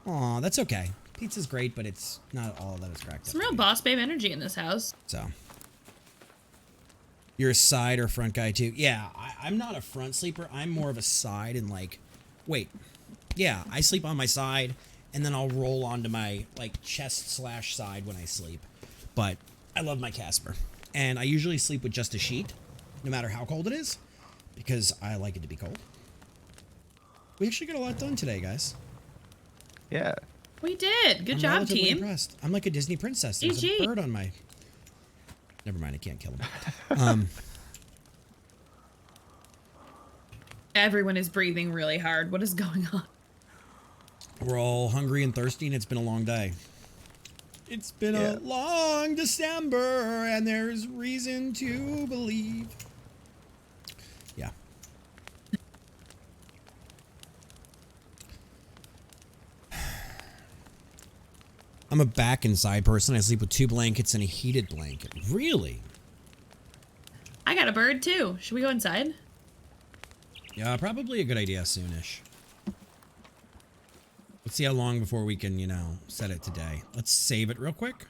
Aw, that's okay. Pizza's great, but it's not all that it's cracked up. Some real boss babe energy in this house. So, you're a side or front guy too? Yeah, I'm not a front sleeper. I'm more of a side and like, wait, yeah, I sleep on my side and then I'll roll onto my like chest / side when I sleep. But I love my Casper, and I usually sleep with just a sheet, no matter how cold it is, because I like it to be cold. We actually got a lot done today, guys. Yeah. We did. Good I'm job, relatively team. impressed. I'm like a Disney princess. There's a GG. bird on my... Never mind, I can't kill him. Everyone is breathing really hard. What is going on? We're all hungry and thirsty, and it's been a long day. It's been a long December, and there's reason to believe. Yeah. I'm a back and side person. I sleep with 2 blankets and a heated blanket. Really? I got a bird too. Should we go inside? Yeah, probably a good idea soonish. Let's see how long before we can, set it today. Let's save it real quick.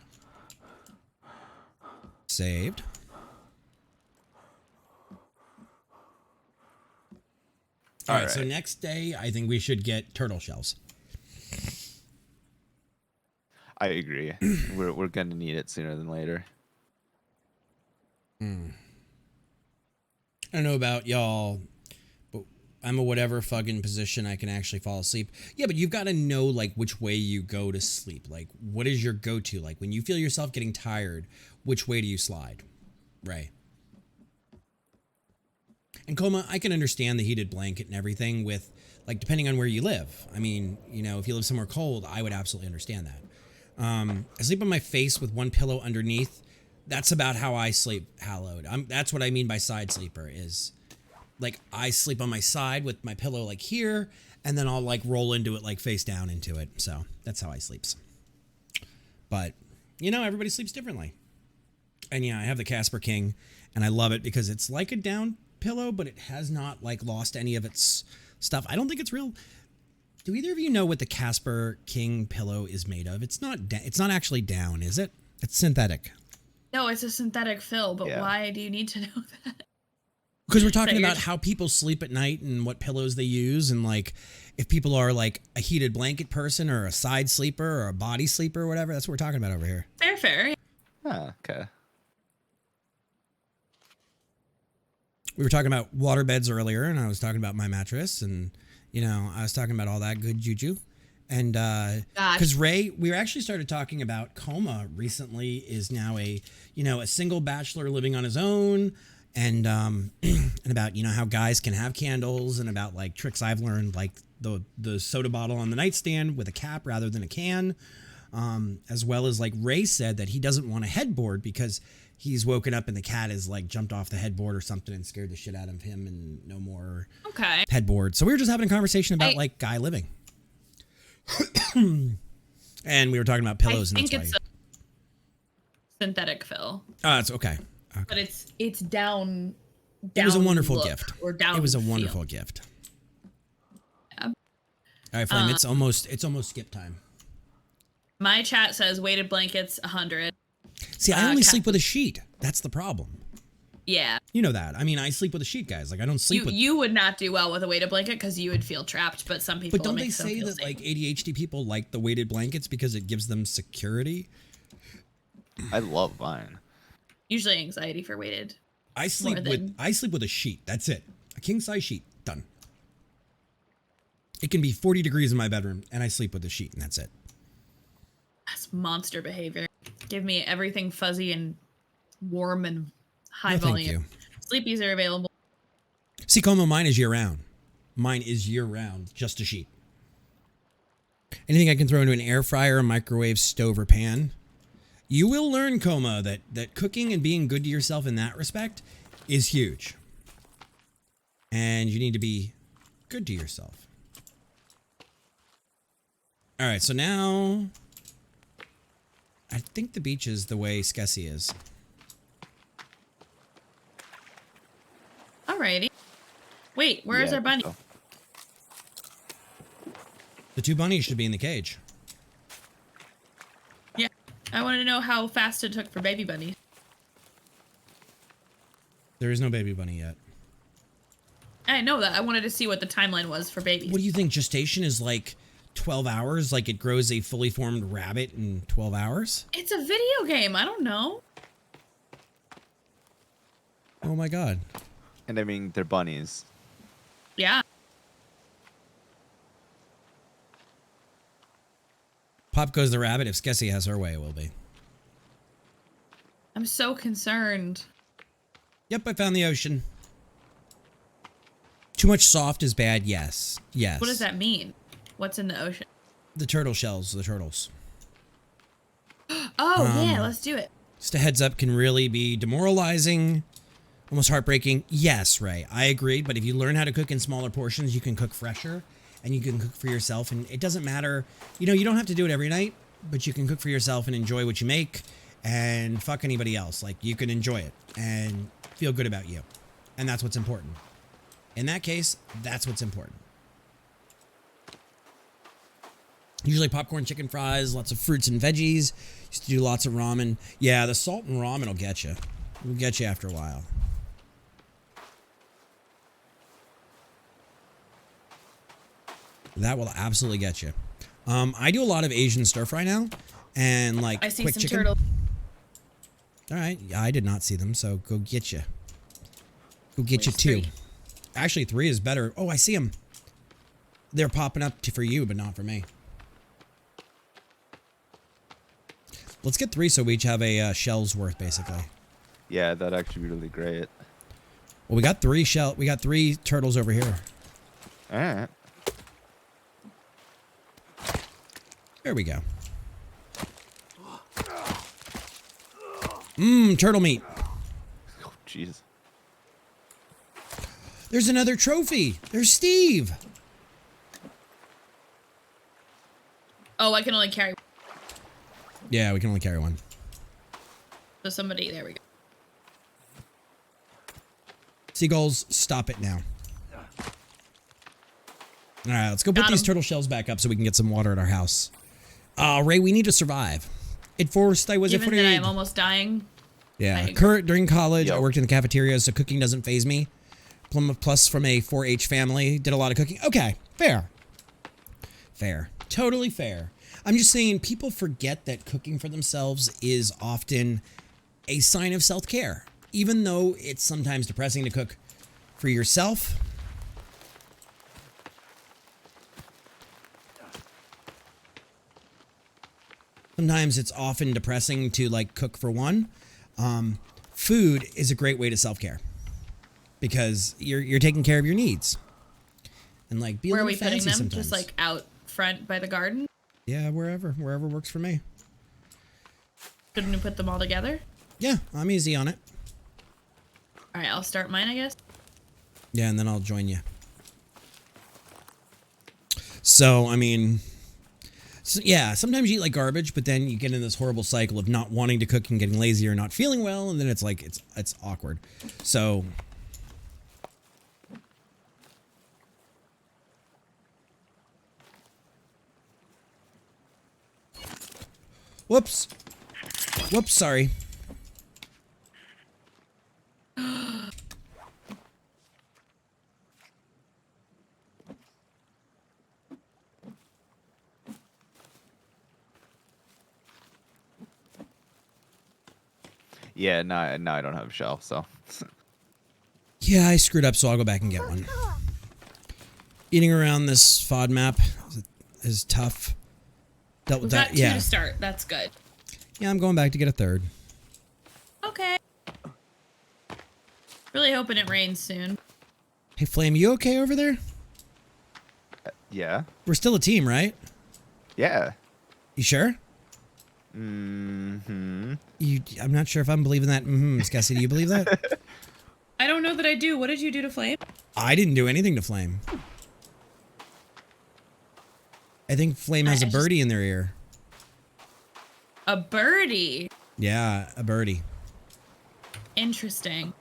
Saved. All right, so next day, I think we should get turtle shells. I agree. We're gonna need it sooner than later. I don't know about y'all, but I'm a whatever fucking position I can actually fall asleep. Yeah, but you've got to know like which way you go to sleep. Like, what is your go-to? Like, when you feel yourself getting tired, which way do you slide? Right. And Coma, I can understand the heated blanket and everything with, like, depending on where you live. I mean, you know, if you live somewhere cold, I would absolutely understand that. I sleep on my face with one pillow underneath. That's about how I sleep, hallowed. That's what I mean by side sleeper is, like, I sleep on my side with my pillow, like, here, and then I'll, like, roll into it, like, face down into it. So that's how I sleeps. But, you know, everybody sleeps differently. And, yeah, I have the Casper King, and I love it because it's like a down pillow, but it has not like lost any of its stuff. I don't think it's real. Do either of you know what the Casper King pillow is made of? It's not actually down, is it? It's synthetic. No, it's a synthetic fill, but Yeah. why do you need to know that? Because we're talking about how people sleep at night and what pillows they use, and like if people are like a heated blanket person or a side sleeper or a body sleeper or whatever. That's what we're talking about over here. Fair. Ah, okay. We were talking about water beds earlier, and I was talking about my mattress, and you know, I was talking about all that good juju. And because Ray, we actually started talking about Coma recently is now a single bachelor living on his own, and and about, you know, how guys can have candles, and about like tricks I've learned, like the soda bottle on the nightstand with a cap rather than a can, as well as like Ray said that he doesn't want a headboard because he's woken up and the cat has like jumped off the headboard or something and scared the shit out of him, and no more headboard. So we were just having a conversation about like guy living. And we were talking about pillows. I and think that's it's a synthetic fill. Oh, it's okay. But it's down. It was a wonderful look, gift. Or down. It was a feel. wonderful gift. Yeah. All right, Flame. It's almost skip time. My chat says weighted blankets 100. See, I only sleep with a sheet. That's the problem. Yeah. You know that. I mean, I sleep with a sheet, guys. Like, I don't sleep with. You would not do well with a weighted blanket because you would feel trapped. But some people. But don't it they makes them say feel that safe. like ADHD people like the weighted blankets because it gives them security? I love mine. Usually anxiety for weighted. I sleep with a sheet. That's it. A king size sheet. Done. It can be 40 degrees in my bedroom, and I sleep with a sheet, and that's it. That's monster behavior. Give me everything fuzzy and warm and high No, thank volume. Sleepies are available. See, Como, mine is year round. Mine is year round, just a sheet. Anything I can throw into an air fryer, a microwave, stove, or pan. You will learn, Coma, that cooking and being good to yourself in that respect is huge. And you need to be good to yourself. All right, so now I think the beach is the way Skessy is. Alrighty. Wait, where is our bunny? So. The two bunnies should be in the cage. Yeah. I want to know how fast it took for baby bunny. There is no baby bunny yet. I know that. I wanted to see what the timeline was for babies. What do you think? Gestation is like 12 hours? Like it grows a fully formed rabbit in 12 hours? It's a video game. I don't know. Oh my God. And I mean, they're bunnies. Yeah. Pop goes the rabbit. If Skessy has her way, it will be. I'm so concerned. Yep, I found the ocean. Too much soft is bad, yes. Yes. What does that mean? What's in the ocean? The turtle shells, the turtles. Oh, yeah, let's do it. Just a heads up, can really be demoralizing, almost heartbreaking. Yes, Ray, I agree. But if you learn how to cook in smaller portions, you can cook fresher and you can cook for yourself. And it doesn't matter. You know, you don't have to do it every night, but you can cook for yourself and enjoy what you make and fuck anybody else. Like, you can enjoy it and feel good about you. And that's what's important. In that case, that's what's important. Usually popcorn, chicken fries, lots of fruits and veggies. Used to do lots of ramen. Yeah, the salt and ramen will get you. It'll get you after a while. That will absolutely get you. I do a lot of Asian stir fry now, and like I see quick some chicken. turtle. All right, yeah, I did not see them, so go get you. Go get you Where's 2. three? Actually, 3 is better. Oh, I see them. They're popping up for you, but not for me. Let's get 3 so we each have a shell's worth, basically. Yeah, that'd actually be really great. Well, we got 3 We got 3 turtles over here. All right. There we go. Turtle meat. Oh, jeez. There's another trophy. There's Steve. Oh, I can only carry. Yeah, we can only carry 1. So somebody, there we go. Seagulls, stop it now. All right, let's go put Got these 'em. turtle shells back up so we can get some water at our house. Ray, we need to survive. At first, I was Even afraid. that I'm almost dying. I Yeah, agree. during college, I Yep. worked in the cafeteria, so cooking doesn't faze me. Plus, from a 4-H family, did a lot of cooking. Okay, fair. Fair. Totally fair. I'm just saying, people forget that cooking for themselves is often a sign of self-care. Even though it's sometimes depressing to cook for yourself. Sometimes it's often depressing to like cook for one. Food is a great way to self-care because you're taking care of your needs. And like be a Where are little we putting fancy them? sometimes. Just like out front by the garden? Yeah, wherever works for me. Couldn't we put them all together? Yeah, I'm easy on it. All right, I'll start mine, I guess. Yeah, and then I'll join you. So, I mean, yeah, sometimes you eat like garbage, but then you get in this horrible cycle of not wanting to cook and getting lazy or not feeling well, and then it's like it's awkward. So, whoops, sorry. Yeah, now I don't have a shell, so. Yeah, I screwed up, so I'll go back and get one. Eating around this FOD map is tough. We've got 2 to start. That's good. Yeah, I'm going back to get a 3rd. Okay. Really hoping it rains soon. Hey, Flame, you okay over there? Yeah. We're still a team, right? Yeah. You sure? Mm-hmm. I'm not sure if I'm believing that. Scuzzy, do you believe that? I don't know that I do. What did you do to Flame? I didn't do anything to Flame. I think Flame has I a just- birdie in their ear. A birdie. Yeah, a birdie. Interesting.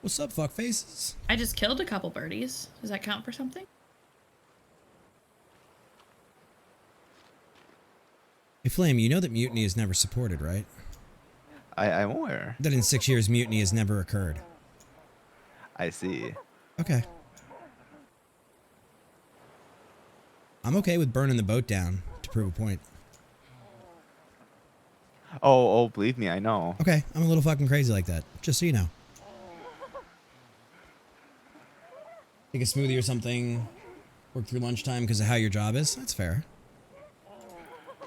What's up, fuckfaces? I just killed a couple birdies. Does that count for something? Hey, Flame, you know that mutiny is never supported, right? I'm aware. That in 6 years, mutiny has never occurred. I see. Okay. I'm okay with burning the boat down to prove a point. Oh, believe me, I know. Okay, I'm a little fucking crazy like that, just so you know. Take a smoothie or something, work through lunchtime because of how your job is. That's fair.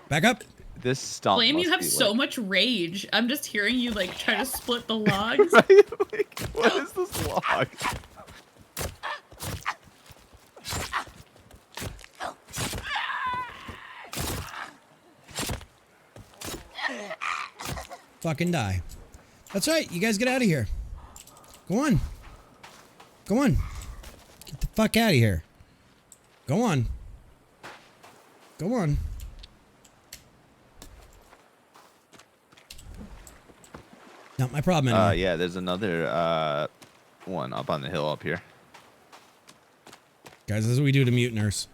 Back up. This stump. Flame, you must have be, so like- much rage. I'm just hearing you like try to split the logs. Right? Like, what is this log? Fucking die. That's right. You guys get out of here. Go on. Go on. Get the fuck out of here. Go on. Go on. Not my problem anymore. Yeah, there's another one up on the hill up here. Guys, this is what we do to mutiners.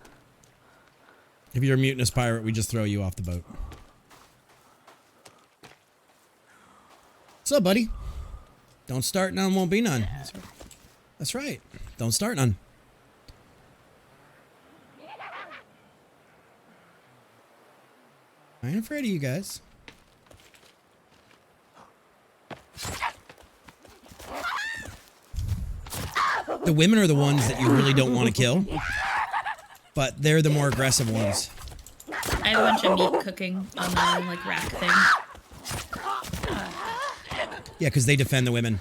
If you're a mutinous pirate, we just throw you off the boat. What's up, buddy? Don't start, none won't be none. That's right. Don't start none. I ain't afraid of you guys. The women are the ones that you really don't want to kill, but they're the more aggressive ones. I have a bunch of meat cooking on the like rack thing. Yeah, because they defend the women.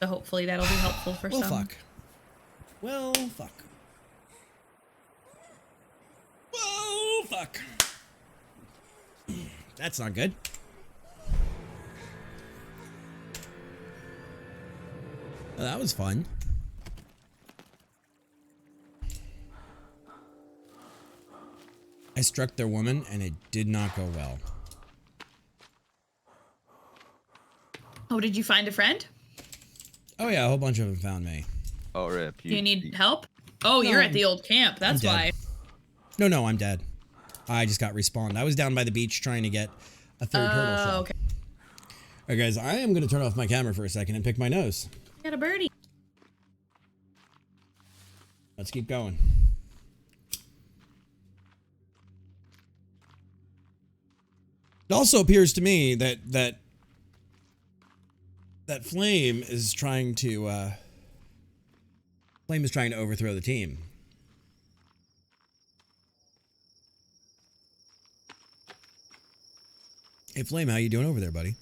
So hopefully that'll be helpful for Well, some. fuck. Well, fuck. Whoa, fuck. That's not good. Well, that was fun. I struck their woman, and it did not go well. Oh, did you find a friend? Oh yeah, a whole bunch of them found me. Oh, rip. Do you need help? Oh, No, you're at the old camp. That's I'm why. dead. No, I'm dead. I just got respawned. I was down by the beach trying to get a third turtle shell. Okay. All right, guys, I am going to turn off my camera for a second and pick my nose. Got a birdie. Let's keep going. It also appears to me that Flame is trying to overthrow the team. Hey Flame, how you doing over there, buddy?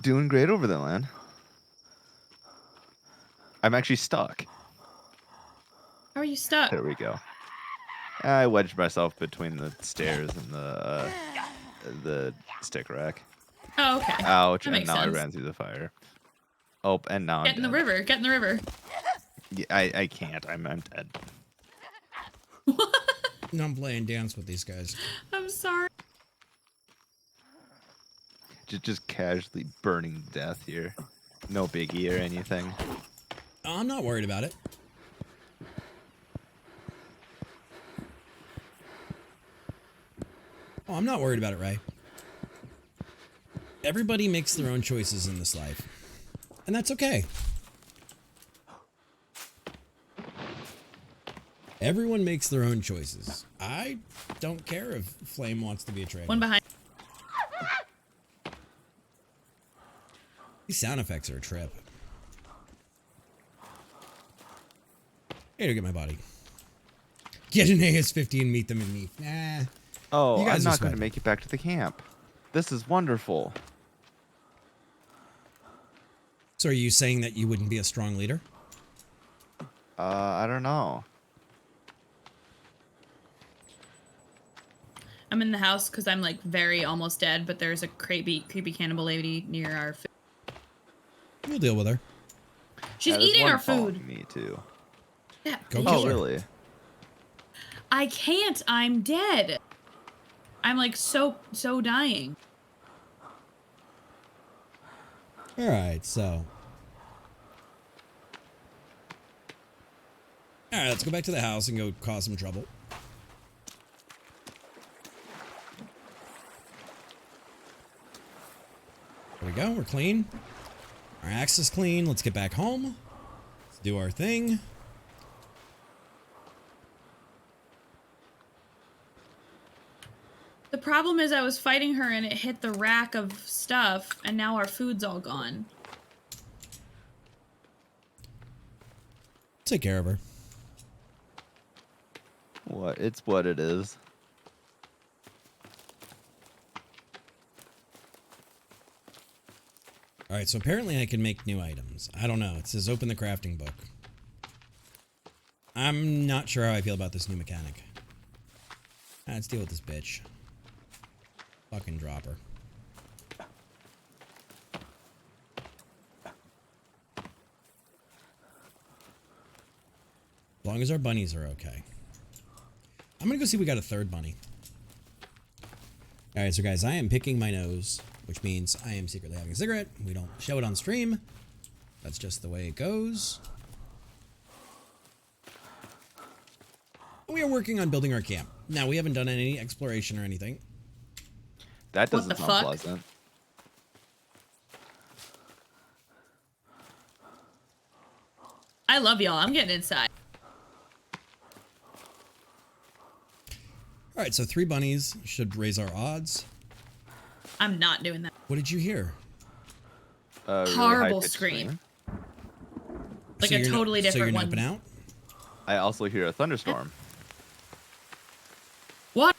Doing great over there, man. I'm actually stuck. How are you stuck? There we go. I wedged myself between the stairs and the stick rack. Oh, okay. Ouch, That and makes now sense. I ran through the fire. Oh, and now Get I'm in the dead. river. Get in the river. Yeah, I can't. I'm dead. No, I'm playing dance with these guys. I'm sorry. Just casually burning to death here. No biggie or anything. I'm not worried about it. Oh, I'm not worried about it, Ray. Everybody makes their own choices in this life. And that's okay. Everyone makes their own choices. I don't care if Flame wants to be a traitor. One behind. These sound effects are a trip. Here to get my body. Get an AS-50 and meet them in Neath. Nah. Oh, You guys I'm are not going sweating. to make it back to the camp. This is wonderful. So are you saying that you wouldn't be a strong leader? I don't know. I'm in the house because I'm like very almost dead, but there's a creepy cannibal lady near our food. We'll deal with her. She's There's eating one our food. following Me too. Yeah, Go bitch. kill Oh, her. really? I can't. I'm dead. I'm like so dying. All right, so. All right, let's go back to the house and go cause some trouble. There we go. We're clean. Our axe is clean. Let's get back home. Let's do our thing. The problem is I was fighting her and it hit the rack of stuff and now our food's all gone. Take care of her. What? It's what it is. All right, so apparently I can make new items. I don't know. It says open the crafting book. I'm not sure how I feel about this new mechanic. Let's deal with this bitch. Fucking drop her. As long as our bunnies are okay. I'm gonna go see if we got a third bunny. Alright, so guys, I am picking my nose, which means I am secretly having a cigarette. We don't show it on stream. That's just the way it goes. We are working on building our camp. Now, we haven't done any exploration or anything. That What doesn't the sound fuck? pleasant. I love y'all. I'm getting inside. All right, so 3 bunnies should raise our odds. I'm not doing that. What did you hear? Really Horrible high-pitched scream. Like So a you're totally so different you're one. noping out? I also hear a thunderstorm. What?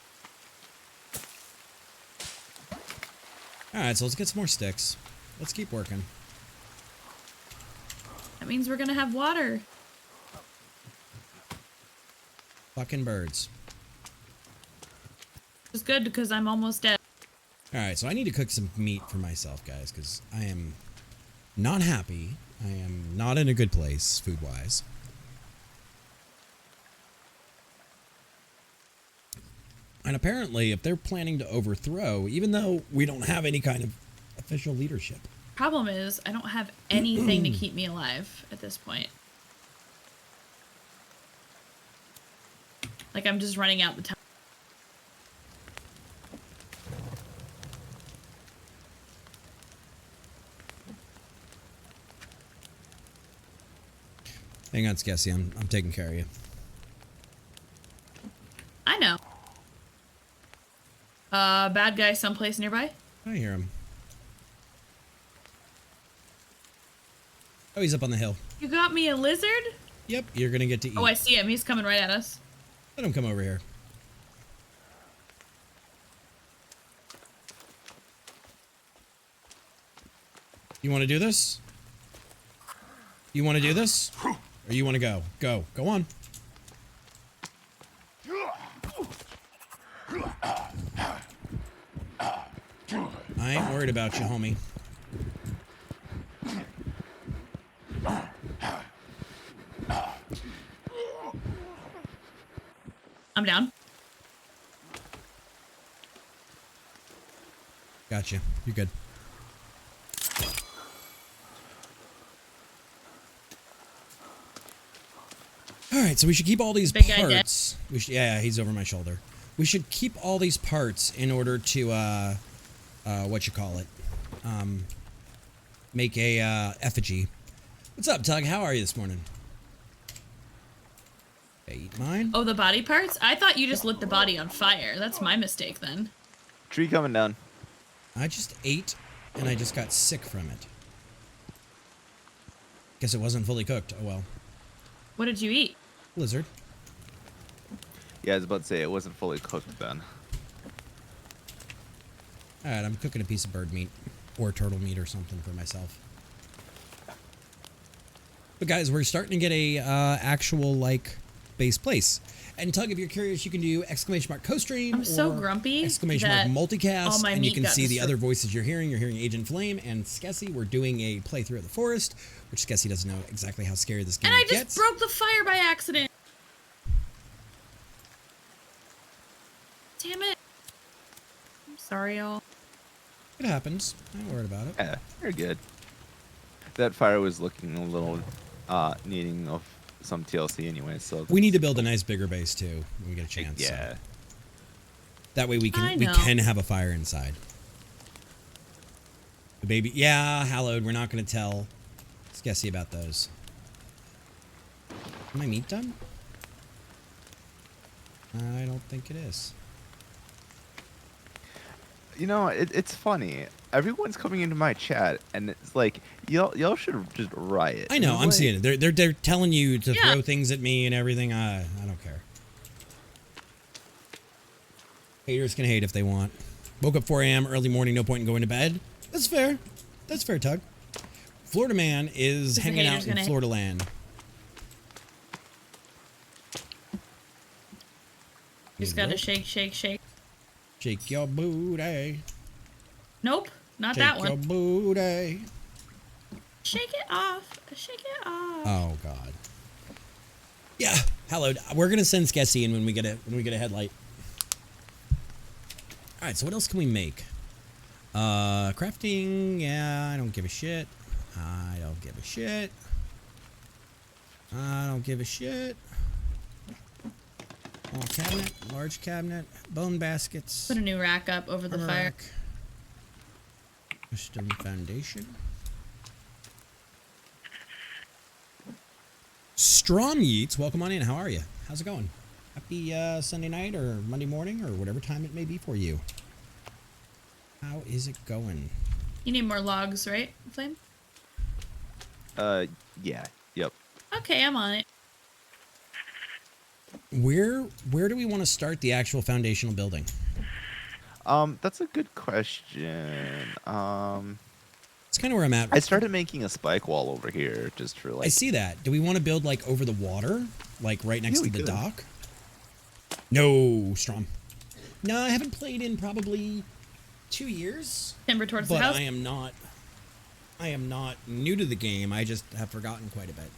All right, so let's get some more sticks. Let's keep working. That means we're gonna have water. Fucking birds. It's good because I'm almost dead. All right, so I need to cook some meat for myself, guys, because I am not happy. I am not in a good place, food-wise. And apparently, if they're planning to overthrow, even though we don't have any kind of official leadership. Problem is, I don't have anything to keep me alive at this point. Like, I'm just running out the time. Hang on, Skessy, I'm taking care of you. I know. Bad guy someplace nearby? I hear him. Oh, he's up on the hill. You got me a lizard? Yep, you're gonna get to eat. Oh, I see him. He's coming right at us. Let him come over here. You want to do this? You want to do this? Or you want to go? Go. Go on. I ain't worried about you, homie. I'm down. Gotcha. You're good. All right, so we should keep all these Big guy dead? parts. We should, yeah, he's over my shoulder. We should keep all these parts in order to, what you call it, make a effigy. What's up, Tug? How are you this morning? Okay, eat mine. Oh, the body parts? I thought you just lit the body on fire. That's my mistake then. Tree coming down. I just ate, and I just got sick from it. Guess it wasn't fully cooked. Oh well. What did you eat? Lizard. Yeah, I was about to say it wasn't fully cooked then. All right, I'm cooking a piece of bird meat or turtle meat or something for myself. But guys, we're starting to get a actual like base place. And Tug, if you're curious, you can do !co-stream. I'm so or grumpy !mark that all multicast, my and you meat can got see the destroyed. other voices you're hearing. You're hearing Agent Flame and Skessy. We're doing a playthrough of the forest, which Skessy doesn't know exactly how scary this game And I just gets. broke the fire by accident. Damn it. I'm sorry, y'all. It happens. I'm not worried about it. Yeah, you're good. That fire was looking a little needing of some TLC anyway, so We need to build a nice bigger base too when we get a chance. so. yeah. That way we I can know. have a fire inside. The baby, yeah, hallowed. We're not going to tell Skessy about those. Is my meat done? I don't think it is. You know, it's funny. Everyone's coming into my chat, and it's like y'all should just riot. I know. It's I'm like- seeing it. They're telling you to Yeah. throw things at me and everything. I don't care. Haters can hate if they want. Woke up 4 a.m. early morning. No point in going to bed. That's fair. That's fair, Tug. Florida man is the hanging out haters in gonna- Florida land. Just Need gotta rope? shake, shake, shake. Shake your booty. Nope, not Shake that your one. booty. Shake it off. Shake it off. Oh God. Yeah, hallowed. We're gonna send Skessy in when we get a headlight. All right. So what else can we make? Crafting. Yeah, I don't give a shit. I don't give a shit. I don't give a shit. Small cabinet, large cabinet, bone baskets. Put a new rack up over the armor fire. rack, a stone foundation. Strom Yeats, welcome on in. How are you? How's it going? Happy Sunday night or Monday morning or whatever time it may be for you. How is it going? You need more logs, right, Flame? Yeah. Yep. Okay, I'm on it. Where do we want to start the actual foundational building? That's a good question. It's kind of where I'm at. I started making a spike wall over here just for like. I see that. Do we want to build like over the water, like right next Yeah, to we the could. dock? No, Strom. No, I haven't played in probably 2 years. Timber towards the But house. I am not new to the game. I just have forgotten quite a bit.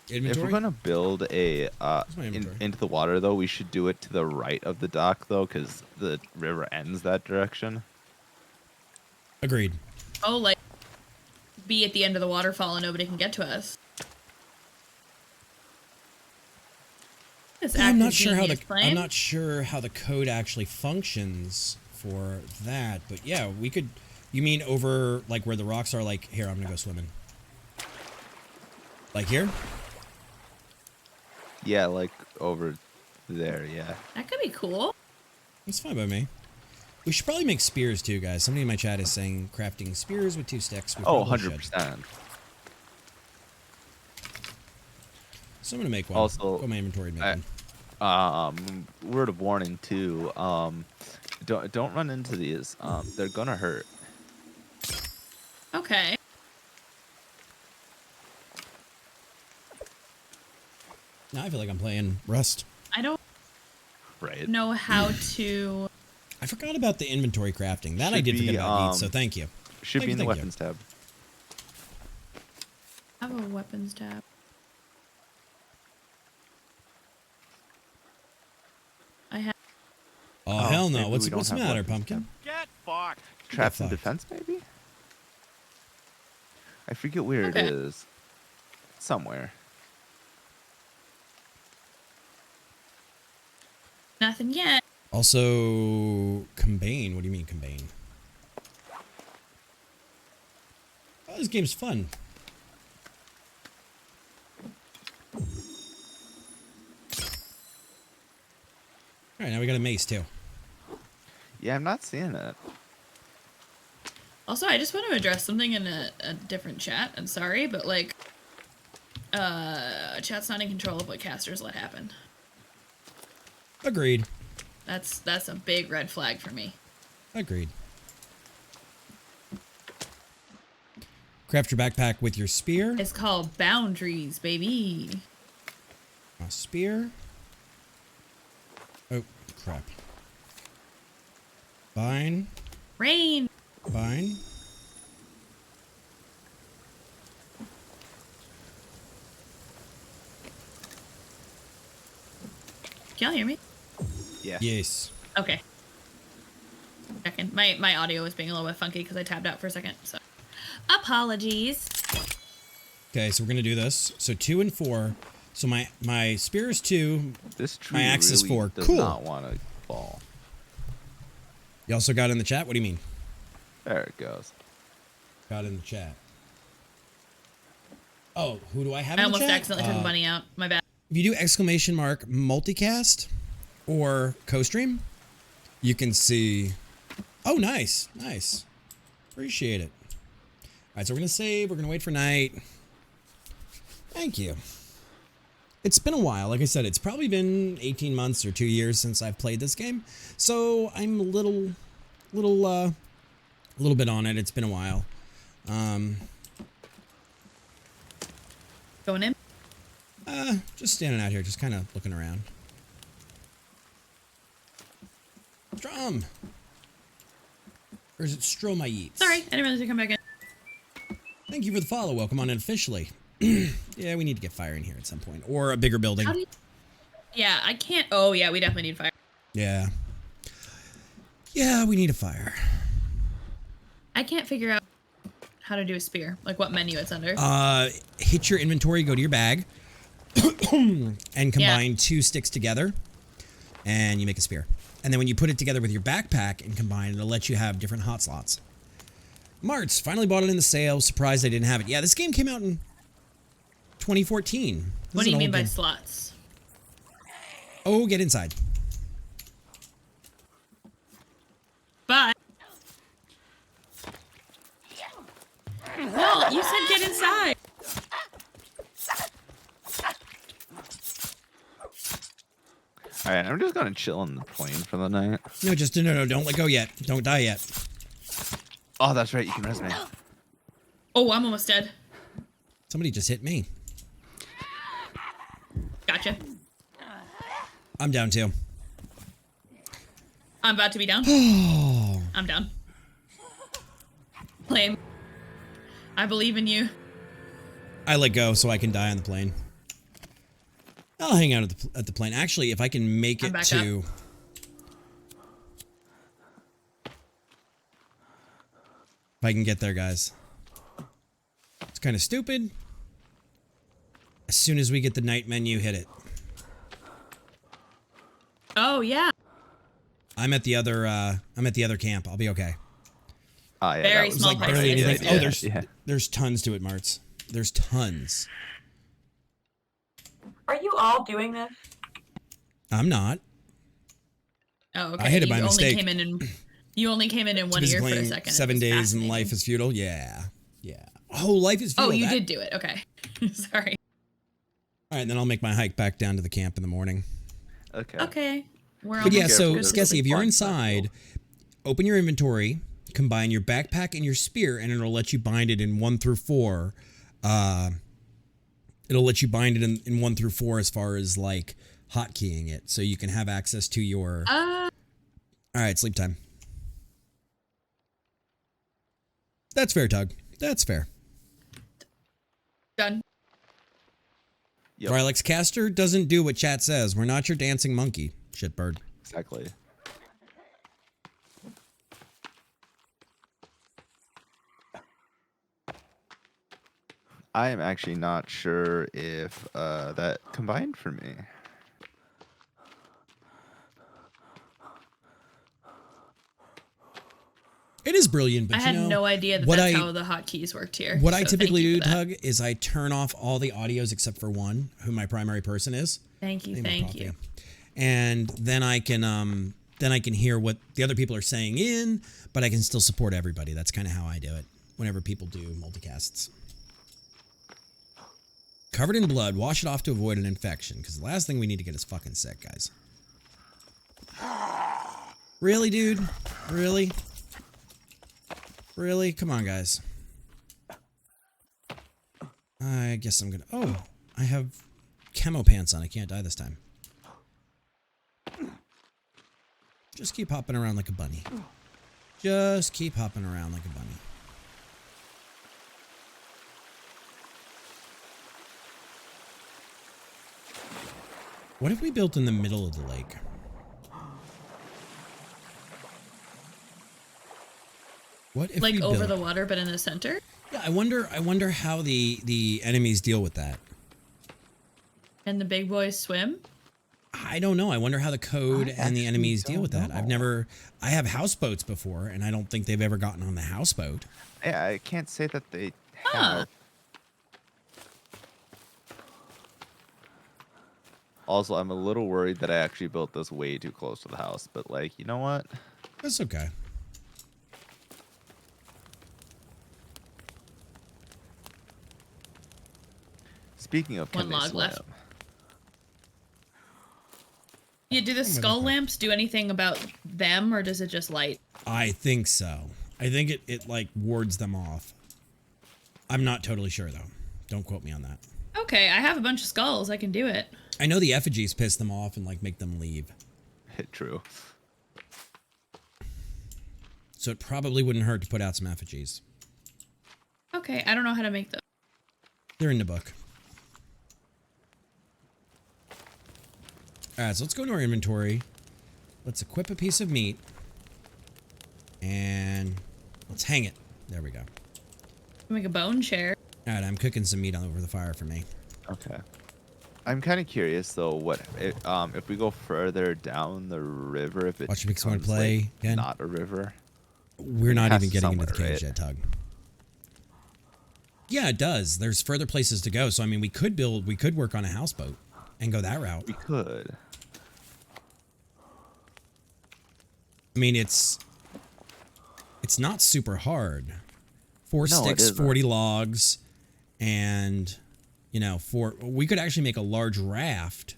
If we're gonna build a my inventory. into the water though, we should do it to the right of the dock though, because the river ends that direction. Agreed. Oh, like be at the end of the waterfall and nobody can get to us. I'm not sure how the code actually functions for that, but yeah, we could. You mean over like where the rocks are? Like here, I'm gonna go swimming. Like here? Yeah, like over there. Yeah. That could be cool. It's fine by me. We should probably make spears too, guys. Somebody in my chat is saying crafting spears with 2 sticks. We Oh, probably should. 100%. So I'm gonna make one. Also, Go my inventory and make one. Word of warning too. Don't run into these. They're gonna hurt. Okay. Now I feel like I'm playing Rust. I don't Right. know how to. I forgot about the inventory crafting. That I Should did forget be, about needs, so thank you. Should Thank be you, in the thank you. weapons tab. I have a weapons tab. I have. Oh, hell no! maybe What's we don't the have matter, weapons pumpkin? Get fucked. Traps and fucked. defense, maybe. I forget where Okay. it is. Somewhere. Nothing yet. Also, combine. What do you mean combine? Oh, this game's fun. All right, now we got a mace too. Yeah, I'm not seeing it. Also, I just want to address something in a different chat. I'm sorry, but like, chat's not in control of what casters let happen. Agreed. That's a big red flag for me. Agreed. Craft your backpack with your spear. It's called boundaries, baby. A spear. Oh, crap. Vine. Rain. Vine. Can y'all hear me? Yeah. Yes. Okay. Second. My audio was being a little bit funky because I tabbed out for a second. So, apologies. Okay, so we're gonna do this. So 2 and 4. So my spear is 2. This tree My axe is really 4. does Cool. not want to fall. You also got in the chat? What do you mean? There it goes. Got in the chat. Oh, who do I have I in the almost chat? accidentally took money out. My bad. If you do exclamation mark multicast or co-stream, you can see. Oh, nice. Nice. Appreciate it. All right, so we're going to save. We're going to wait for night. Thank you. It's been a while. Like I said, it's probably been 18 months or 2 years since I've played this game. So I'm a little bit on it. It's been a while. Going in. Just standing out here, just kind of looking around. Strom! Or is it Stroma Yeats? Sorry, I didn't realize you come back in. Thank you for the follow. Welcome on in officially. Yeah, we need to get fire in here at some point. Or a bigger building. How do you... Yeah, I can't. Oh, yeah, we definitely need fire. Yeah. Yeah, we need a fire. I can't figure out how to do a spear. Like what menu it's under. Hit your inventory, go to your bag, and combine 2 sticks together, and you make a spear. And then when you put it together with your backpack and combine, it'll let you have different hot slots. Marts, finally bought it in the sale. Surprised I didn't have it. Yeah, this game came out in 2014. What do you mean by slots? Oh, get inside. But well, you said get inside. All right, I'm just gonna chill on the plane for the night. No, don't let go yet. Don't die yet. Oh, that's right. You can res me. Oh, I'm almost dead. Somebody just hit me. Gotcha. I'm down too. I'm about to be down. I'm down. Flame. I believe in you. I let go so I can die on the plane. I'll hang out at the plane. Actually, if I can make it to... If I can get there, guys. It's kind of stupid. As soon as we get the night menu, hit it. Oh, yeah. I'm at the other camp. I'll be okay. Oh, yeah, Very that was small Like part. barely anything. Yeah, Oh, there's tons to it, Marts. There's tons. Are you all doing this? I'm not. Oh, okay. I hit it by you mistake. You only came in one ear for a second. 7 days and life is futile. Yeah. Oh, life is futile. Oh, you did do it. Okay. Sorry. All right, then I'll make my hike back down to the camp in the morning. Okay. Okay. But yeah, so Careful. Skessy, if you're Fine. inside, open your inventory, combine your backpack and your spear, and it'll let you bind it in 1 through 4. It'll let you bind it in 1 through 4 as far as like hotkeying it, so you can have access to your. All right, sleep time. That's fair, Tug. That's fair. Done. Yep. Rylex Caster doesn't do what chat says. We're not your dancing monkey, shitbird. Exactly. I am actually not sure if that combined for me. It is brilliant, but I had no idea that what that's how the hotkeys worked here. What I so typically thank you do, for that. Tug, is I turn off all the audios except for one, who my primary person is. Thank you. Name of Thank Poppy. you. And then I can hear what the other people are saying in, but I can still support everybody. That's kind of how I do it whenever people do multicasts. Covered in blood, wash it off to avoid an infection, because the last thing we need to get is fucking sick, guys. Really, dude? Really? Really? Come on, guys. I guess I'm gonna... Oh, I have camo pants on. I can't die this time. Just keep hopping around like a bunny. Just keep hopping around like a bunny. What if we built in the middle of the lake? What if Like we over built... the water, but in the center? Yeah, I wonder how the enemies deal with that. And the big boys swim? I don't know. I wonder how the code and the enemies deal with that. I have houseboats before, and I don't think they've ever gotten on the houseboat. Yeah, I can't say that they Huh. have. Also, I'm a little worried that I actually built this way too close to the house, but like, you know what? That's okay. Speaking of, One can they log left. swim? Yeah, do the skull lamps do anything about them, or does it just light? I think so. I think it like wards them off. I'm not totally sure though. Don't quote me on that. Okay, I have a bunch of skulls. I can do it. I know the effigies piss them off and like make them leave. True. So it probably wouldn't hurt to put out some effigies. Okay, I don't know how to make them. They're in the book. All right, so let's go into our inventory. Let's equip a piece of meat. And let's hang it. There we go. Make a bone chair. All right, I'm cooking some meat over the fire for me. Okay. I'm kind of curious though, if we go further down the river, if it Watch me someone becomes, play like, again. not a river. We're It not has even to getting into the somewhere, cage right? yet, Tug. Yeah, it does. There's further places to go. So I mean, we could work on a houseboat and go that route. We could. I mean, it's not super hard. 4 No, it sticks, isn't. 40 logs, and you know, we could actually make a large raft.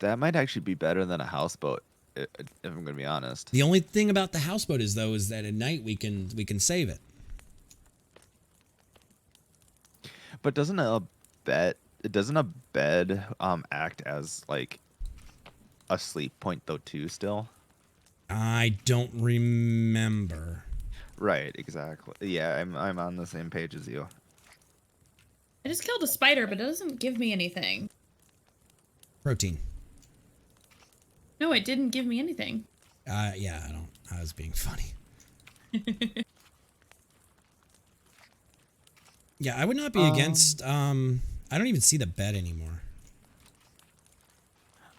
That might actually be better than a houseboat, if I'm gonna be honest. The only thing about the houseboat is that at night we can save it. But doesn't a bed act as like a sleep point though too still? I don't remember. Right, exactly. Yeah, I'm on the same page as you. I just killed a spider, but it doesn't give me anything. Protein. No, it didn't give me anything. Yeah, I was being funny. Yeah, I would not be against, I don't even see the bed anymore.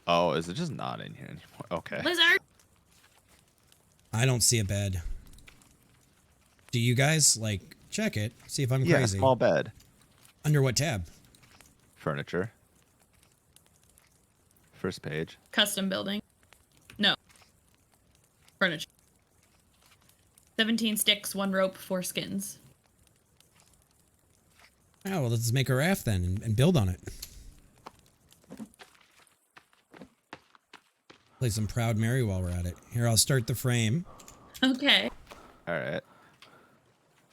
Oh, is it just not in here anymore? Okay. Lizard! I don't see a bed. Do you guys, like, check it, see if I'm Yeah, crazy? small bed. Under what tab? Furniture. First page. Custom building. No. Furniture. 17 sticks, 1 rope, 4 skins. Oh, well, let's make a raft then and build on it. Play some Proud Mary while we're at it. Here, I'll start the frame. Okay. All right.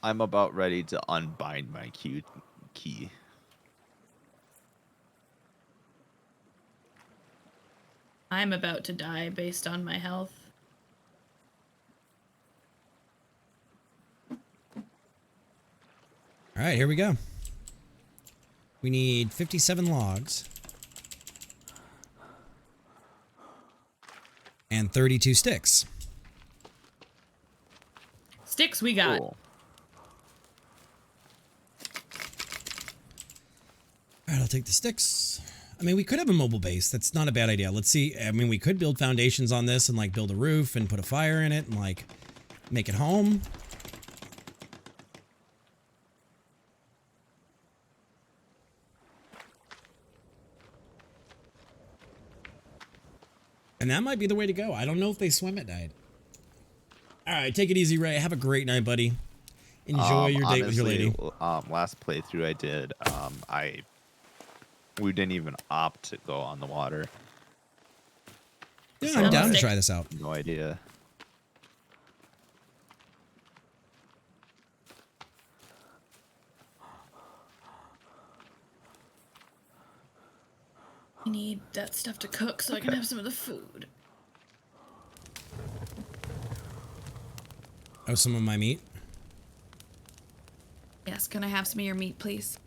I'm about ready to unbind my key. I'm about to die based on my health. All right, here we go. We need 57 logs. And 32 sticks. Sticks we got. Cool. All right, I'll take the sticks. I mean, we could have a mobile base. That's not a bad idea. Let's see. I mean, we could build foundations on this and, like, build a roof and put a fire in it and, like, make it home. And that might be the way to go. I don't know if they swim at night. All right, take it easy, Ray. Have a great night, buddy. Enjoy your date with your lady. Last playthrough I did, we didn't even opt to go on the water. Yeah, I'm down to try this out. No idea. I need that stuff to cook so I can have some of the food. Oh, some of my meat? Yes, can I have some of your meat, please?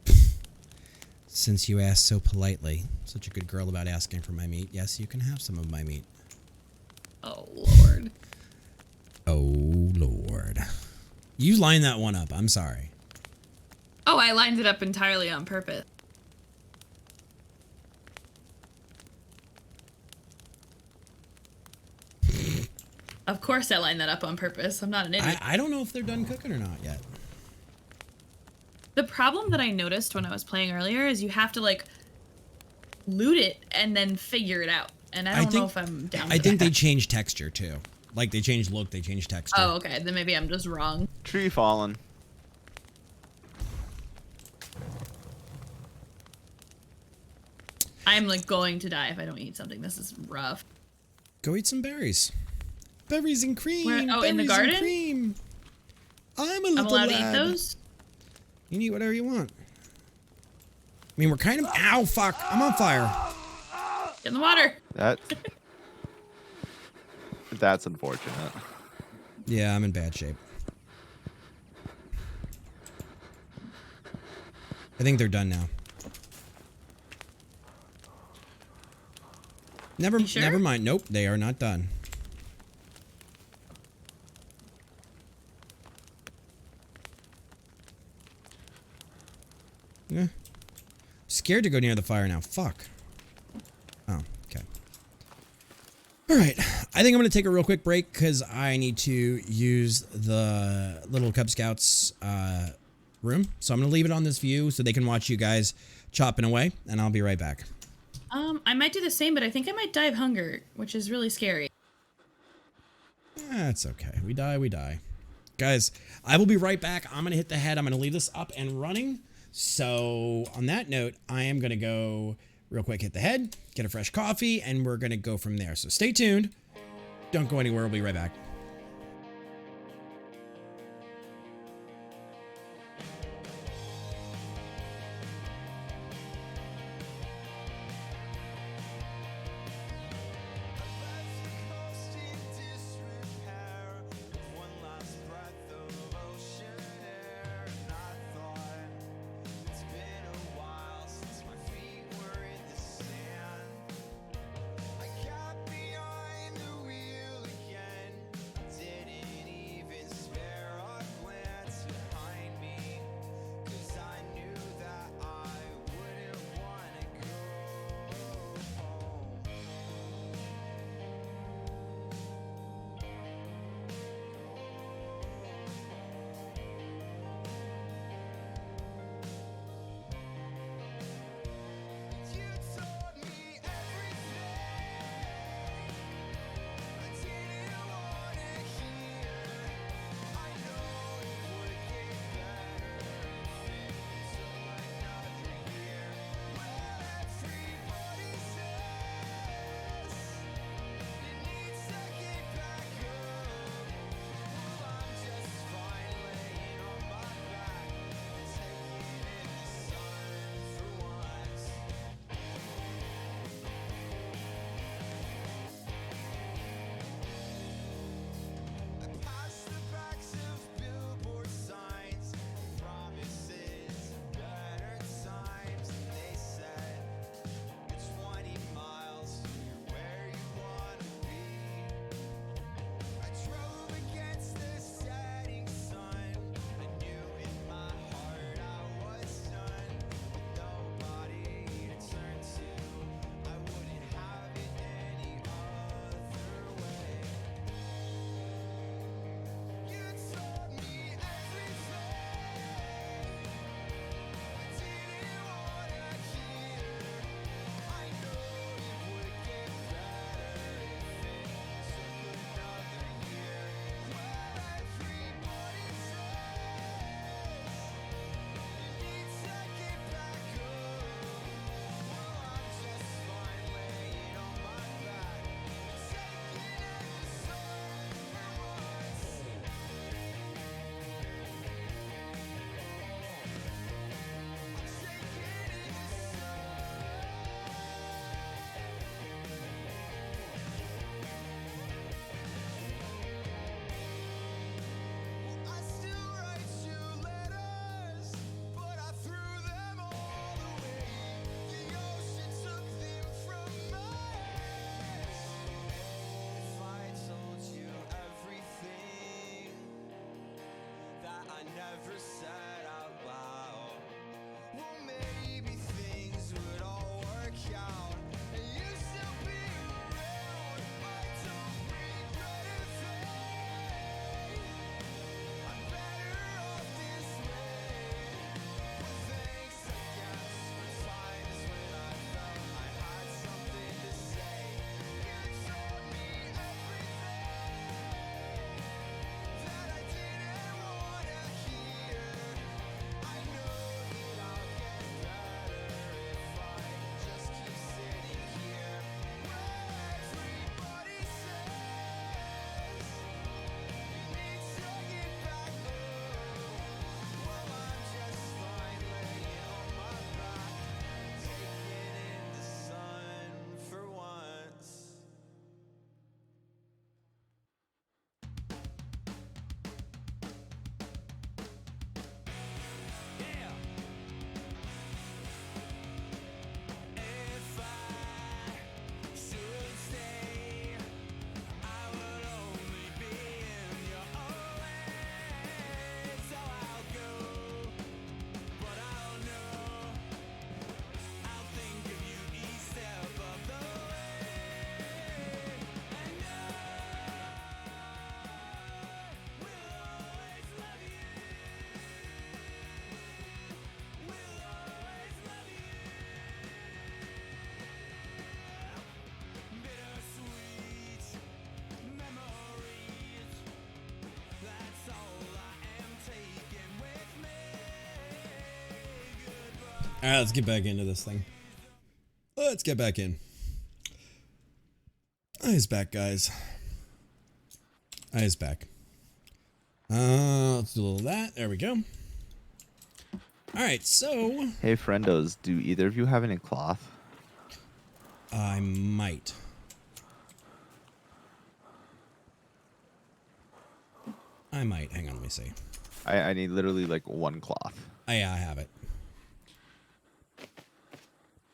Since you asked so politely, such a good girl about asking for my meat, yes, you can have some of my meat. Oh, Lord. Oh, Lord. You lined that one up. I'm sorry. Oh, I lined it up entirely on purpose. Of course I lined that up on purpose. I'm not an idiot. I don't know if they're done cooking or not yet. The problem that I noticed when I was playing earlier is you have to, like, loot it and then figure it out. And I don't know if I'm down with I think that. they changed texture, too. Like, they changed look, they changed texture. Oh, okay. Then maybe I'm just wrong. Tree fallen. I'm, like, going to die if I don't eat something. This is rough. Go eat some berries. Berries and cream. Where- oh, berries in the and garden? cream. I'm a I'm little allowed to lad. eat those? You can eat whatever you want. I mean, we're kind of... Ow, fuck. I'm on fire. Get in the water. That's unfortunate. Yeah, I'm in bad shape. I think they're done now. You sure? Never mind. Nope, they are not done. Yeah. Scared to go near the fire now. Fuck. All right, I think I'm going to take a real quick break because I need to use the little Cub Scouts room. So I'm going to leave it on this view so they can watch you guys chopping away, and I'll be right back. I might do the same, but I think I might die of hunger, which is really scary. That's okay. We die, we die. Guys, I will be right back. I'm going to hit the head. I'm going to leave this up and running. So on that note, I am going to go real quick, hit the head, get a fresh coffee, and we're going to go from there. So stay tuned. Don't go anywhere. We'll be right back. All right, let's get back into this thing. Let's get back in. Eyes back, guys. Eyes back. Let's do a little of that. There we go. All right, so Hey, friendos, do either of you have any cloth? I might. Hang on, let me see. I need literally like one cloth. Oh, yeah, I have it.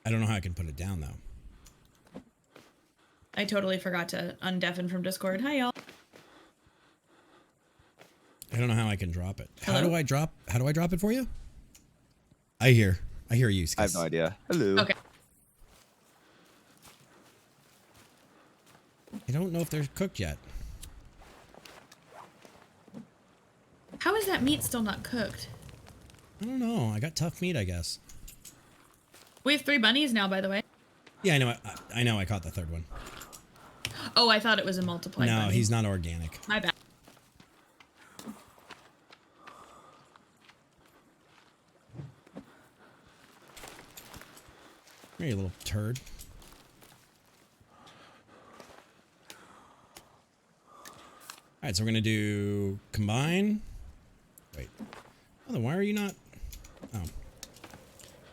I don't know how I can put it down, though. I totally forgot to undeafen from Discord. Hi, y'all. I don't know how I can drop it. How Hello? do I drop it for you? I hear you. I have no idea. Hello. Okay. I don't know if they're cooked yet. How is that meat still not cooked? I don't know. I got tough meat, I guess. We have 3 bunnies now, by the way. Yeah, I know. I know. I caught the third one. Oh, I thought it was a multiplied No, bunny. he's not organic. My bad. Here, you little turd. All right, so we're gonna do combine. Wait. Oh, then why are you not? Oh,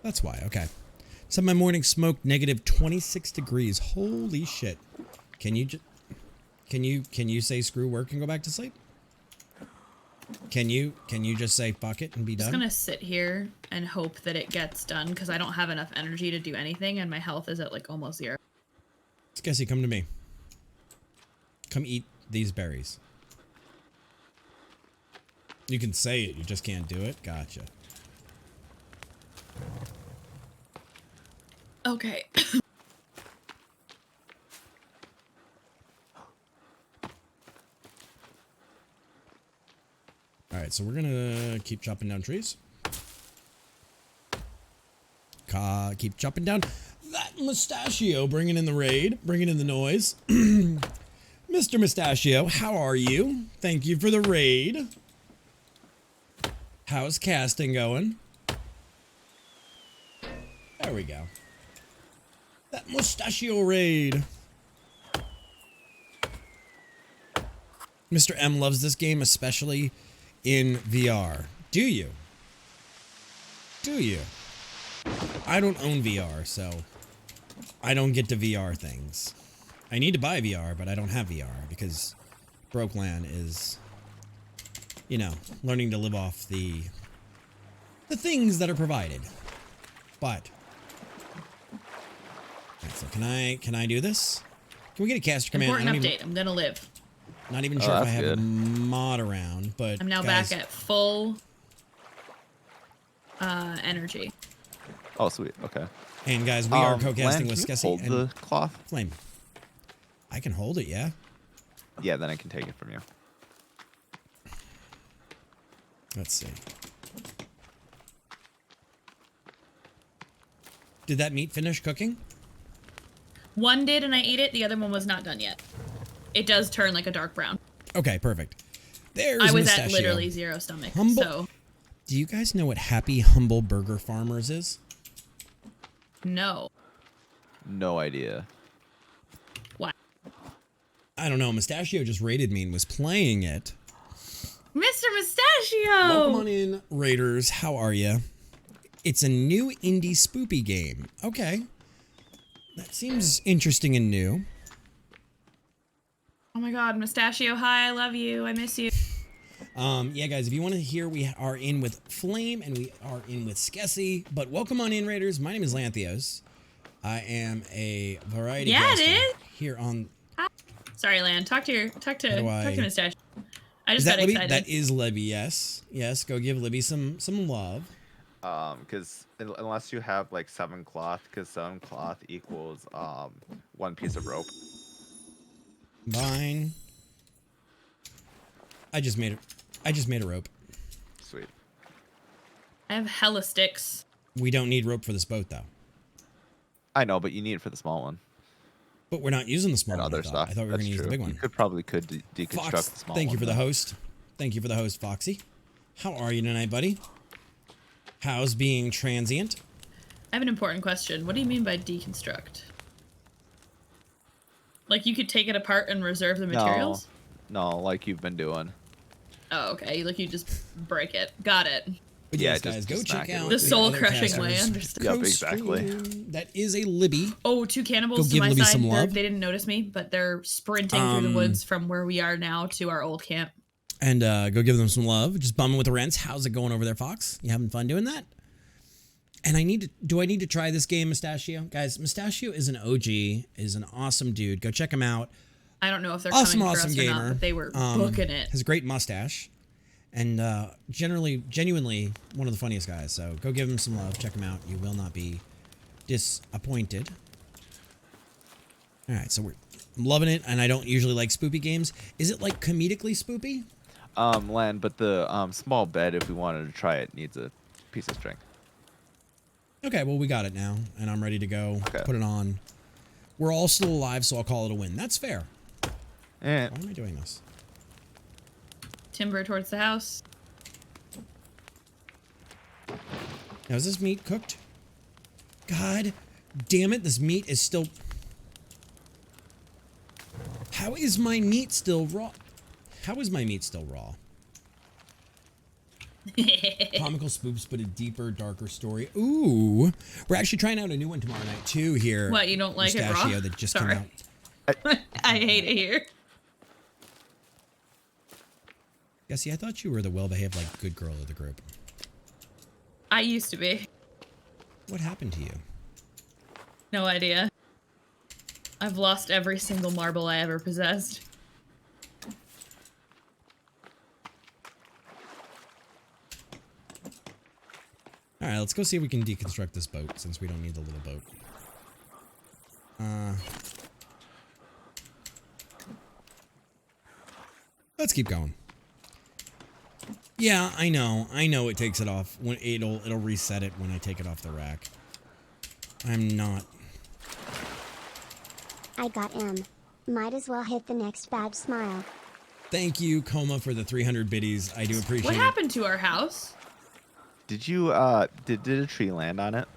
that's why. Okay. So my morning smoked negative 26 degrees. Holy shit! Can you say screw work and go back to sleep? Can you just say fuck it and be I'm done? just gonna sit here and hope that it gets done because I don't have enough energy to do anything and my health is at like almost 0. Skessy, come to me. Come eat these berries. You can say it, you just can't do it. Gotcha. Okay. All right, so we're gonna keep chopping down trees. Keep chopping down that mustachio, bringing in the raid, bringing in the noise. Mr. Mustachio, how are you? Thank you for the raid. How's casting going? There we go. That mustachio raid. Mr. M loves this game, especially in VR. Do you? Do you? I don't own VR, so I don't get to VR things. I need to buy VR, but I don't have VR because Brokeland is, you know, learning to live off the things that are provided. But right, so can I do this? Can we get a caster command? Important update. I'm gonna live. Not even sure if I that's have a good. mod around, but I'm now guys, back at full energy. Oh, sweet. Okay. and guys, we are Lan, co-casting with can you Skessy hold and the cloth? Flame. I can hold it, yeah. Yeah, then I can take it from you. Let's see. Did that meat finish cooking? One did and I ate it. The other one was not done yet. It does turn like a dark brown. Okay, perfect. There's I was Mustachio. at literally 0 stomach. Humble- So Do you guys know what Happy Humble Burger Farmers is? no. No idea. Why? I don't know. Mustachio just raided me and was playing it. Mr. Mustachio! Welcome on in, Raiders. How are you? It's a new indie spoopy game. Okay. That seems interesting and new. Oh my god, Mustachio, hi, I love you. I miss you. Yeah, guys, if you want to hear, we are in with Flame and we are in with Skessy. But welcome on in, Raiders. My name is Lanthios. I am a variety caster is. here on. Sorry, Lan. Talk to Mustachio. I Is just that got Libby? excited. That is Libby. Yes, yes. Go give Libby some love. Because unless you have like 7 cloth, because 7 cloth equals 1 piece of rope. Mine. I just made a rope. Sweet. I have hella sticks. We don't need rope for this boat though. I know, but you need it for the small one But we're not using the small and one. other I thought. stuff. I thought we were That's going to use the true. big one. You could probably deconstruct Fox, the small thank you one, for the though. host. Thank you for the host, Foxy. How are you tonight, buddy? How's being transient? I have an important question. What do you mean by deconstruct? Like you could take it apart and reserve the materials? No, like you've been doing. Oh, okay. Like you just break it. Got it. But Yeah, yes, just- guys, go just check smack it out with The it. soul other crushing way. casters. Understood. Yep, Co-stream. exactly. That is a Libby. Oh, two cannibals Go to give my Libby side. some love. They didn't notice me, but they're sprinting through the woods from where we are now to our old camp. And go give them some love. Just bumming with the rents. How's it going over there, Fox? You having fun doing that? And I need to try this game, Mustachio? Guys, Mustachio is an OG, is an awesome dude. Go check him out. I don't know if they're Awesome coming for awesome us or gamer. not, but they were booking it. Has a great mustache. And genuinely one of the funniest guys. So go give him some love. Check him out. You will not be disappointed. All right, so I'm loving it, and I don't usually like spoopy games. Is it like comedically spoopy? Len, but the small bed, if we wanted to try it, needs a piece of string. Okay, well, we got it now, and I'm ready to go. Okay. Put it on. We're all still alive, so I'll call it a win. That's fair. And Why am I doing this? Timber towards the house. Now, is this meat cooked? God damn it, this meat is still... How is my meat still raw? How is my meat still raw? Comical spoops, but a deeper, darker story. Ooh. We're actually trying out a new one tomorrow night, too, here. What, you don't like it raw? Mustachio that just Sorry. came out. I hate it here. Yeah, see, I thought you were the well-behaved, like, good girl of the group. I used to be. What happened to you? No idea. I've lost every single marble I ever possessed. All right, let's go see if we can deconstruct this boat, since we don't need the little boat. Let's keep going. Yeah, I know it takes it off. When it'll reset it when I take it off the rack. I'm not. I got M. Might as well hit the next bad smile. Thank you, Coma, for the 300 biddies. I do appreciate What it. happened to our house? did you did a tree land on it?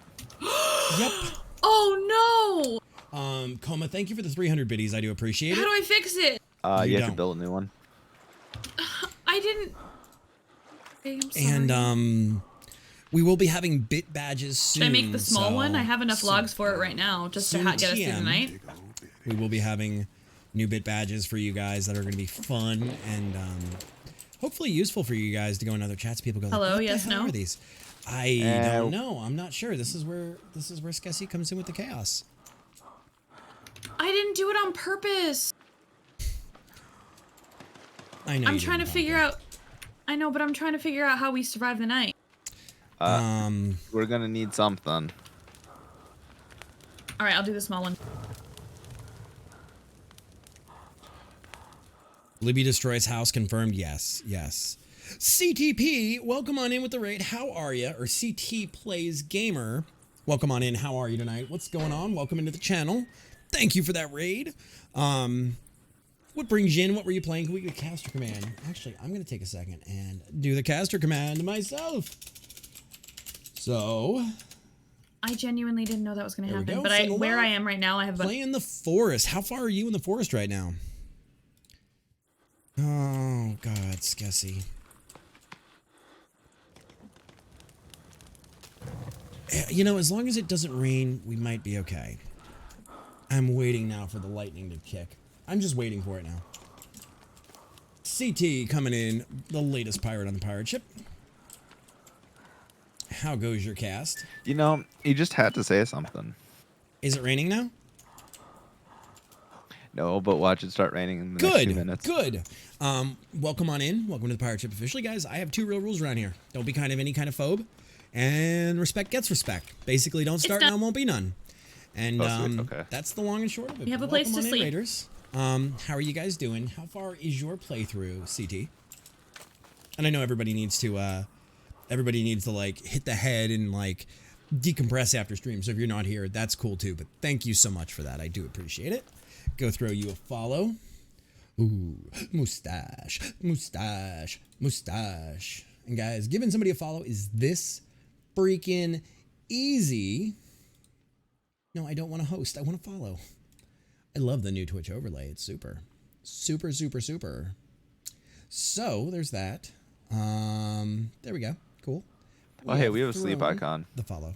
Yep. Oh no! Coma, thank you for the 300 biddies. I do appreciate How it. do I fix it? You You have don't. to build a new one. I didn't. Okay, I'm sorry. And we will be having bit badges soon. Should I make the small so one? I have enough soon- logs for it right now, just to soon get us through the TM. night. We will be having new bit badges for you guys that are going to be fun and hopefully useful for you guys to go in other chats. People go, Hello, what yes, the hell no? are these? I don't know. I'm not sure. This is where Skessy comes in with the chaos. I didn't do it on purpose. I know. I'm you trying to didn't, figure Pumpkin. out. I know, but I'm trying to figure out how we survive the night. We're gonna need something. All right, I'll do the small one. Libby destroys house confirmed. Yes, yes. CTP, welcome on in with the raid. How are you? Or CT Plays Gamer, welcome on in. How are you tonight? What's going on? Welcome into the channel. Thank you for that raid. What brings you in? What were you playing? Can we get a caster command? Actually, I'm going to take a second and do the caster command myself. So, I genuinely didn't know that was going to There we happen, go, but send a where love. I am right now, I have a play in the forest. How far are you in the forest right now? Oh, God, Skessy. You know, as long as it doesn't rain, we might be okay. I'm waiting now for the lightning to kick. I'm just waiting for it now. CT coming in, the latest pirate on the pirate ship. How goes your cast? You know, you just had to say something. Is it raining now? No, but watch it start raining in the next few Good, minutes. good. Welcome on in. Welcome to the pirate ship officially, guys. I have two real rules around here. Don't be kind of any kind of phobe, and respect gets respect. Basically, don't start done. none won't be none. And Oh, sweet, okay. that's the long and short of it. We have a But place welcome to on in, sleep. Raiders. How are you guys doing? How far is your playthrough, CT? And I know everybody needs to like hit the head and like decompress after stream. So if you're not here, that's cool too. But thank you so much for that. I do appreciate it. Go throw you a follow. Ooh, mustache, mustache, mustache. And guys, giving somebody a follow is this freaking easy. No, I don't want to host. I want to follow. I love the new Twitch overlay. It's super. Super, super, super. So, there's that. There we go. Cool. Oh, hey, we have a sleep thrown icon. The follow.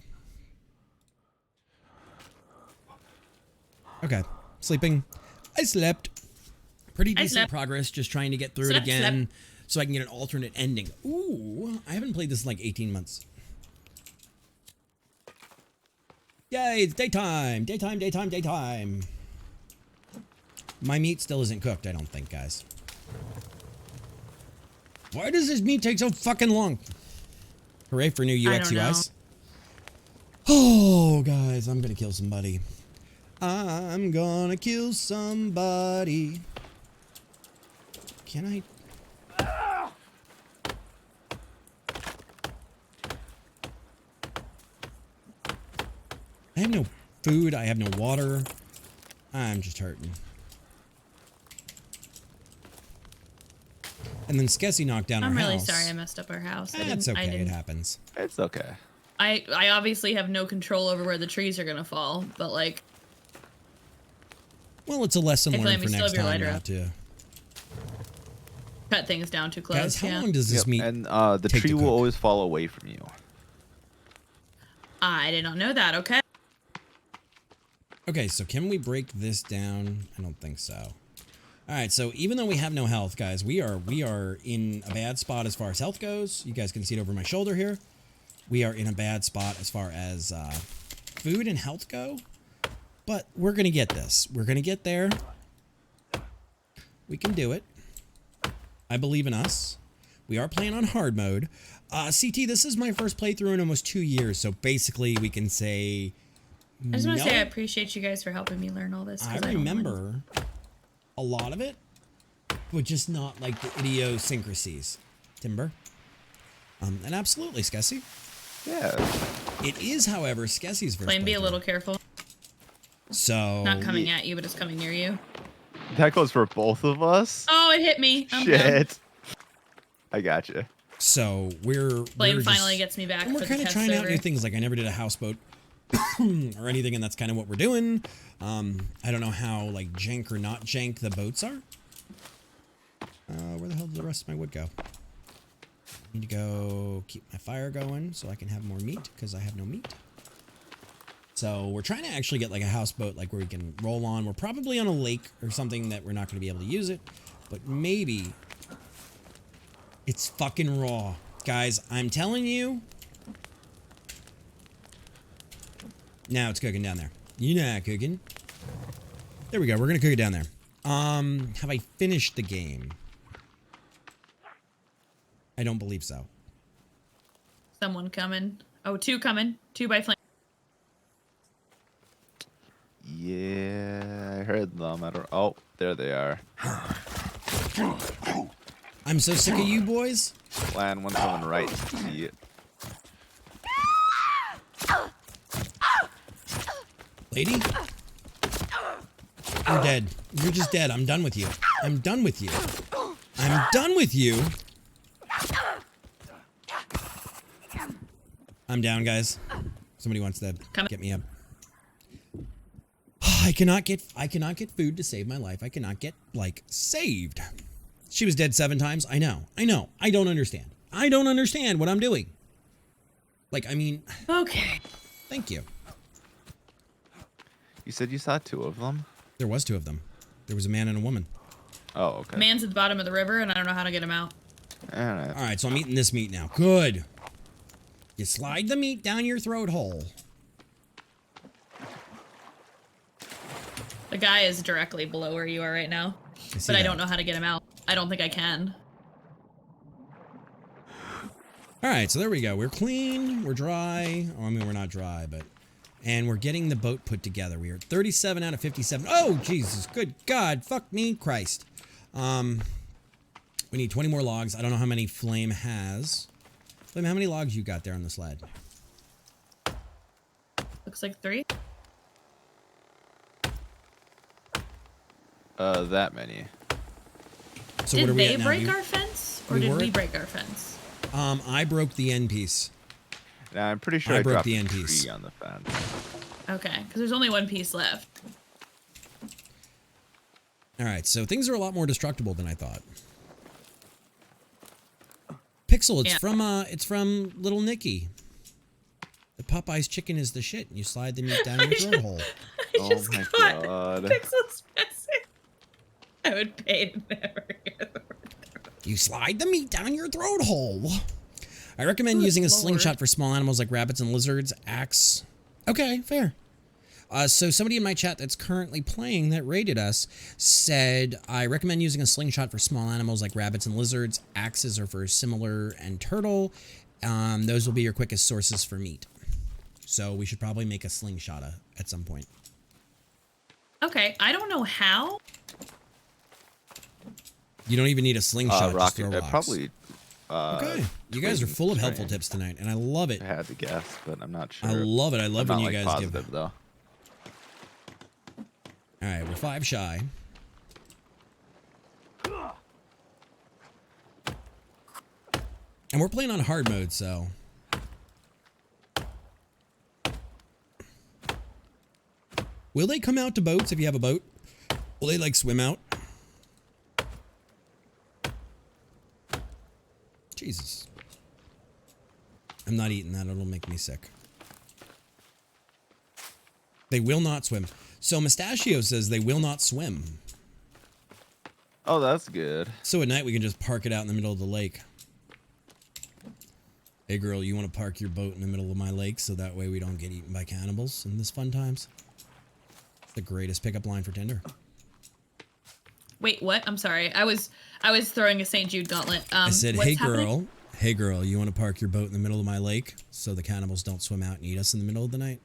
Okay. Sleeping. I slept. Pretty decent slept. progress, just trying to get through Slept, it again so I can get an alternate ending. Ooh, I haven't played this in like 18 months. Yay, it's daytime. Daytime, daytime, daytime. My meat still isn't cooked, I don't think, guys. Why does this meat take so fucking long? Hooray for new UX UIs. Oh, guys, I'm gonna kill somebody. I'm gonna kill somebody. Can I? I have no food. I have no water. I'm just hurting. And then Skessy knocked down our house. I'm really sorry I messed up our house. That's okay. It happens. It's okay. I obviously have no control over where the trees are gonna fall, but like. Well, it's a lesson Hey, learned Flame, for you still next have your time lighter not up. to. Cut things down too close. Guys, how yeah. long does this meat And the take tree to will cook? always fall away from you. I did not know that. Okay. Okay, so can we break this down? I don't think so. All right, so even though we have no health, guys, we are in a bad spot as far as health goes. You guys can see it over my shoulder here. We are in a bad spot as far as food and health go. But we're going to get this. We're going to get there. We can do it. I believe in us. We are playing on hard mode. CT, this is my first playthrough in almost 2 years, so basically we can say... I just want to no. say I appreciate you guys for helping me learn all this. I 'cause don't learn. remember a lot of it, but just not like the idiosyncrasies. Timber. And absolutely, Skessy. Yeah. It is, however, Skessy's first Flame, be a playthrough. little careful. So... Not coming at you, but it's coming near you. That goes for both of us. Oh, it hit me. I'm down. Shit. I gotcha. So we're Flame we're finally just, gets me back. and we're for the kind of test trying out server. new things. Like I never did a houseboat or anything, and that's kind of what we're doing. I don't know how like jank or not jank the boats are. Where the hell did the rest of my wood go? I need to go keep my fire going so I can have more meat because I have no meat. So we're trying to actually get like a houseboat like where we can roll on. We're probably on a lake or something that we're not going to be able to use it, but maybe. It's fucking raw. Guys, I'm telling you. Now it's cooking down there. You're not cooking. There we go. We're going to cook it down there. Have I finished the game? I don't believe so. Someone coming. Oh, two coming. 2 by Flame. Yeah, I heard them. I don't. Oh, there they are. I'm so sick of you boys. Land one coming right to you. Lady? You're dead. You're just dead. I'm done with you. I'm done with you. I'm done with you. I'm down, guys. Somebody wants to get me up. I cannot get food to save my life. I cannot get like saved. She was dead 7 times. I know. I don't understand. I don't understand what I'm doing. Like, I mean, Okay. thank you. You said you saw 2 of them? There was 2 of them. There was a man and a woman. Oh, okay. Man's at the bottom of the river, and I don't know how to get him out. Alright. All right, so I'm eating this meat now. Good. You slide the meat down your throat hole. The guy is directly below where you are right now, but I don't know how to get him out. I don't think I can. All right, so there we go. We're clean. We're dry. Oh, I mean, we're not dry, but... And we're getting the boat put together. We are 37 out of 57. Oh, Jesus. Good God. Fuck me. Christ. We need 20 more logs. I don't know how many Flame has. Flame, how many logs you got there on the sled? Looks like 3. That many. So Did what are we they at now? break our fence, or We did were? we break our fence? I broke the end piece. Now I'm pretty sure I I, broke dropped the a end piece. tree on the fence. Okay, because there's only one piece left. All right, so things are a lot more destructible than I thought. Pixel, it's from Little Nicky. The Popeye's chicken is the shit, and you slide the meat down your throat hole. Oh just my got god. Pixel's message. I would pay to never hear the word. You slide the meat down your throat hole. I recommend Good using a Lord. slingshot for small animals like rabbits and lizards. Axe. Okay, fair. So somebody in my chat that's currently playing that rated us said, I recommend using a slingshot for small animals like rabbits and lizards. Axes are for similar and turtle. Those will be your quickest sources for meat. So we should probably make a slingshot at some point. Okay, I don't know how. You don't even need a slingshot. Just Rocket. throw rocks. Probably. Okay. You guys are full of helpful tips tonight, and I love it. I had to guess, but I'm not sure. I love it. I love I'm when not, you like, guys positive, give. though. All right, we're 5 shy. And we're playing on hard mode, so. Will they come out to boats if you have a boat? Will they like swim out? Jesus. I'm not eating that. It'll make me sick. They will not swim. So Mustachio says they will not swim. Oh, that's good. So at night we can just park it out in the middle of the lake. Hey girl, you want to park your boat in the middle of my lake so that way we don't get eaten by cannibals in this fun times? It's the greatest pickup line for Tinder. Wait, what? I'm sorry. I was throwing a St. Jude gauntlet. I said, what's hey happening? girl, you want to park your boat in the middle of my lake so the cannibals don't swim out and eat us in the middle of the night?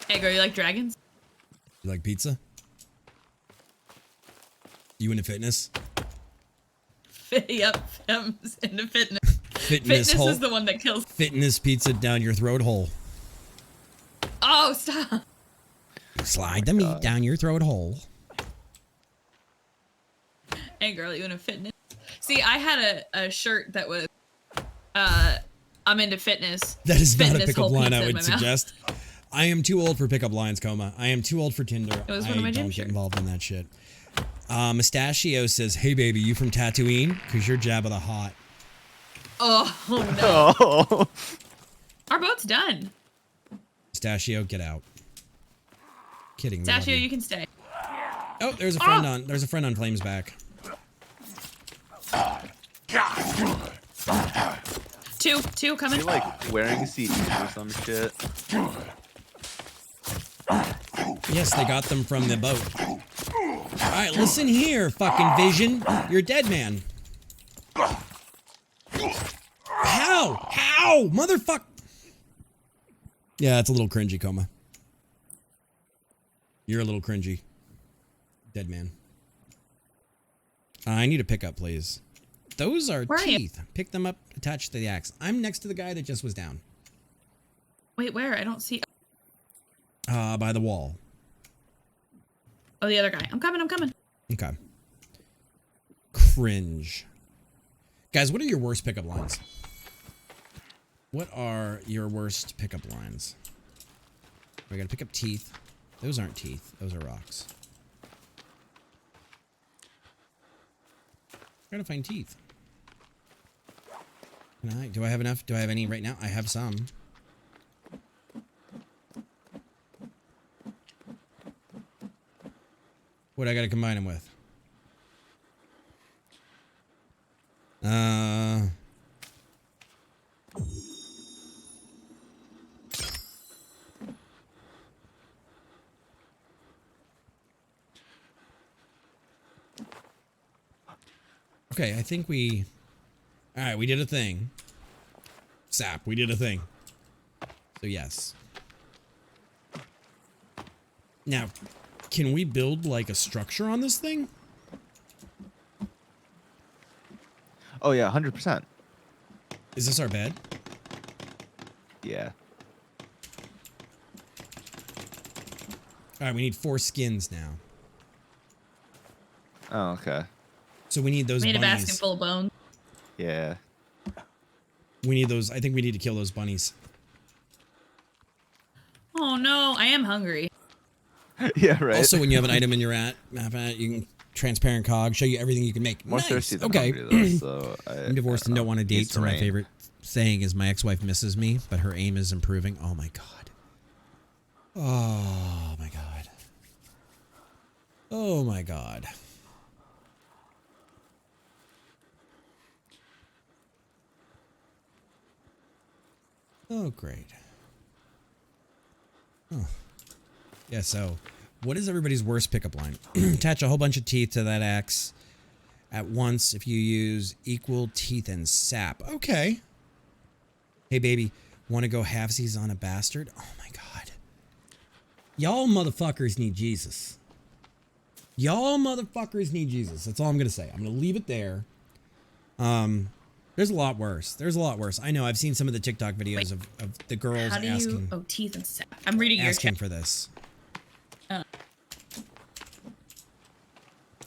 Hey, girl, you like dragons? You like pizza? You into fitness? Yep, I'm into fitness. Fitness hole. Is the one that kills. Fitness pizza down your throat hole. Oh, stop. Slide the meat down your throat hole. Hey, girl, you into fitness? See, I had a shirt that was, I'm into fitness. That is not a Fitness pickup whole line pizza I in would my mouth. suggest. I am too old for pickup lines, Coma. I am too old for Tinder. It was I one of my don't gym get shirts. involved in that shit. Mustachio says, hey baby, you from Tatooine? Because you're Jabba the Hutt. Oh, no. Oh. Our boat's done. Mustachio, get out. Kidding. we love Sashio, you. you can stay. Oh, there's a friend on. There's a friend on Flame's back. Two coming. You're like wearing seatbelts or some shit. Yes, they got them from the boat. All right, listen here, fucking Vision. You're dead, man. How? How? Motherfuck. Yeah, it's a little cringy, Coma. You're a little cringy. Dead man. I need a pickup, please. Those are Where are you? teeth. Pick them up, attached to the axe. I'm next to the guy that just was down. Wait, where? I don't see. By the wall. Oh, the other guy. I'm coming. Okay. Cringe. Guys, what are your worst pickup lines? What are your worst pickup lines? We gotta pick up teeth. Those aren't teeth. Those are rocks. Gotta find teeth. Can I? Do I have enough? Do I have any right now? I have some. What do I gotta combine them with? Okay, I think we... Alright, we did a thing. Sap, we did a thing. So yes. Now, can we build like a structure on this thing? Oh yeah, 100%. Is this our bed? Yeah. Alright, we need 4 skins now. Oh, okay. So we need those Made a bunnies. basket full of bones. Yeah. We need those. I think we need to kill those bunnies. Oh no, I am hungry. Yeah, right. Also, when you have an item in your map, you can transparent cog show you everything you can make. More Nice. thirsty than Okay. hungry, though, so I'm divorced and don't want to date, Needs to so my rain. favorite saying is my ex-wife misses me, but her aim is improving. Oh my god. Oh my god. Oh my god. Oh great. Oh. Yeah, so what is everybody's worst pickup line? Attach a whole bunch of teeth to that axe at once if you use equal teeth and sap. Okay. Hey, baby, want to go halfsies on a bastard? Oh, my God. Y'all motherfuckers need Jesus. Y'all motherfuckers need Jesus. That's all I'm going to say. I'm going to leave it there. There's a lot worse. There's a lot worse. I know. I've seen some of the TikTok videos of the girls How do asking, you? Oh, teeth and sap. I'm reading your asking chat. for this. I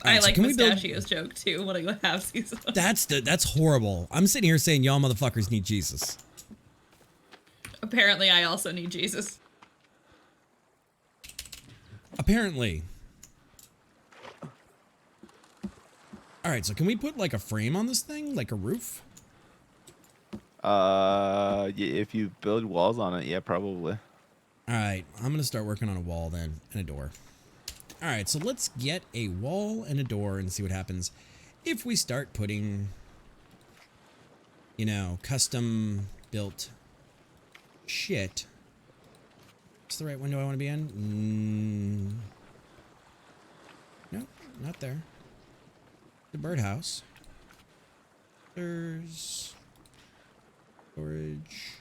Alright, so like can we build- Mustachio's joke too. When I go halfsies. That's horrible. I'm sitting here saying y'all motherfuckers need Jesus. Apparently, I also need Jesus. Apparently. All right, so can we put like a frame on this thing, like a roof? If you build walls on it, yeah, probably. All right, I'm gonna start working on a wall then and a door. All right, so let's get a wall and a door and see what happens if we start putting, you know, custom built shit. What's the right window I want to be in? No, not there. The birdhouse. There's storage,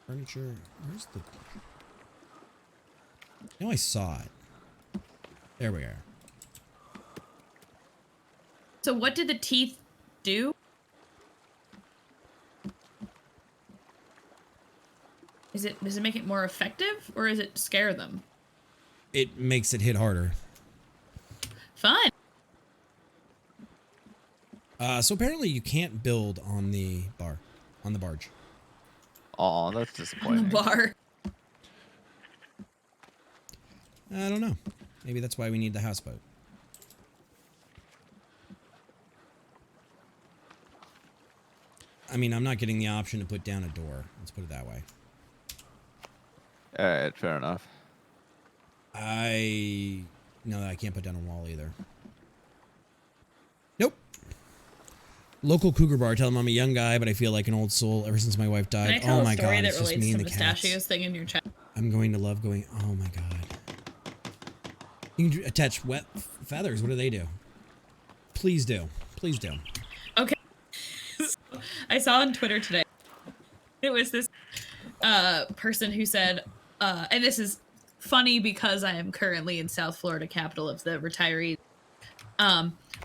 furniture. Where's the? No, I saw it. There we are. So what did the teeth do? Does it make it more effective, or is it scare them? It makes it hit harder. Fun. So apparently you can't build on the barge. Oh, that's On the disappointing. bar. I don't know. Maybe that's why we need the houseboat. I mean, I'm not getting the option to put down a door. Let's put it that way. All right, fair enough. No, I can't put down a wall either. Nope. Local cougar bar. Tell them I'm a young guy, but I feel like an old soul ever since my wife died. Can I tell Oh a my story god, that it's just relates me to and the cats. Mustachio's thing in your chat? I'm going to love going. Oh my god. You can attach wet feathers. What do they do? Please do. Please do. Okay. So, I saw on Twitter today. It was this person who said, and this is funny because I am currently in South Florida, capital of the retirees,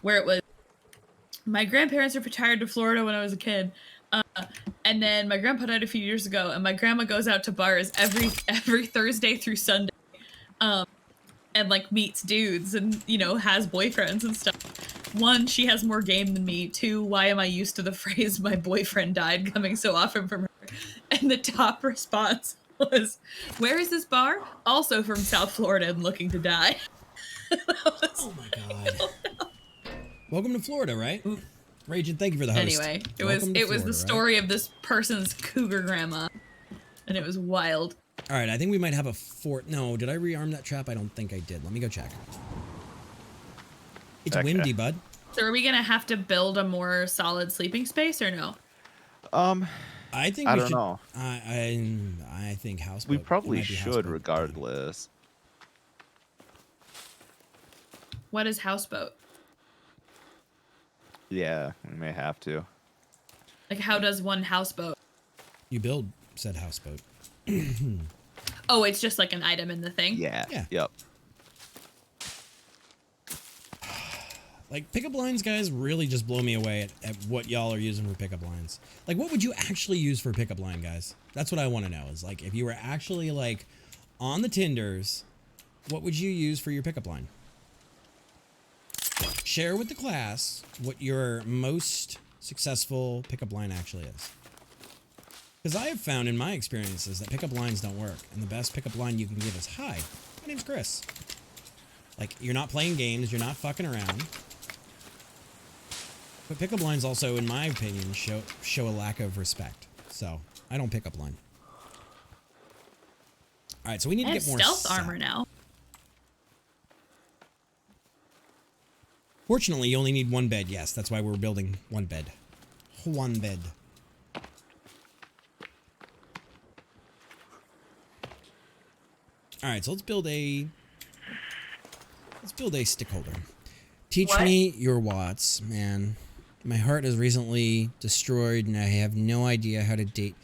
where it was, my grandparents retired to Florida when I was a kid. And then my grandpa died a few years ago, and my grandma goes out to bars every Thursday through Sunday, and like meets dudes and, you know, has boyfriends and stuff. One, she has more game than me. Two, why am I used to the phrase "my boyfriend died" coming so often from her? And the top response was, "Where is this bar? Also from South Florida and looking to die." Oh my god. Welcome to Florida, right? Raging, thank you for the host. Anyway, it Welcome to was Florida, the story of this person's cougar grandma, and it was wild. All right, I think we might have a fort. No, did I rearm that trap? I don't think I did. Let me go check. It's Okay. windy, bud. So are we gonna have to build a more solid sleeping space or no? I think I we don't should. know. I think houseboat. We it probably might be should, houseboat. regardless. What is houseboat? Yeah, we may have to. Like, how does one houseboat? You build said houseboat. Oh, it's just like an item in the thing? Yeah. Yeah. Yep. Like, pickup lines, guys, really just blow me away at what y'all are using for pickup lines. Like, what would you actually use for a pickup line, guys? That's what I want to know. Is like, if you were actually like on the Tinders, what would you use for your pickup line? Share with the class what your most successful pickup line actually is. Because I have found in my experiences that pickup lines don't work. And the best pickup line you can give is, hi, my name's Chris. Like, you're not playing games, you're not fucking around. But pickup lines also, in my opinion, show a lack of respect. So, I don't pick up line. Alright, so we need to get more stealth armor now. Fortunately, you only need one bed. Yes, that's why we're building one bed. One bed. All right, so let's build a stick holder. Teach me your watts, man. My heart is recently destroyed, and I have no idea how to date.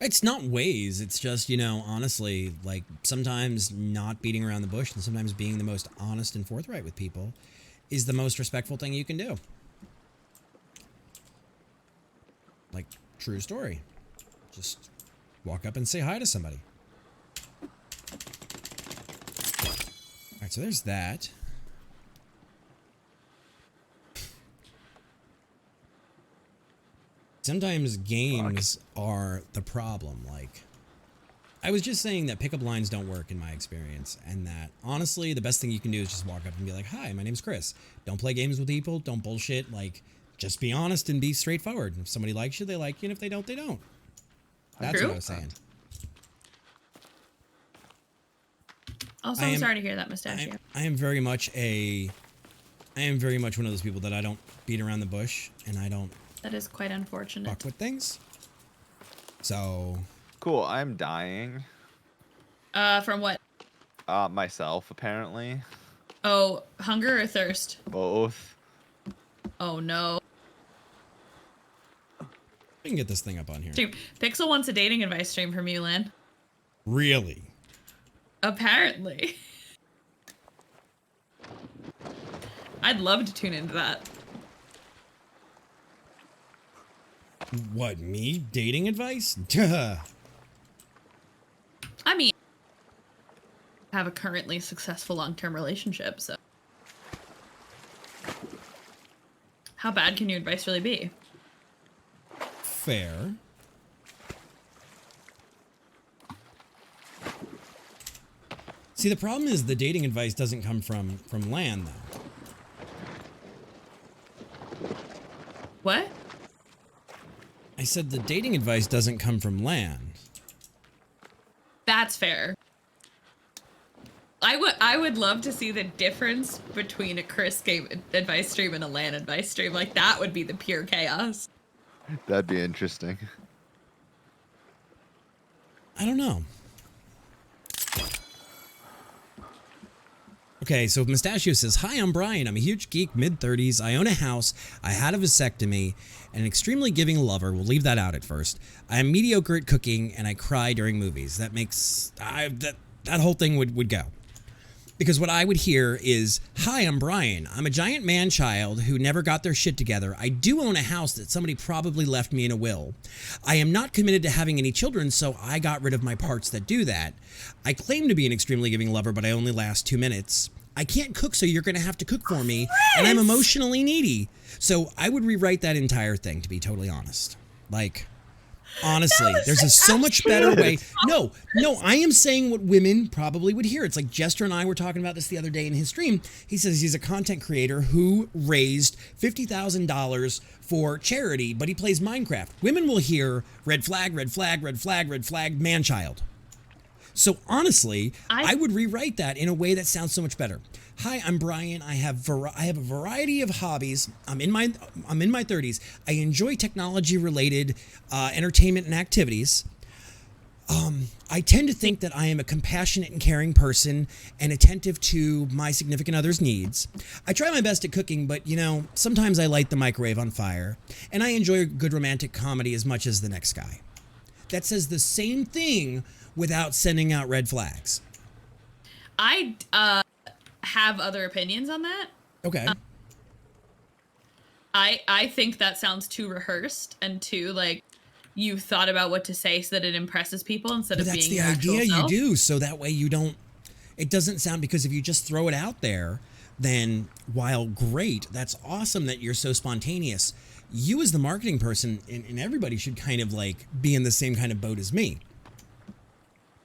It's not ways. It's just, you know, honestly, like sometimes not beating around the bush and sometimes being the most honest and forthright with people is the most respectful thing you can do. Like, true story. Just walk up and say hi to somebody. All right, so there's that. Sometimes games are the problem. Like, I was just saying that pickup lines don't work in my experience, and that honestly, the best thing you can do is just walk up and be like, hi, my name's Chris. Don't play games with people. Don't bullshit. Like, just be honest and be straightforward. If somebody likes you, they like you, and if they don't, they don't. That's what I was saying. Also, I'm sorry to hear that, Mustachio. I am very much one of those people that I don't beat around the bush, and I don't. That is quite unfortunate. Fuck with things. So. Cool. I'm dying. From what? Myself, apparently. Oh, hunger or thirst? Both. Oh, no. We can get this thing up on here. Pixel wants a dating advice stream from you, Lan. Really? Apparently. I'd love to tune into that. What, me? Dating advice? I mean, I have a currently successful long-term relationship, so. How bad can your advice really be? Fair. See, the problem is the dating advice doesn't come from Lan, though. What? I said the dating advice doesn't come from Lan. That's fair. I would love to see the difference between a Chris game advice stream and a Lan advice stream. Like, that would be the pure chaos. That'd be interesting. I don't know. Okay, so Mustachio says, hi, I'm Brian. I'm a huge geek, mid-30s. I own a house. I had a vasectomy. An extremely giving lover. We'll leave that out at first. I am mediocre at cooking, and I cry during movies. That makes... that whole thing would go. Because what I would hear is, hi, I'm Brian. I'm a giant man-child who never got their shit together. I do own a house that somebody probably left me in a will. I am not committed to having any children, so I got rid of my parts that do that. I claim to be an extremely giving lover, but I only last 2 minutes. I can't cook, so you're going to have to cook for me. And I'm emotionally needy. So I would rewrite that entire thing, to be totally honest. Like... Honestly, there's so much better way. No, I am saying what women probably would hear. It's like Jester and I were talking about this the other day in his stream. He says he's a content creator who raised $50,000 for charity, but he plays Minecraft. Women will hear red flag, red flag, red flag, red flag, man-child. So honestly, I would rewrite that in a way that sounds so much better. Hi, I'm Brian. I have a variety of hobbies. I'm in my 30s. I enjoy technology-related entertainment and activities. I tend to think that I am a compassionate and caring person and attentive to my significant other's needs. I try my best at cooking, but, you know, sometimes I light the microwave on fire. And I enjoy a good romantic comedy as much as the next guy. That says the same thing without sending out red flags. I have other opinions on that. Okay. I think that sounds too rehearsed and too, like, you thought about what to say so that it impresses people instead of being your actual self. That's the idea you do, so that way you don't... It doesn't sound... Because if you just throw it out there, then while great, that's awesome that you're so spontaneous, you as the marketing person and everybody should kind of like be in the same kind of boat as me.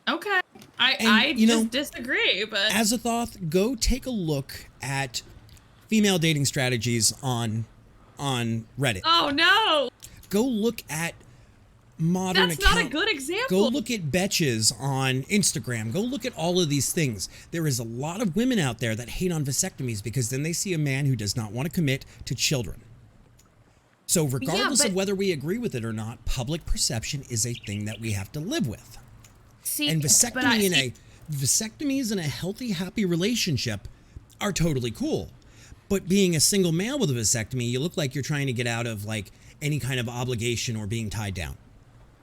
Okay. I And, you know, just disagree, but Azathoth, go take a look at female dating strategies on Reddit. oh no, Go look at modern that's not a good example. Go look at Betches on Instagram. Go look at all of these things. There is a lot of women out there that hate on vasectomies because then they see a man who does not want to commit to children. So regardless of whether we agree with it or not, public perception is a thing that we have to live with. See, And vasectomies in a healthy, happy relationship are totally cool. But being a single male with a vasectomy, you look like you're trying to get out of like any kind of obligation or being tied down.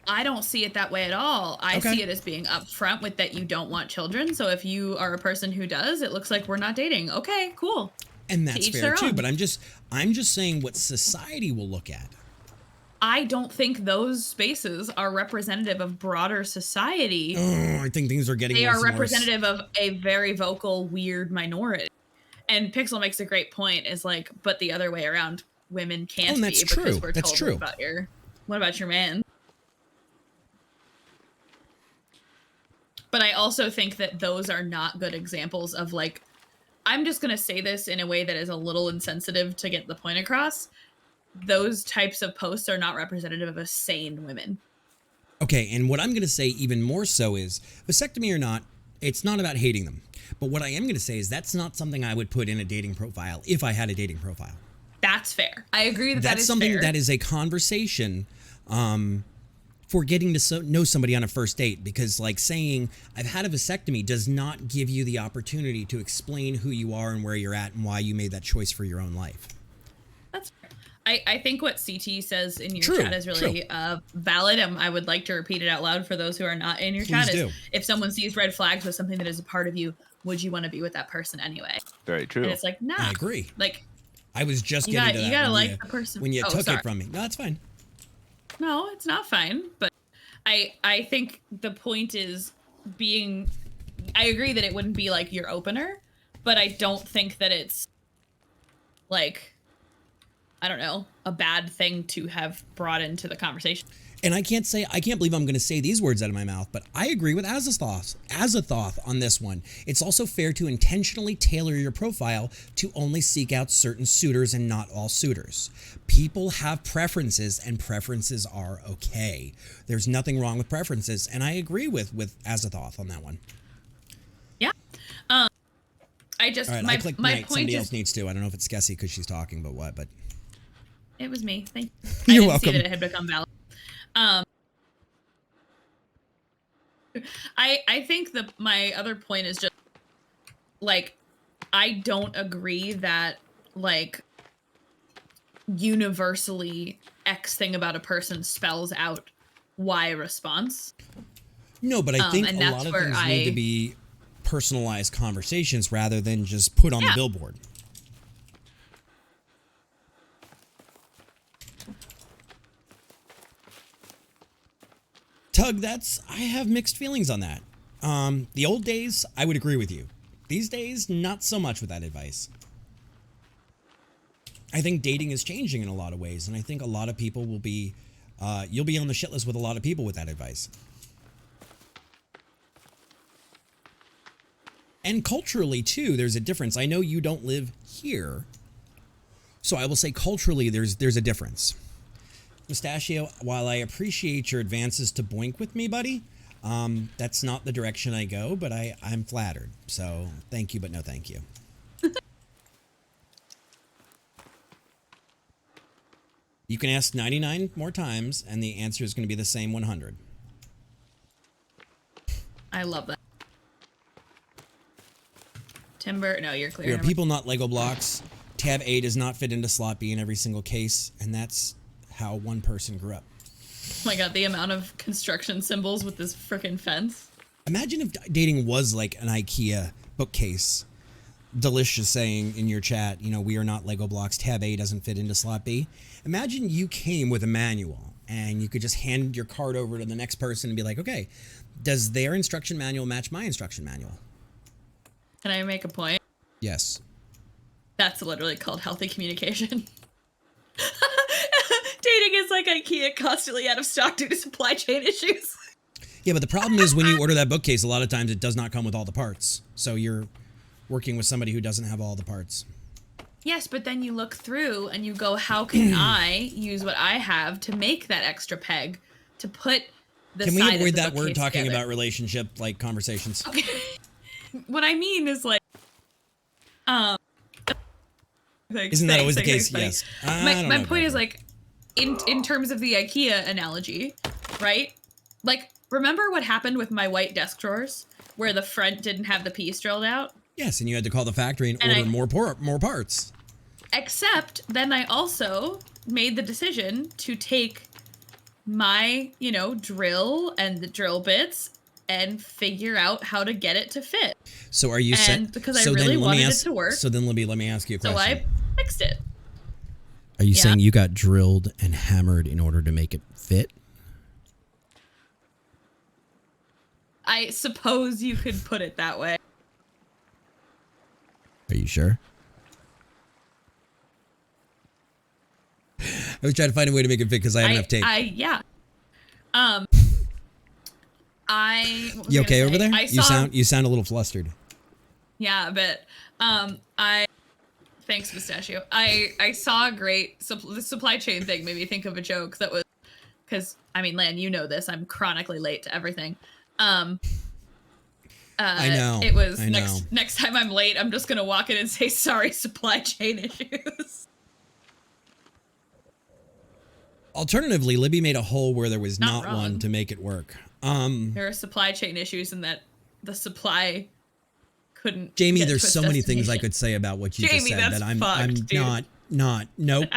I don't see it that way at all. I Okay. see it as being upfront with that you don't want children. So if you are a person who does, it looks like we're not dating. Okay, cool. And that's each fair their too. own. But I'm just saying what society will look at. I don't think those spaces are representative of broader society. Oh, I think things are getting They worse are and worse. representative of a very vocal, weird minority. And Pixel makes a great point, is like, but the other way around, women can't Oh, and that's be because true. we're That's told true. what about your man? But I also think that those are not good examples of like, I'm just going to say this in a way that is a little insensitive to get the point across. Those types of posts are not representative of a sane women. Okay, and what I'm going to say even more so is, vasectomy or not, it's not about hating them. But what I am going to say is that's not something I would put in a dating profile if I had a dating profile. That's fair. I agree that That's that is something fair. that is a conversation for getting to know somebody on a first date, because like saying I've had a vasectomy does not give you the opportunity to explain who you are and where you're at and why you made that choice for your own life. That's fair. I think what CT says in your True, chat is really valid. I would like to repeat it out loud for those who are not in your chat. Please Is do. if someone sees red flags with something that is a part of you, would you want to be with that person anyway? Very true. And it's like, nah. I agree. Like, I was just you getting gotta, to that you gotta when like the person. when you Oh, took sorry. it from me. No, that's fine. No, it's not fine. But I think the point is being. I agree that it wouldn't be like your opener, but I don't think that it's like, I don't know, a bad thing to have brought into the conversation. And I can't believe I'm going to say these words out of my mouth, but I agree with Azathoth on this one. It's also fair to intentionally tailor your profile to only seek out certain suitors and not all suitors. People have preferences, and preferences are okay. There's nothing wrong with preferences, and I agree with Azathoth on that one. Yeah. I just, All right, my I clicked point night. Somebody is, else needs to. I don't know if it's Skessy because she's talking, but it was me. Thank you. You're I didn't welcome. see that it had become valid. I think my other point is just like, I don't agree that like universally X thing about a person spells out Y response. no, but I think and a that's lot of where things need to be personalized conversations rather than just put on the billboard. Tug, I have mixed feelings on that. The old days, I would agree with you. These days, not so much with that advice. I think dating is changing in a lot of ways, and I think a lot of people will be, you'll be on the shit list with a lot of people with that advice. And culturally, too, there's a difference. I know you don't live here, so I will say culturally there's a difference. Mustachio, while I appreciate your advances to boink with me, buddy, that's not the direction I go, but I'm flattered. So thank you, but no thank you. You can ask 99 more times, and the answer is going to be the same 100. I love that. Timber, no, you're clear. We are Never- people, not Lego blocks. Tab A does not fit into slot B in every single case, and that's how one person grew up. Oh my god, the amount of construction symbols with this frickin' fence. Imagine if dating was like an IKEA bookcase. Delicious saying in your chat, you know, we are not Lego blocks. Tab A doesn't fit into slot B. Imagine you came with a manual and you could just hand your card over to the next person and be like, okay, does their instruction manual match my instruction manual? Can I make a point? Yes. That's literally called healthy communication. is like IKEA constantly out of stock due to supply chain issues. Yeah, but the problem is when you order that bookcase, a lot of times it does not come with all the parts. So you're working with somebody who doesn't have all the parts. Yes, but then you look through and you go, how can I use what I have to make that extra peg to put the Can side we of avoid the that word bookcase talking together? about relationship like conversations? Okay. What I mean is like, Isn't that always the case? Thanks, Yes. My point is like, in terms of the IKEA analogy, right? Like, remember what happened with my white desk drawers, where the front didn't have the piece drilled out? Yes, and you had to call the factory and And order more parts. Except then I also made the decision to take my, drill and the drill bits and figure out how to get it to fit. So are you saying? Because I really wanted it to work. So then let me ask you a question. So I fixed it. Are you saying you got drilled and hammered in order to make it fit? I suppose you could put it that way. Are you sure? I was trying to find a way to make it fit because I have enough tape. Yeah. You okay over there? You sound a little flustered. Yeah, but thanks, Pistachio. I saw a great the supply chain thing made me think of a joke that was because Lan, you know this. I'm chronically late to everything. I know. It was I know. next time I'm late, I'm just gonna walk in and say sorry, supply chain issues. Alternatively, Libby made a hole where there was not wrong. one to make it work. There are supply chain issues in that the supply couldn't. Jamie, get there's to its so many things I destination. could say about what you Jamie, just said that's that I'm fucked, dude. nope.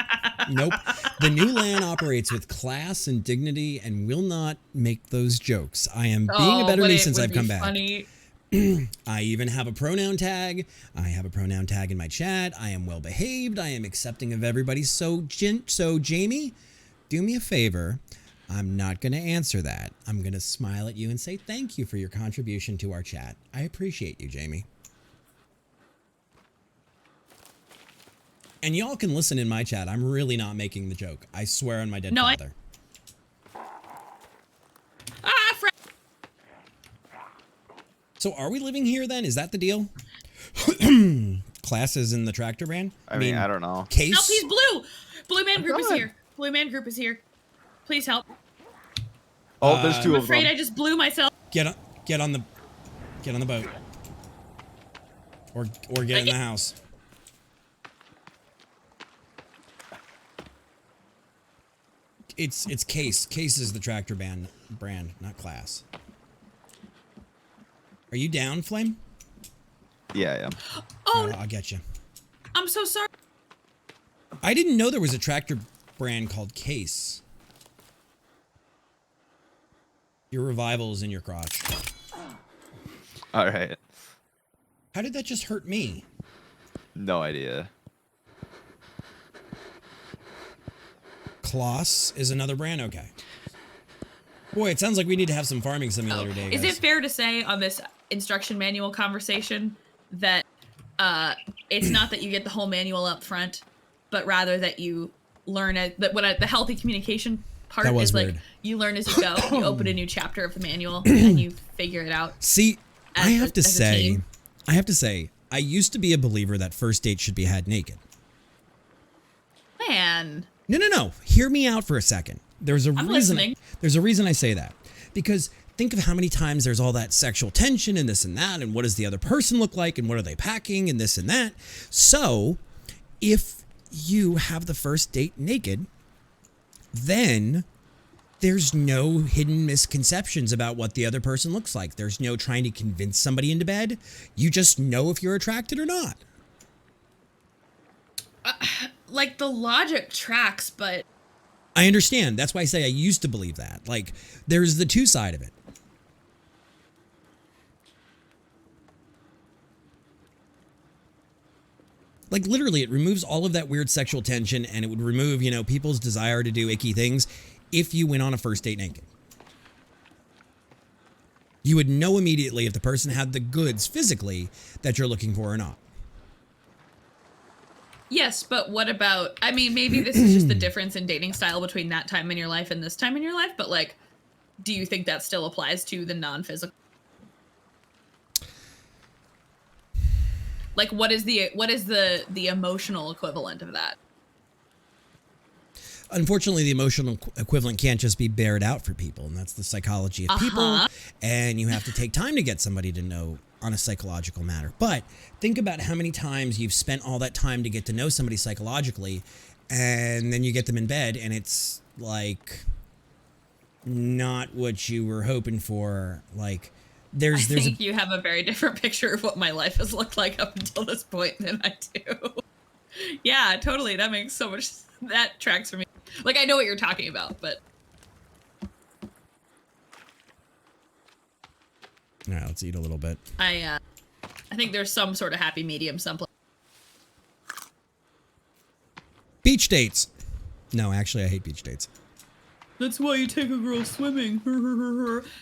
The new LAN operates with class and dignity and will not make those jokes. I am being a better me since I've come back. Funny. I even have a pronoun tag. I have a pronoun tag in my chat. I am well behaved. I am accepting of everybody. So Jamie, do me a favor. I'm not going to answer that. I'm going to smile at you and say thank you for your contribution to our chat. I appreciate you, Jamie. And y'all can listen in my chat. I'm really not making the joke. I swear on my dead father. So are we living here then? Is that the deal? Classes in the tractor brand? I mean, I don't know. Case? Help, he's blue! Blue man group is here. Blue man group is here. Please help. Oh, there's two I'm of them. afraid I just blew myself. Get on the boat. Or get in the house. It's Case. Case is the tractor brand, not Class. Are you down, Flame? Yeah, I am. Oh, I'll get you. I'm so sorry. I didn't know there was a tractor brand called Case. Your revival is in your crotch. All right. How did that just hurt me? No idea. Kloss is another brand? Okay. Boy, it sounds like we need to have some farming simulator day, Is guys. it fair to say on this instruction manual conversation that it's not that you get the whole manual up front, but rather that you learn the healthy communication part That was is weird. like you learn as you go. You open a new chapter of the manual and you figure it out. See, I have to as a team. say, I used to be a believer that first dates should be had naked. Man. No. Hear me out for a second. There's a reason. listening. There's a reason I say that. Because think of how many times there's all that sexual tension and this and that, and what does the other person look like, and what are they packing, and this and that. So, if you have the first date naked, then there's no hidden misconceptions about what the other person looks like. There's no trying to convince somebody into bed. You just know if you're attracted or not. Like the logic tracks, but I understand. That's why I say I used to believe that. Like, there's the two side of it. Like, literally, it removes all of that weird sexual tension, and it would remove, people's desire to do icky things if you went on a first date naked. You would know immediately if the person had the goods physically that you're looking for or not. Yes, but what about, I mean, maybe this is just the difference in dating style between that time in your life and this time in your life, but like, do you think that still applies to the non-physical? Like, what is the emotional equivalent of that? Unfortunately, the emotional equivalent can't just be bared out for people, and that's the psychology of people. And you have to take time to get somebody to know on a psychological matter. But think about how many times you've spent all that time to get to know somebody psychologically, and then you get them in bed, and it's like not what you were hoping for. Like, I think you have a very different picture of what my life has looked like up until this point than I do. Yeah, totally. That makes so much. That tracks for me. Like, I know what you're talking about, but. All right, let's eat a little bit. I think there's some sort of happy medium someplace. Beach dates. No, actually, I hate beach dates. That's why you take a girl swimming.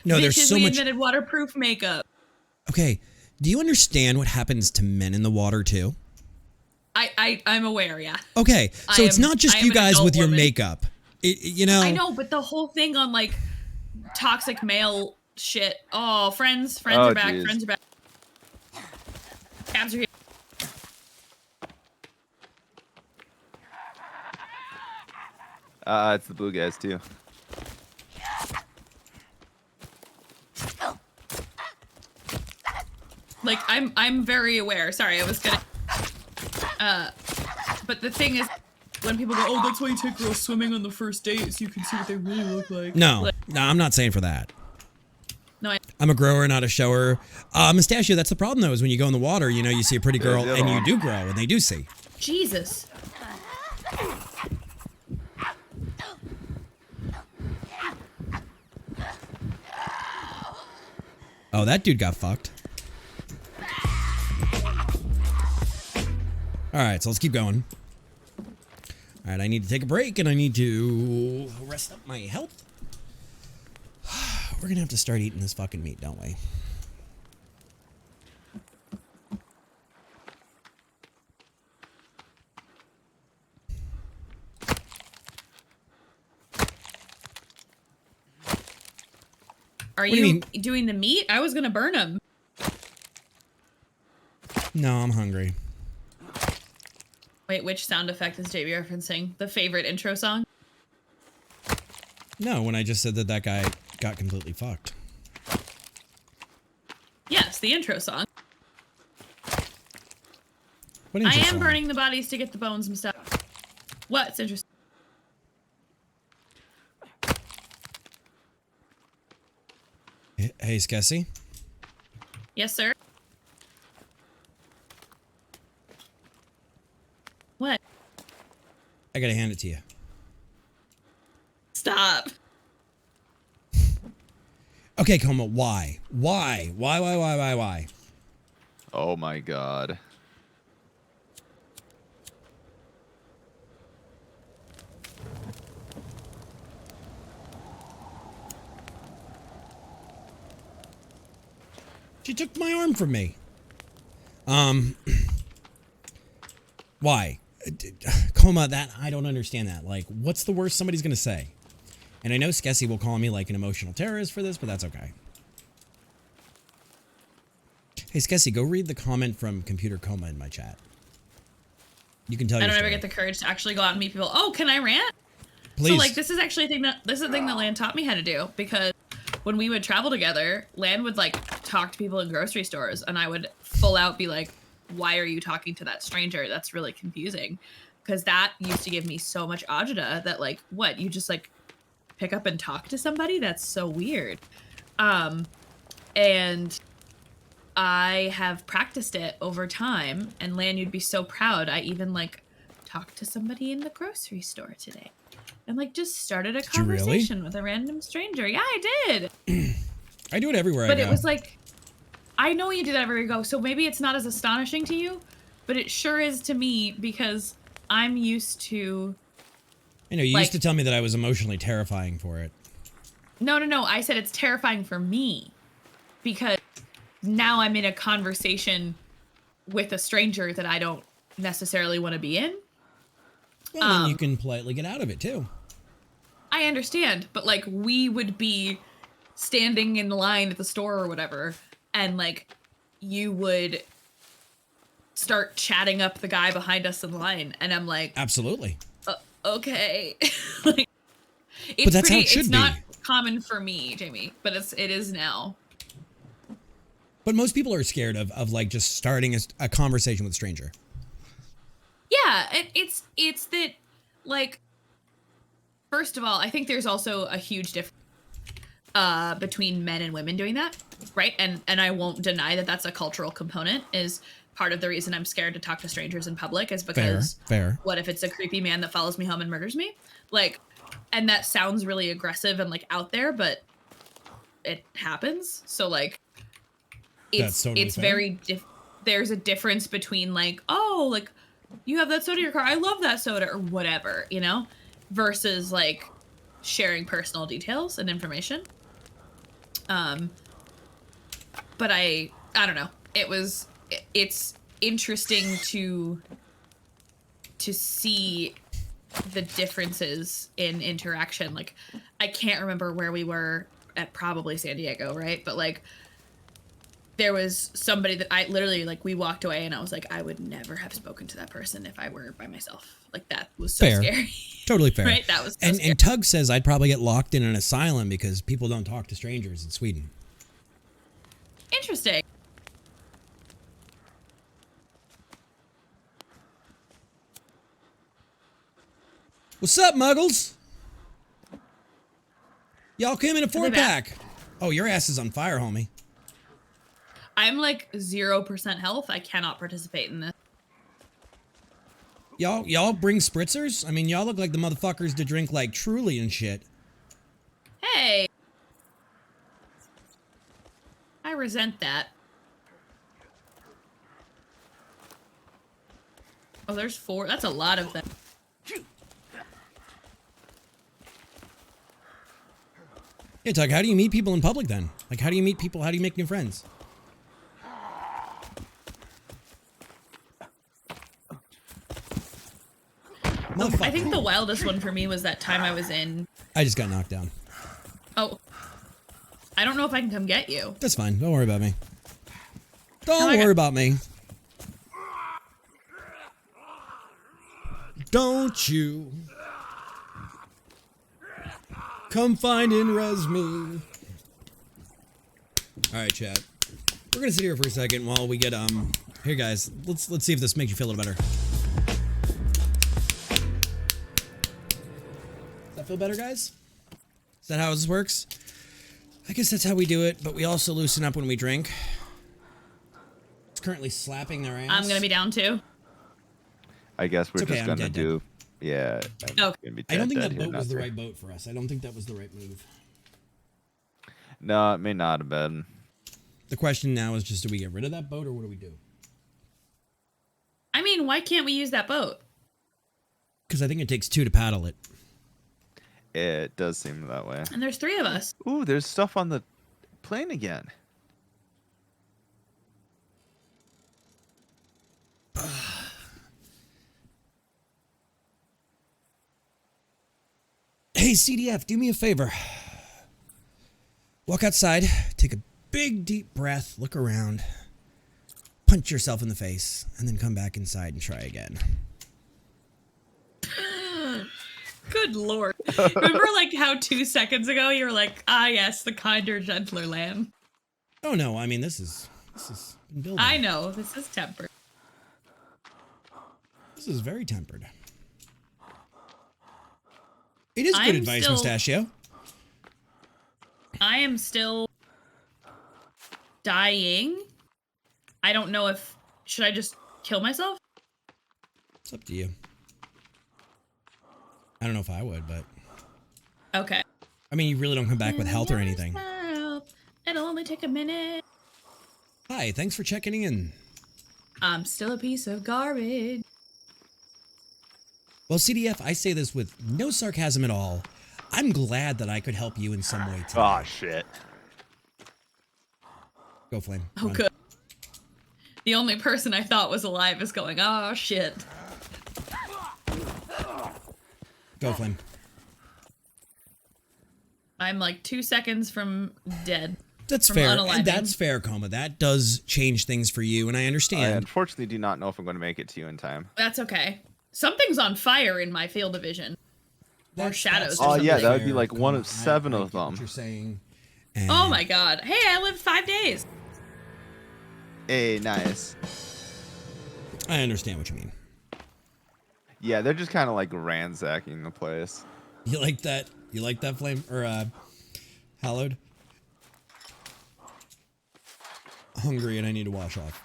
No, there's so we much. invented waterproof makeup. Okay, do you understand what happens to men in the water too? I'm aware, yeah. Okay, so it's not just you guys with your makeup. You know. I know, but the whole thing on like toxic male shit. Oh, friends are back. Geez. Friends are back. Cabs are here. It's the blue guys too. Like, I'm very aware. Sorry, I was gonna. But the thing is, when people go, "Oh, that's why you take girls swimming on the first date, so you can see what they really look like." No, I'm not saying for that. No, I'm a grower, not a shower. Mustachio, that's the problem though, is when you go in the water, you know, you see a pretty girl and you do grow, and they do see. Jesus. Oh, that dude got fucked. All right, so let's keep going. All right, I need to take a break, and I need to rest up my health. We're gonna have to start eating this fucking meat, don't we? Are you doing the meat? I was gonna burn them. No, I'm hungry. Wait, which sound effect is JB referencing? The favorite intro song? No, when I just said that guy got completely fucked. Yes, the intro song. What I intro am song? burning the bodies to get the bones and stuff. What's interesting? Hey, Skessy. Yes, sir. What? I gotta hand it to you. Stop. Okay, Coma, why? Why? Why? Oh my god. She took my arm from me. Why? Coma, that, I don't understand that. Like, what's the worst somebody's gonna say? And I know Skessy will call me like an emotional terrorist for this, but that's okay. Hey, Skessy, go read the comment from Computer Coma in my chat. You can tell I your don't ever story. get the courage to actually go out and meet people. Oh, can I rant? Please. So like, this is actually a thing that Lan taught me how to do, because when we would travel together, Lan would like talk to people in grocery stores, and I would full out be like, why are you talking to that stranger? That's really confusing. Because that used to give me so much agita that like, what, you just like pick up and talk to somebody? That's so weird. And I have practiced it over time, and Lan, you'd be so proud. I even like talked to somebody in the grocery store today. And like just started a conversation with a random stranger. Yeah, I did. I do it everywhere But I go. it was like, I know you do that everywhere you go, so maybe it's not as astonishing to you, but it sure is to me, because I'm used to... I know, you used to tell me that I was emotionally terrifying for it. No. I said it's terrifying for me, because now I'm in a conversation with a stranger that I don't necessarily want to be in. Well, then you can politely get out of it too. I understand, but like we would be standing in line at the store or whatever, and like you would start chatting up the guy behind us in line, and I'm like, Absolutely. Okay. Like, it's But that's how pretty, it should it's be. not common for me, Jamie, but it is now. But most people are scared of like just starting a conversation with a stranger. Yeah, it's that, like, first of all, I think there's also a huge difference between men and women doing that, right? And I won't deny that that's a cultural component. Is part of the reason I'm scared to talk to strangers in public is because Fair. what if it's a creepy man that follows me home and murders me? Like, and that sounds really aggressive and like out there, but it happens. So like, That's totally it's fair. very there's a difference between like, oh, like you have that soda in your car, I love that soda, or whatever, you know, versus like sharing personal details and information. But I don't know. It's interesting to see the differences in interaction. Like, I can't remember where we were at, probably San Diego, right? But like, there was somebody that I literally, like, we walked away and I was like, I would never have spoken to that person if I were by myself. Like, that was so Fair. scary. Totally fair. Right? That was so scary. And Tug says I'd probably get locked in an asylum because people don't talk to strangers in Sweden. Interesting. What's up, muggles? Y'all came in a they 4-pack. Oh, your ass is on fire, homie. I'm like 0% health. I cannot participate in this. Y'all bring spritzers? I mean, y'all look like the motherfuckers to drink like Truly and shit. Hey. I resent that. Oh, there's 4. That's a lot of them. Yeah, Tug, how do you meet people in public then? Like, how do you meet people? How do you make new friends? I think the wildest one for me was that time I was in... I just got knocked down. Oh. I don't know if I can come get you. That's fine. Don't worry about me. Don't I worry about me. Don't you come find and res me. All right, chat. We're gonna sit here for a second while we get Here, guys. Let's see if this makes you feel a little better. Does that feel better, guys? Is that how this works? I guess that's how we do it, but we also loosen up when we drink. It's currently slapping their ass. I'm gonna be down too. I guess we're It's okay, just I'm gonna dead. do. Yeah. I'm Oh. gonna be I don't think dead that here, boat was the Nutter. right boat for us. I don't think that was the right move. No, it may not have been. The question now is just, do we get rid of that boat or what do we do? I mean, why can't we use that boat? Because I think it takes 2 to paddle it. It does seem that way. And there's 3 of us. Ooh, there's stuff on the plane again. Hey, CDF, do me a favor. Walk outside, take a big, deep breath, look around, punch yourself in the face, and then come back inside and try again. Good lord. Remember like how 2 seconds ago you were like, ah yes, the kinder, gentler lamb. Oh no, I mean this is been building. I know, this is tempered. This is very tempered. It is good I'm advice, still- Mustachio. I am still dying. I don't know if, should I just kill myself? It's up to you. I don't know if I would, but Okay. I mean, you really don't come back with health or anything. Myself. It'll only take a minute. Hi, thanks for checking in. I'm still a piece of garbage. Well, CDF, I say this with no sarcasm at all. I'm glad that I could help you in some way today. Oh shit. Go, Flame. Oh, Come on. good. The only person I thought was alive is going, oh shit. Go, Flame. I'm like 2 seconds from dead. That's From fair. unaliving. And that's fair, Coma. That does change things for you, and I I understand. unfortunately do not know if I'm going to make it to you in time. That's okay. Something's on fire in my field of vision. Or shadows. Oh, or yeah, something. that would be like one Coma. of 7 I of get what them. you're saying. Oh my god. Hey, I lived 5 days. Hey, nice. I understand what you mean. Yeah, they're just kind of like ransacking the place. You like that? You like that, Flame? Or, Hallowed? Hungry and I need to wash off.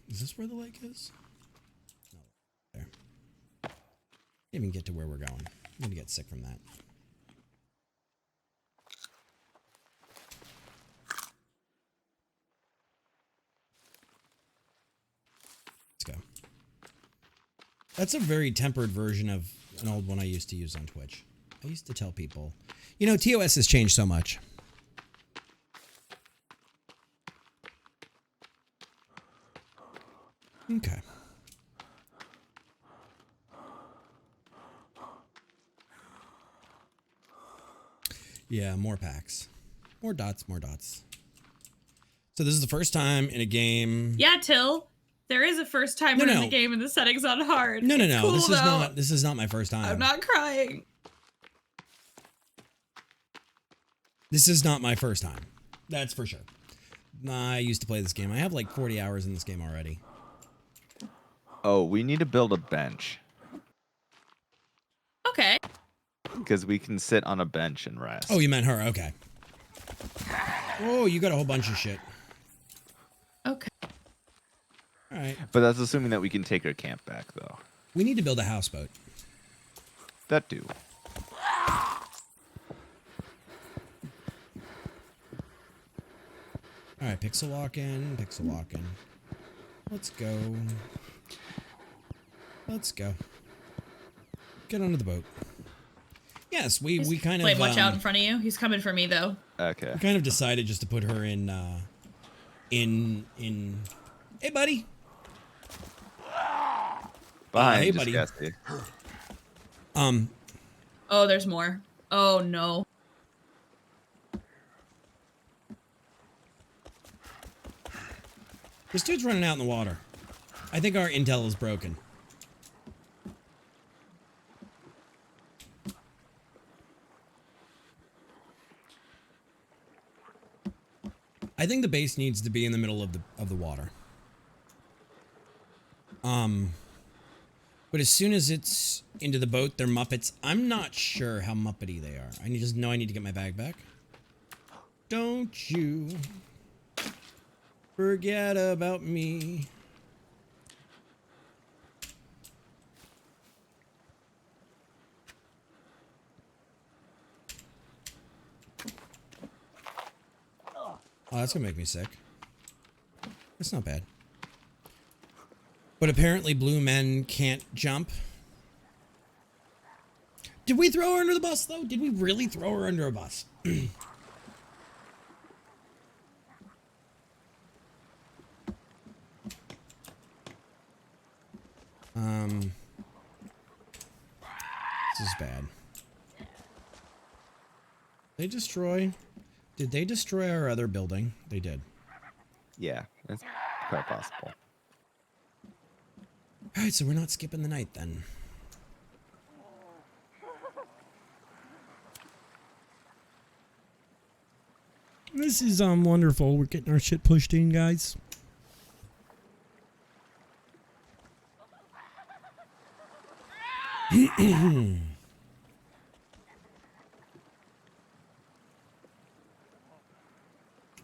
Is this where the lake is? No. There. Didn't even get to where we're going. I'm gonna get sick from that. Let's go. That's a very tempered version of an old one I used to use on Twitch. I used to tell people, you know, TOS has changed so much. Okay. Yeah, more packs. More dots, more dots. So this is the first time in a game. Yeah, Till. There is a first timer in the game and the settings on hard. No, no, It's no. cool, This is not my first time. I'm not crying. This is not my first time. That's for sure. I used to play this game. I have like 40 hours in this game already. Oh, we need to build a bench. Okay. Because we can sit on a bench and rest. Oh, you meant her. Okay. Oh, you got a whole bunch of shit. Okay. All right. But that's assuming that we can take our camp back, though. We need to build a houseboat. That do. All right, pixel walking, pixel walking. Let's go. Let's go. Get onto the boat. Yes, we kind of Flame, watch out in front of you. He's coming for me though. Okay. We kind of decided just to put her in Hey, buddy. Behind, hey, just buddy. gassy. Oh, there's more. Oh no. This dude's running out in the water. I think our intel is broken. I think the base needs to be in the middle of the water. But as soon as it's into the boat, they're Muppets. I'm not sure how Muppety they are. I just know I need to get my bag back. Don't you forget about me. Oh, that's gonna make me sick. That's not bad. But apparently blue men can't jump. Did we throw her under the bus, though? Did we really throw her under a bus? This is bad. Did they destroy our other building? They did. Yeah, that's quite possible. Alright, so we're not skipping the night then. This is wonderful. We're getting our shit pushed in, guys.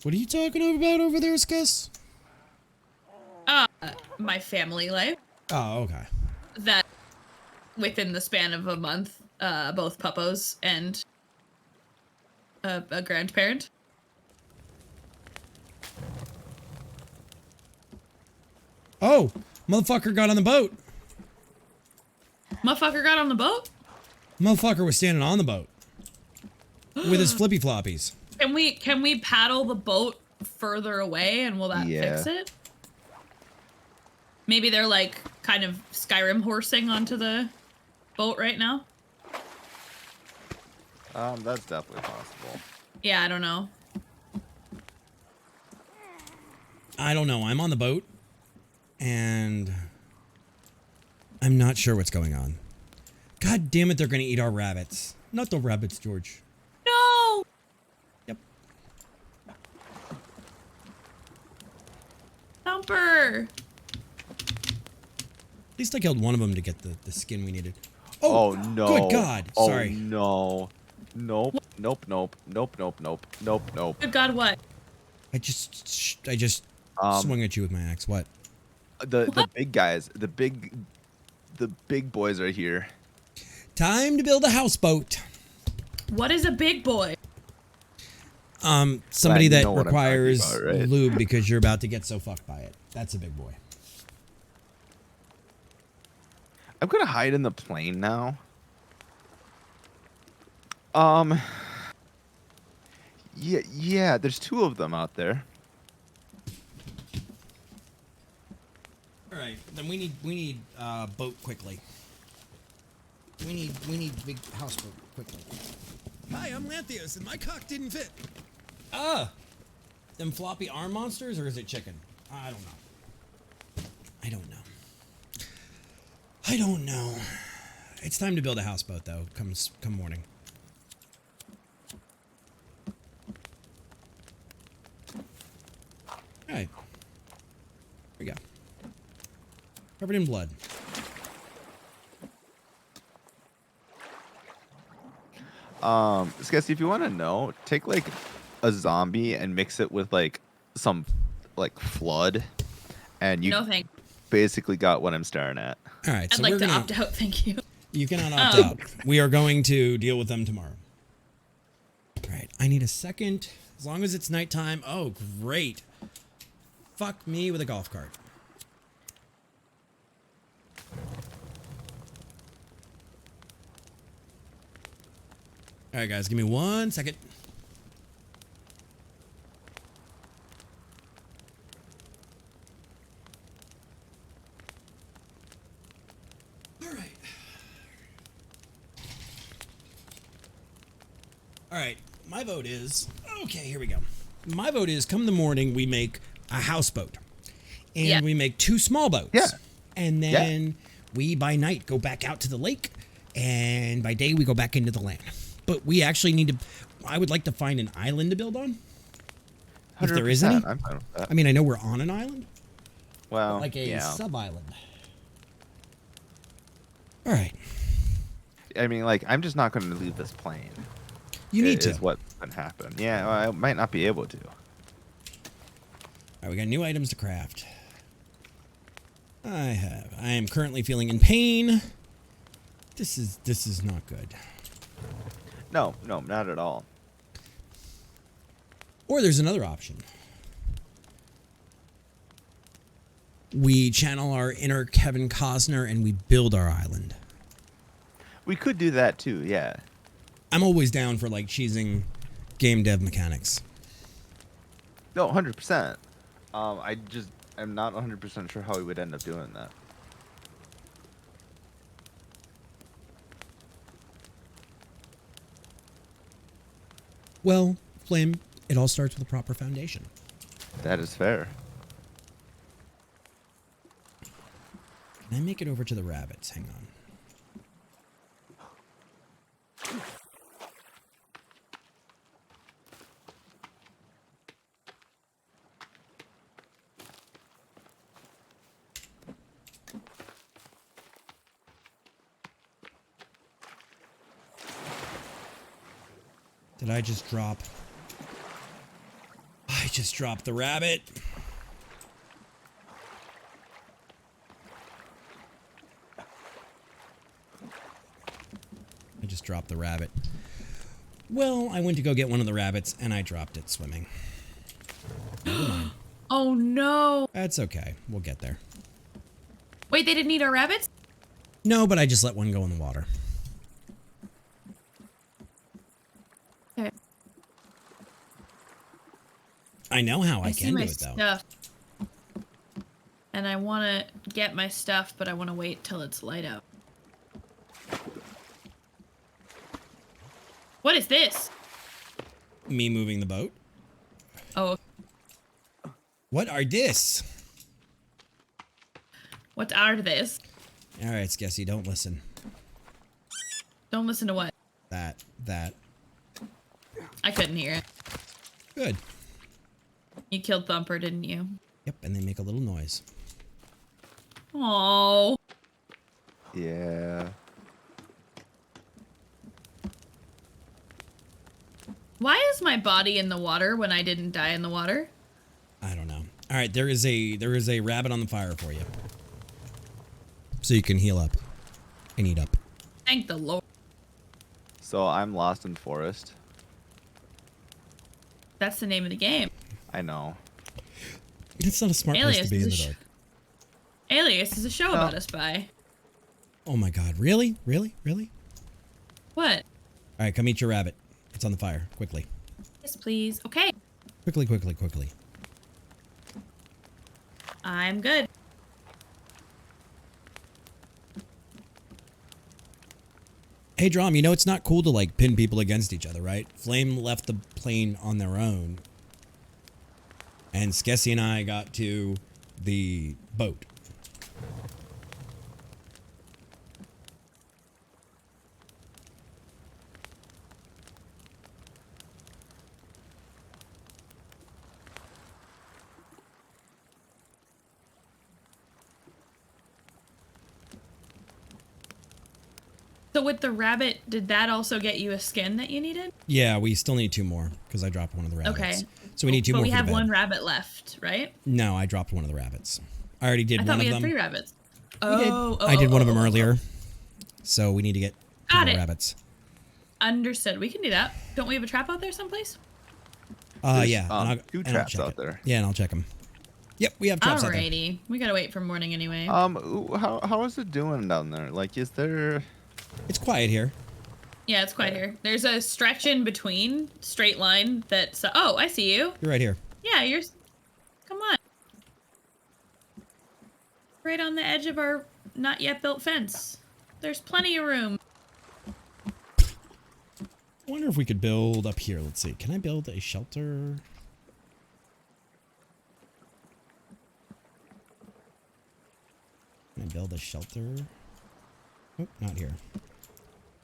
What are you talking about over there, Skis? My family life. Oh, okay. That within the span of a month, both puppos and a grandparent. Oh, motherfucker got on the boat. Motherfucker got on the boat? Motherfucker was standing on the boat with his flippy floppies. Can we paddle the boat further away, and will that fix Yeah. it? Maybe they're like kind of Skyrim horsing onto the boat right now. That's definitely possible. Yeah, I don't know. I don't know. I'm on the boat, and I'm not sure what's going on. God damn it, they're going to eat our rabbits. Not the rabbits, George. No! Yep. Thumper! At least I killed one of them to get the skin we needed. Oh, no. Good God. Oh, Sorry. no. Nope. Nope. Nope. Nope. Nope. Nope. Nope. Nope. Good God, what? I just Um, swung at you with my axe. What? The big guys, the big boys are here. Time to build a houseboat. What is a big boy? Somebody you that know what I'm talking requires about, right? lube because you're about to get so fucked by it. That's a big boy. I'm gonna hide in the plane now. Yeah, there's two of them out there. All right, then we need boat quickly. We need big houseboat quickly. Hi, I'm Lanthius, and my cock didn't fit. Them floppy arm monsters, or is it chicken? I don't know. I don't know. It's time to build a houseboat, though. Come morning. All right. Here we go. Covered in blood. Skessy, if you want to know, take like a zombie and mix it with like some like flood, and you No, thank. basically got what I'm staring at. All right, I'd so like we're to gonna opt out, thank you. You cannot opt out. We are going to deal with them tomorrow. All right, I need a second. As long as it's nighttime. Oh, great. Fuck me with a golf cart. All right, guys, give me 1 second. All right. All right, my vote is, okay, here we go. My vote is, come the morning, we make a houseboat. And Yeah. we make 2 small boats. Yeah. And then we, by night, go back out to the lake. And by day, we go back into the land. But we actually need to, I would like to find an island to build on. If there is any. 100%, I'm fine with that. I mean, I know we're on an island. Well, But like a yeah. sub-island. All right. I mean, like, I'm just not going to leave this plane. You need to. Is what can happen. Yeah, well, I might not be able to. All right, we got new items to craft. I am currently feeling in pain. This is not good. No, not at all. Or there's another option. We channel our inner Kevin Costner and we build our island. We could do that too, yeah. I'm always down for like cheesing game dev mechanics. No, 100%. I'm not 100% sure how we would end up doing that. Well, Flame, it all starts with a proper foundation. That is fair. Can I make it over to the rabbits? Hang on. Did I just drop? I just dropped the rabbit. I just dropped the rabbit. Well, I went to go get one of the rabbits and I dropped it swimming. Never mind. Oh no. That's okay. We'll get there. Wait, they didn't eat our rabbits? No, but I just let one go in the water. Okay. I know how I see can do my it though. stuff. And I want to get my stuff, but I want to wait till it's light out. What is this? Me moving the boat. Oh, What are this? what are this? All right, Skessy, don't listen. Don't listen to what? That. I couldn't hear it. Good. You killed Thumper, didn't you? Yep, and they make a little noise. Oh. Yeah. Why is my body in the water when I didn't die in the water? I don't know. All right, there is a rabbit on the fire for you, so you can heal up and eat up. Thank the Lord. So I'm lost in forest. That's the name of the game. I know. It's not a smart place to be in the dark. Alias is a show about a spy. Oh my God! Really? Really? Really? What? All right, come eat your rabbit. It's on the fire. Quickly. Yes, please. Okay. Quickly, quickly, quickly. I'm good. Hey, Drom, you know it's not cool to like pin people against each other, right? Flame left the plane on their own. And Skessy and I got to the boat. So with the rabbit, did that also get you a skin that you needed? Yeah, we still need 2 more because I dropped one of the rabbits. Okay. So we need 2 but more. we for have the bed. one rabbit left, right? No, I dropped one of the rabbits. I already did I one thought of we had them. 3 rabbits. I did one of them earlier. So we need to get 2 Got more it. rabbits. Understood. We can do that. Don't we have a trap out there someplace? Yeah. There's, 2 and I'll traps check out it. there. Yeah, and I'll check them. Yep, we have traps out there. Alrighty. We gotta wait for morning anyway. How is it doing down there? Like, is there? It's quiet here. Yeah, it's quite here. There's a stretch in between, straight line that's... oh, I see you. You're right here. Yeah, you're... Come on. Right on the edge of our not yet built fence. There's plenty of room. I wonder if we could build up here. Let's see. Can I build a shelter? Can I build a shelter? Oh, not here.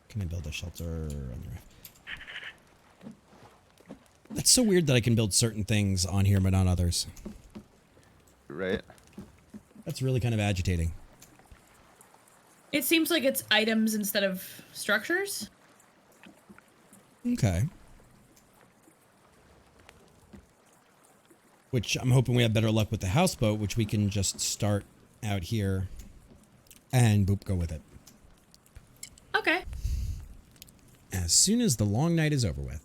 Can I build a shelter on the roof? That's so weird that I can build certain things on here but not others. Right. That's really kind of agitating. It seems like it's items instead of structures. Okay. Which I'm hoping we have better luck with the houseboat, which we can just start out here and boop, go with it. Okay. As soon as the long night is over with.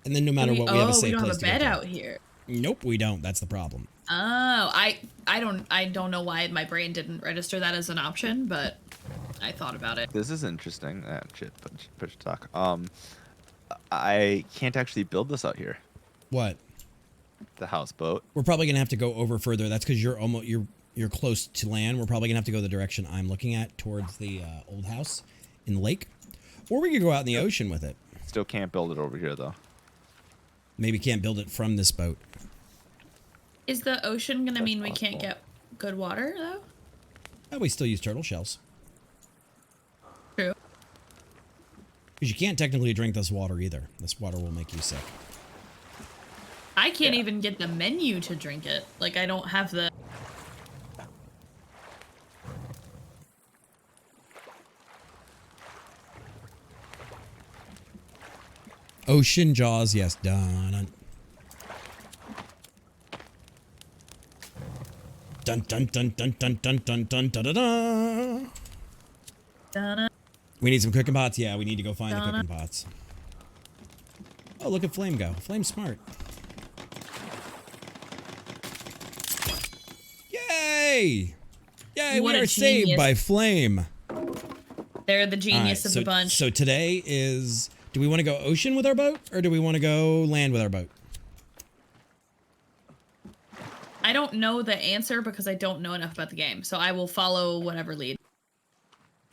And then no matter what, we have a safe we don't place have a to bed go to. out here. Nope, we don't. That's the problem. Oh, I don't know why my brain didn't register that as an option, but I thought about it. This is interesting. Push talk. I can't actually build this out here. What? The houseboat. We're probably gonna have to go over further. That's because you're close to land. We're probably gonna have to go the direction I'm looking at, towards the old house in the lake, or we could go out in the ocean with it. Still can't build it over here though. Maybe can't build it from this boat. Is the ocean gonna mean we possible. can't get good water though? Oh, we still use turtle shells. True. Because you can't technically drink this water either. This water will make you sick. I can't even get the menu to drink it. Like, I don't have the... Ocean Jaws, yes, done. Dun dun dun dun dun dun dun dun dun dun dun. Donna. We need some cooking pots. Yeah, we need to go find the cooking pots. Oh, look at Flame go. Flame's smart. Yay! Yay, What we a are saved genius. by Flame. They're the genius Alright, of the bunch. So today is Do we want to go ocean with our boat, or do we want to go land with our boat? I don't know the answer because I don't know enough about the game, so I will follow whatever lead.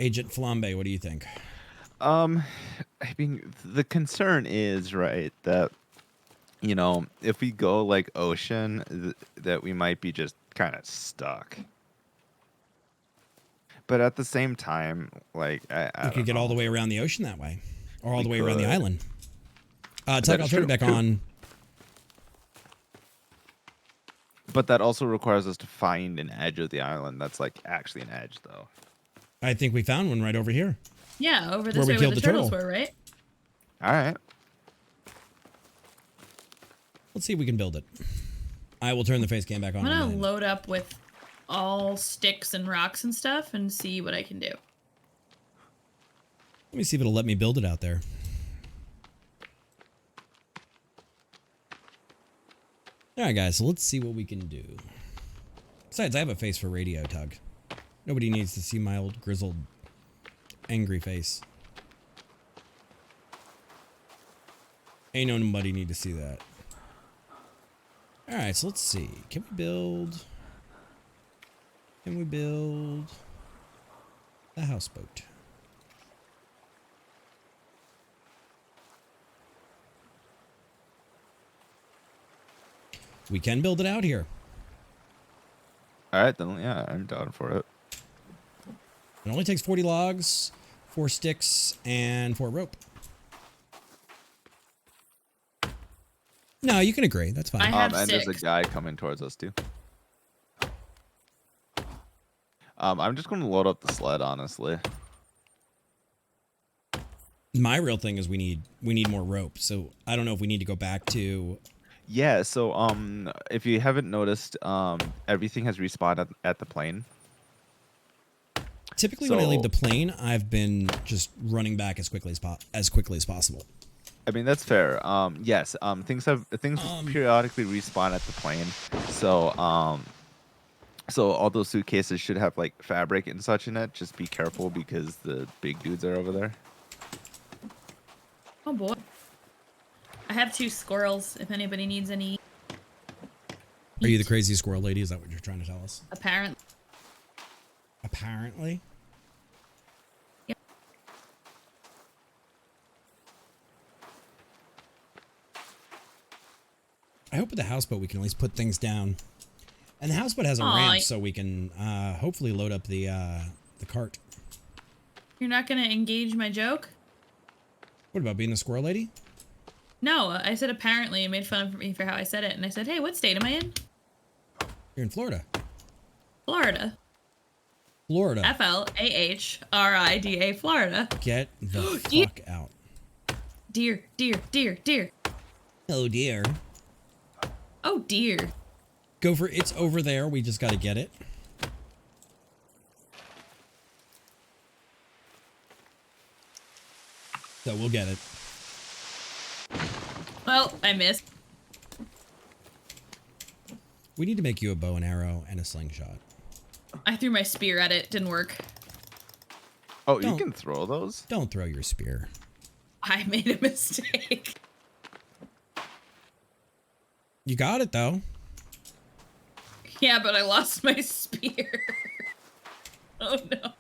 Agent Flambe, what do you think? I mean, the concern is, right, that, you know, if we go like ocean, that we might be just kind of stuck. But at the same time, like, I We don't could get all the know. way around the ocean that way, or all We the way around the could. island. Tuck, That's I'll turn it true. back on. But that also requires us to find an edge of the island that's like actually an edge, though. I think we found one right over here. Yeah, over Where this we way where killed the the turtles turtle. were, right? All right. Let's see if we can build it. I will turn the face cam back on. I'm gonna and then- load up with all sticks and rocks and stuff and see what I can do. Let me see if it'll let me build it out there. All right, guys, so let's see what we can do. Besides, I have a face for radio, Tug. Nobody needs to see my old grizzled, angry face. Ain't nobody need to see that. All right, so let's see. Can we build the houseboat? We can build it out here. All right, then, yeah, I'm down for it. It only takes 40 logs, 4 sticks, and 4 rope. No, you can agree. That's fine. I have And there's a 6. guy coming towards us, too. I'm just going to load up the sled, honestly. My real thing is we need more rope. So I don't know if we need to go back to. Yeah, so if you haven't noticed, everything has respawned at the plane. Typically, when I leave So- the plane, I've been just running back as quickly as possible. I mean, that's fair. Yes, things periodically respawn at the plane. So so all those suitcases should have like fabric and such in it. Just be careful because the big dudes are over there. Oh boy. I have 2 squirrels if anybody needs any. Are you the crazy squirrel lady? Is that what you're trying to tell us? Apparently. Apparently. Yep. I hope with the houseboat we can at least put things down. And the houseboat has a Aw, ramp, so we can hopefully load up the cart. You're not gonna engage my joke? What about being the squirrel lady? No, I said apparently. You made fun of me for how I said it, and I said, "Hey, what state am I in?" You're in Florida. Florida. Florida. FLAHRIDA, Florida. Get the Deer. fuck out. Deer, deer, deer, deer. Oh dear. Oh dear. Gopher, it's over there. We just got to get it. So we'll get it. Well, I missed. We need to make you a bow and arrow and a slingshot. I threw my spear at it. Didn't work. Oh, Don't- you can throw those? Don't throw your spear. I made a mistake. You got it though. Yeah, but I lost my spear. Oh no.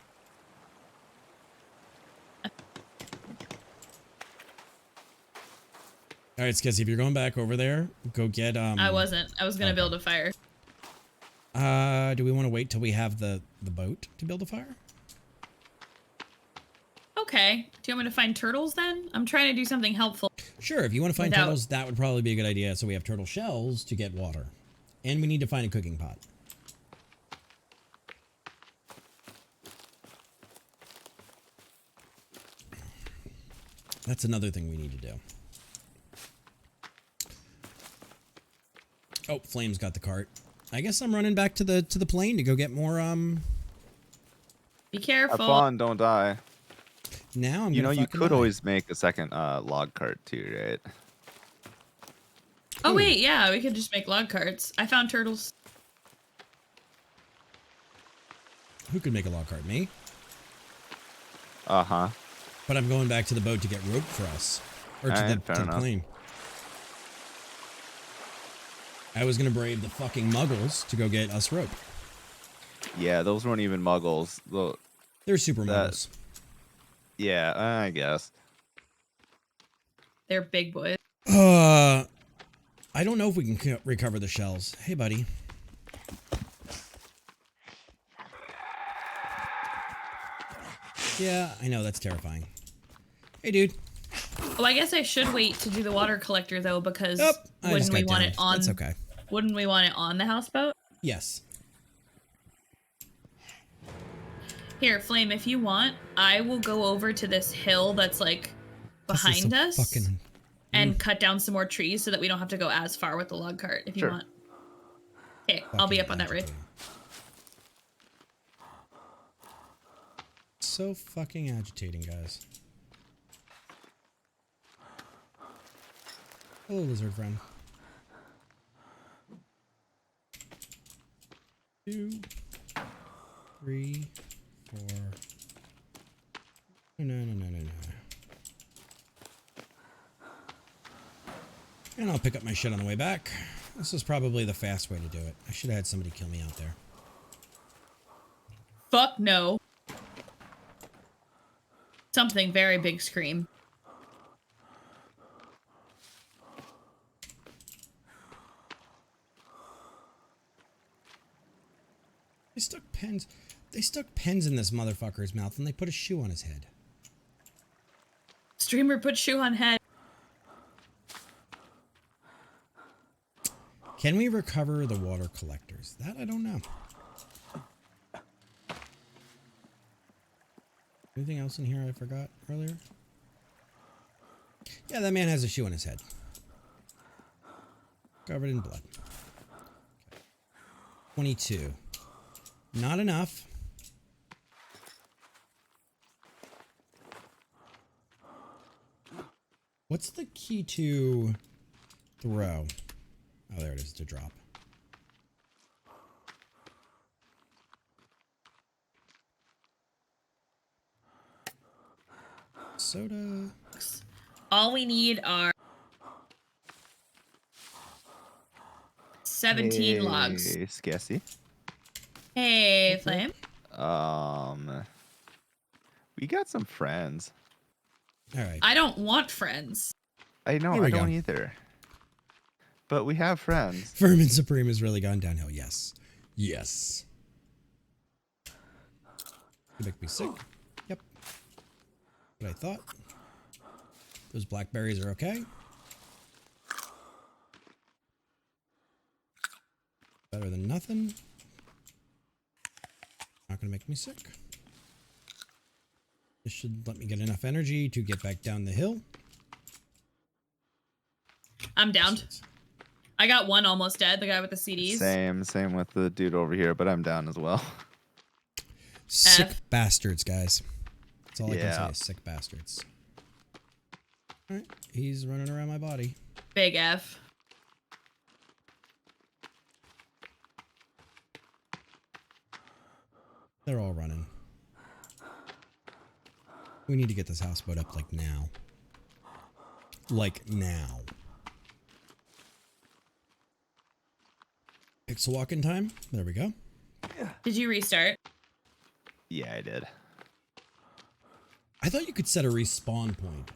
All right, Skizzy, if you're going back over there, go get I wasn't. I was gonna okay. build a fire. Do we want to wait till we have the boat to build a fire? Okay. Do you want me to find turtles then? I'm trying to do something helpful. Sure, if you want to find Without- turtles, that would probably be a good idea. So we have turtle shells to get water. And we need to find a cooking pot. That's another thing we need to do. Oh, Flame's got the cart. I guess I'm running back to the plane to go get more Be Have careful. fun, don't die. now I'm You know, gonna you fucking could die. always make a second log cart too, right? Oh wait, yeah, we could just make log carts. I found turtles. Who could make a log cart? Me? Uh-huh. But I'm going back to the boat to get rope for us. Or to Alright, the fair enough. plane. I was going to brave the fucking muggles to go get us rope. Yeah, those weren't even muggles. They're super That- muggles. Yeah, I guess. They're big boys. I don't know if we can recover the shells. Hey, buddy. Yeah, I know, that's terrifying. Hey, dude. Oh, I guess I should wait to do the water collector though, because Nope, I just wouldn't we got want downed. it on? That's okay. Wouldn't we want it on the houseboat? Yes. Here, Flame, if you want, I will go over to this hill that's like This is some behind us fucking... and cut down some more trees so that we don't have to go as far with the log cart if you Sure. want. Okay, I'll be up on that road. So fucking agitating, guys. Hello, lizard friend. 2, 3, 4. No. And I'll pick up my shit on the way back. This is probably the fast way to do it. I should have had somebody kill me out there. Fuck no. Something very big scream. They stuck pens in this motherfucker's mouth and they put a shoe on his head. Streamer put shoe on head. Can we recover the water collectors? That I don't know. Anything else in here I forgot earlier? Yeah, that man has a shoe on his head. Covered in blood. 22. Not enough. What's the key to throw? Oh, there it is, to drop. Soda. All we need are 17 logs. Hey, Scassy. Hey, Flame. We got some friends. All right. I don't want friends. I know, Here we I don't go. either. But we have friends. Vermin Supreme has really gone downhill. Yes. Yes. You make me sick. Yep. What I thought. Those blackberries are okay. Better than nothing. Not gonna make me sick. This should let me get enough energy to get back down the hill. I'm downed. I got one almost dead, the guy with the CDs. Same with the dude over here, but I'm down as well. Sick F. bastards, guys. That's all I can Yeah. say is sick bastards. Alright, he's running around my body. Big F. They're all running. We need to get this houseboat up like now. Like now. Pixel walking time. There we go. Did you restart? Yeah, I did. I thought you could set a respawn point.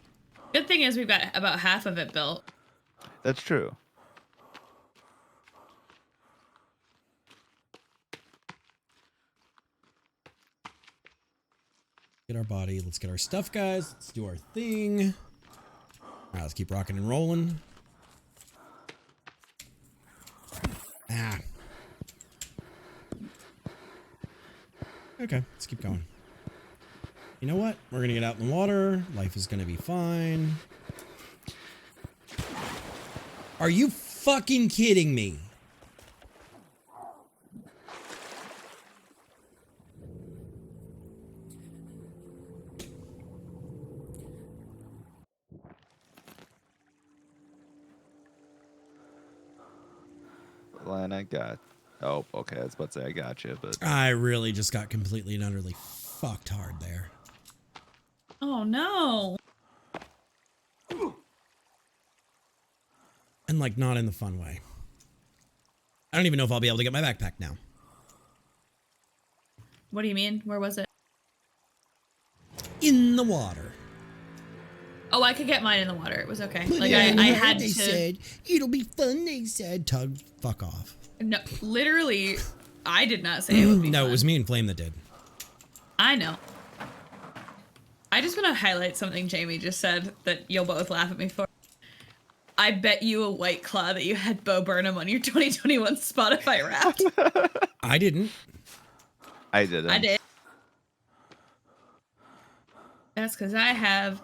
Good thing is we've got about half of it built. That's true. Get our body. Let's get our stuff, guys. Let's do our thing. All right, let's keep rocking and rolling. Ah. Okay, let's keep going. You know what? We're gonna get out in the water. Life is gonna be fine. Are you fucking kidding me? Line I got. Oh, okay. I was about to say I got you, but I really just got completely and utterly fucked hard there. Oh Oh no. And like not in the fun way. I don't even know if I'll be able to get my backpack now. What do you mean? Where was it? In the water. Oh, I could get mine in the water. It was okay. Put Like it in I the had water, to. They said it'll be fun. They said, Tug, fuck off. No, literally, I did not say it would be No, fun. it was me and Flame that did. I know. I just want to highlight something Jamie just said that you'll both laugh at me for. I bet you a White Claw that you had Bo Burnham on your 2021 Spotify Wrapped. I didn't. I didn't. I did. That's because I have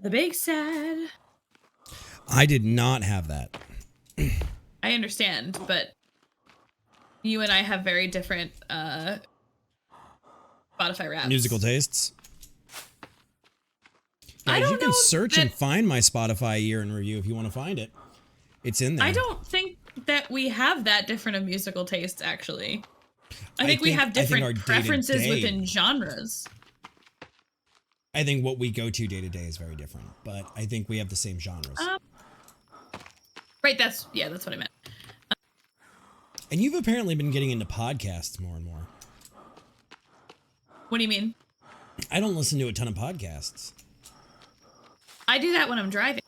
the big sad. I did not have that. I understand, but you and I have very different Spotify Wrapped. Musical tastes. I Guys, don't you can know search that- and find my Spotify year in review if you want to find it. It's in there. I don't think that we have that different of musical tastes, actually. I think we have our different day-to-day- preferences within genres. I think what we go to day to day is very different, but I think we have the same genres. Right, that's what I meant. And you've apparently been getting into podcasts more and more. What do you mean? I don't listen to a ton of podcasts. I do that when I'm driving.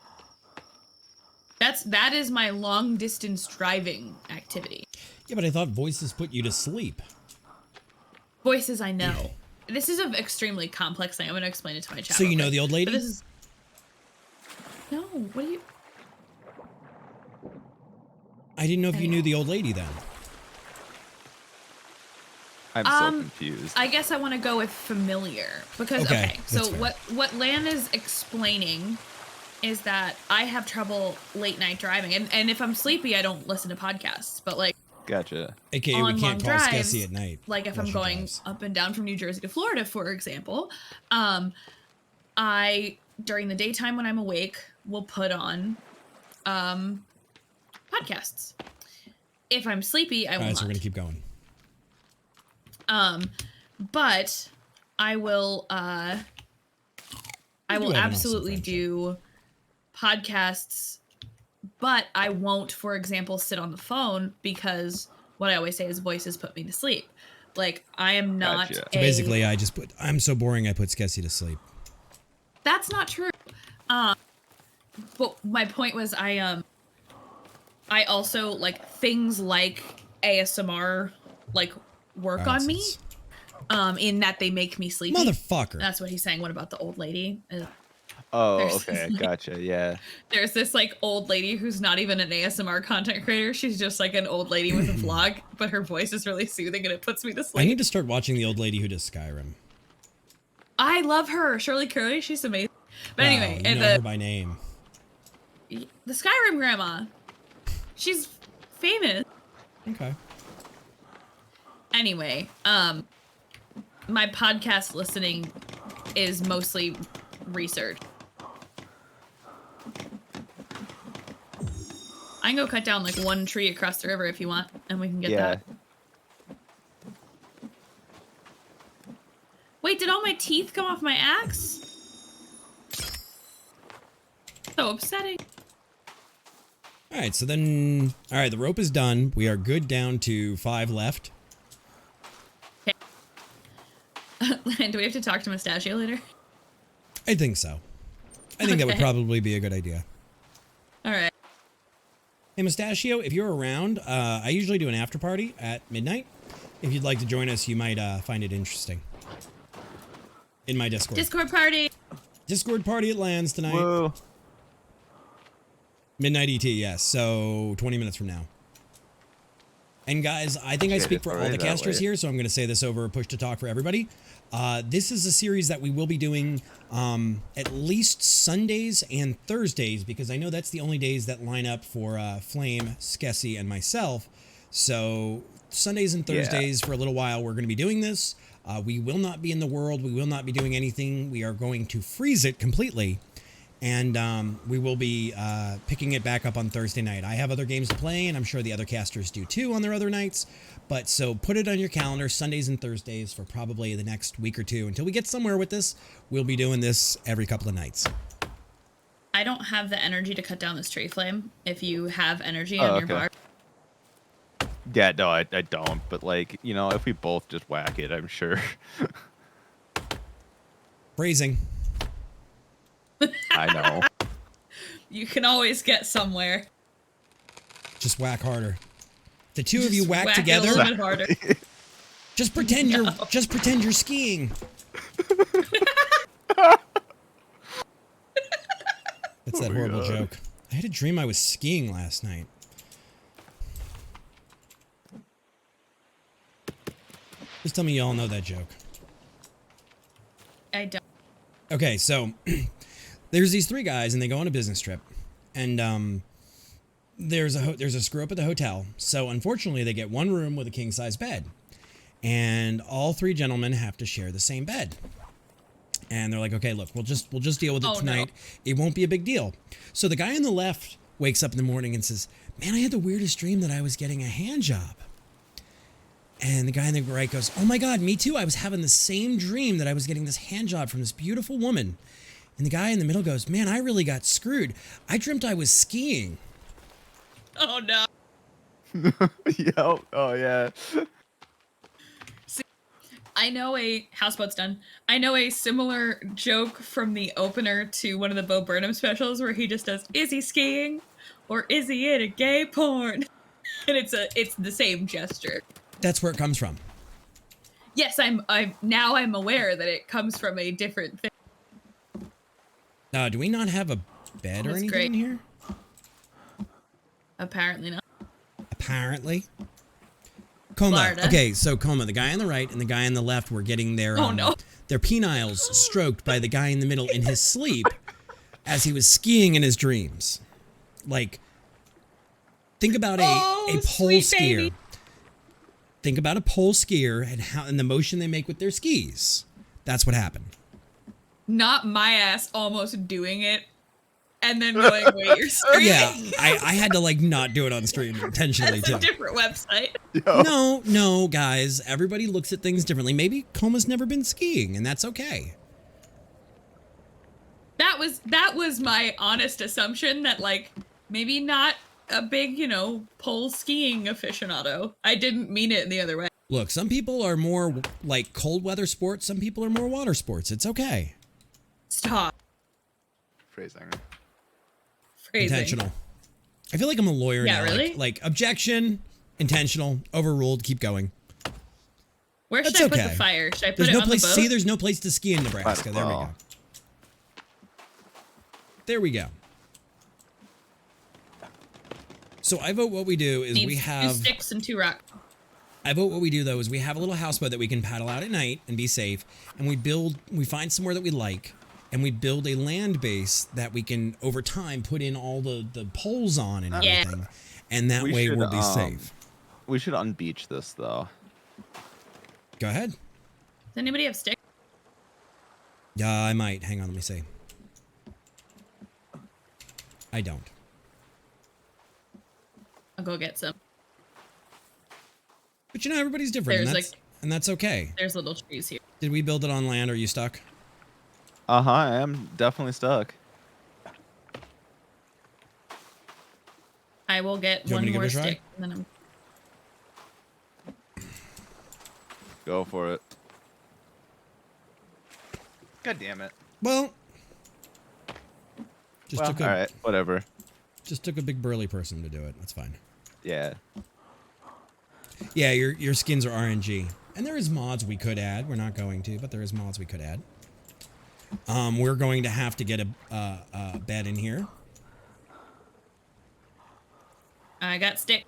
That is my long distance driving activity. Yeah, but I thought voices put you to sleep. Voices I know. This is an extremely complex thing. I'm going to explain it to my chat. So you real know quick. the old lady? But this is... No, what do you... I didn't know if you knew the old lady then. I'm so confused. I guess I want to go with familiar because Okay, so that's fair. what Lan is explaining is that I have trouble late night driving, and if I'm sleepy, I don't listen to podcasts. But like, Gotcha. AKA on we can't long call drives, Skessy at night. like if I'm unless she going drives. up and down from New Jersey to Florida, for example, I during the daytime when I'm awake will put on podcasts. If I'm sleepy, I will All right, not. so we're gonna keep going. But I will I You will have an awesome absolutely friendship. do podcasts, but I won't, for example, sit on the phone because what I always say is voices put me to sleep. Like I am not Gotcha. So basically, I'm so boring I put Skessy to sleep. That's not true. But my point was I also like things like ASMR like work on me. In that they make me sleepy. Motherfucker. That's what he's saying. What about the old lady? Oh, There's okay. this, like- Gotcha. Yeah. There's this like old lady who's not even an ASMR content creator. She's just like an old lady with a vlog, but her voice is really soothing and it puts me to I sleep. need to start watching the old lady who does Skyrim. I love her, Shirley Curley. She's amazing. But Wow, anyway, you know her by name. the Skyrim grandma, she's famous. Okay. Anyway, my podcast listening is mostly research. I can go cut down like one tree across the river if you want, and we can get Yeah. that. Wait, did all my teeth come off my axe? So upsetting. All right, so then, all right, the rope is done. We are good down to 5 left. Do we have to talk to Mustachio later? I think so. I think that would Okay. probably be a good idea. All right. Hey, Mustachio, if you're around, I usually do an after party at midnight. If you'd like to join us, you might find it interesting. In my Discord. Discord party. Discord party at Lands tonight. Whoa. Midnight ET, yes. So 20 minutes from now. And guys, I think I Shit, speak it's for all already the that casters late. here, so I'm going to say this over push to talk for everybody. This is a series that we will be doing at least Sundays and Thursdays, because I know that's the only days that line up for Flame, Skessy, and myself. So Sundays and Thursdays for a little while, we're going to be doing this. We will not be in the world. We will not be doing anything. We are going to freeze it completely. And we will be picking it back up on Thursday night. I have other games to play, and I'm sure the other casters do too on their other nights. But so put it on your calendar, Sundays and Thursdays for probably the next week or two. Until we get somewhere with this, we'll be doing this every couple of nights. I don't have the energy to cut down this tree flame. If you have energy on your bar. Yeah, no, I don't. But like, you know, if we both just whack it, I'm sure. Phrasing. I know. You can always get somewhere. Just whack harder. The two of you Just whack it together. a little bit harder. Just pretend you're skiing. That's that horrible joke. I had a dream I was skiing last night. Just tell me y'all know that joke. I don't. Okay, so there's these three guys and they go on a business trip, and there's a screw up at the hotel. So unfortunately, they get one room with a king size bed, and all three gentlemen have to share the same bed. And they're like, okay, look, we'll just deal with it tonight. No. It won't be a big deal. So the guy on the left wakes up in the morning and says, man, I had the weirdest dream that I was getting a hand job. And the guy on the right goes, oh my God, me too. I was having the same dream that I was getting this hand job from this beautiful woman. And the guy in the middle goes, man, I really got screwed. I dreamt I was skiing. Oh no. Yep. Oh yeah. See, I know houseboat's done. I know a similar joke from the opener to one of the Bo Burnham specials where he just does, is he skiing? Or is he in a gay porn? And it's the same gesture. That's where it comes from. Yes, I'm aware that it comes from a different thing. Do we not have a bed or anything in here? Apparently not. Apparently. Coma. Florida. Okay, so Coma, the guy on the right and the guy on the left were getting their their peniles stroked by the guy in the middle in his sleep as he was skiing in his dreams. Like, think about a pole skier. Baby. Think about a pole skier and the motion they make with their skis. That's what happened. Not my ass almost doing it and then going, wait, you're streaming? Yeah, I had to like not do it on stream intentionally too. That's a different website. No, guys. Everybody looks at things differently. Maybe Coma's never been skiing, and that's okay. That was my honest assumption that like maybe not a big, pole skiing aficionado. I didn't mean it in the other way. Look, some people are more like cold weather sports. Some people are more water sports. It's okay. Stop. Phrasing. Intentional. I feel like I'm a lawyer now. Really? Like objection, intentional, overruled, keep going. Where should I put the fire? Should I put it on the boat? See, there's no place to ski in Nebraska. There we go. There we go. So I vote what we do is we have 2 sticks and 2 rocks. I vote what we do though is we have a little houseboat that we can paddle out at night and be safe, and we find somewhere that we like, and we build a land base that we can over time put in all the poles on and everything, and that way we'll be safe. We should unbeach this though. Go ahead. Does anybody have sticks? Yeah, I might. Hang on, let me see. I don't. I'll go get some. But everybody's different, and that's okay. There's little trees here. Did we build it on land? Are you stuck? Uh-huh, I am definitely stuck. I will get one more stick. And then Go for it. God damn it. Well, all right, whatever. Just took a big burly person to do it. That's fine. Yeah. Yeah, your skins are RNG. And there is mods we could add. We're not going to, but there is mods we could add. We're going to have to get a bed in here. I got sticks.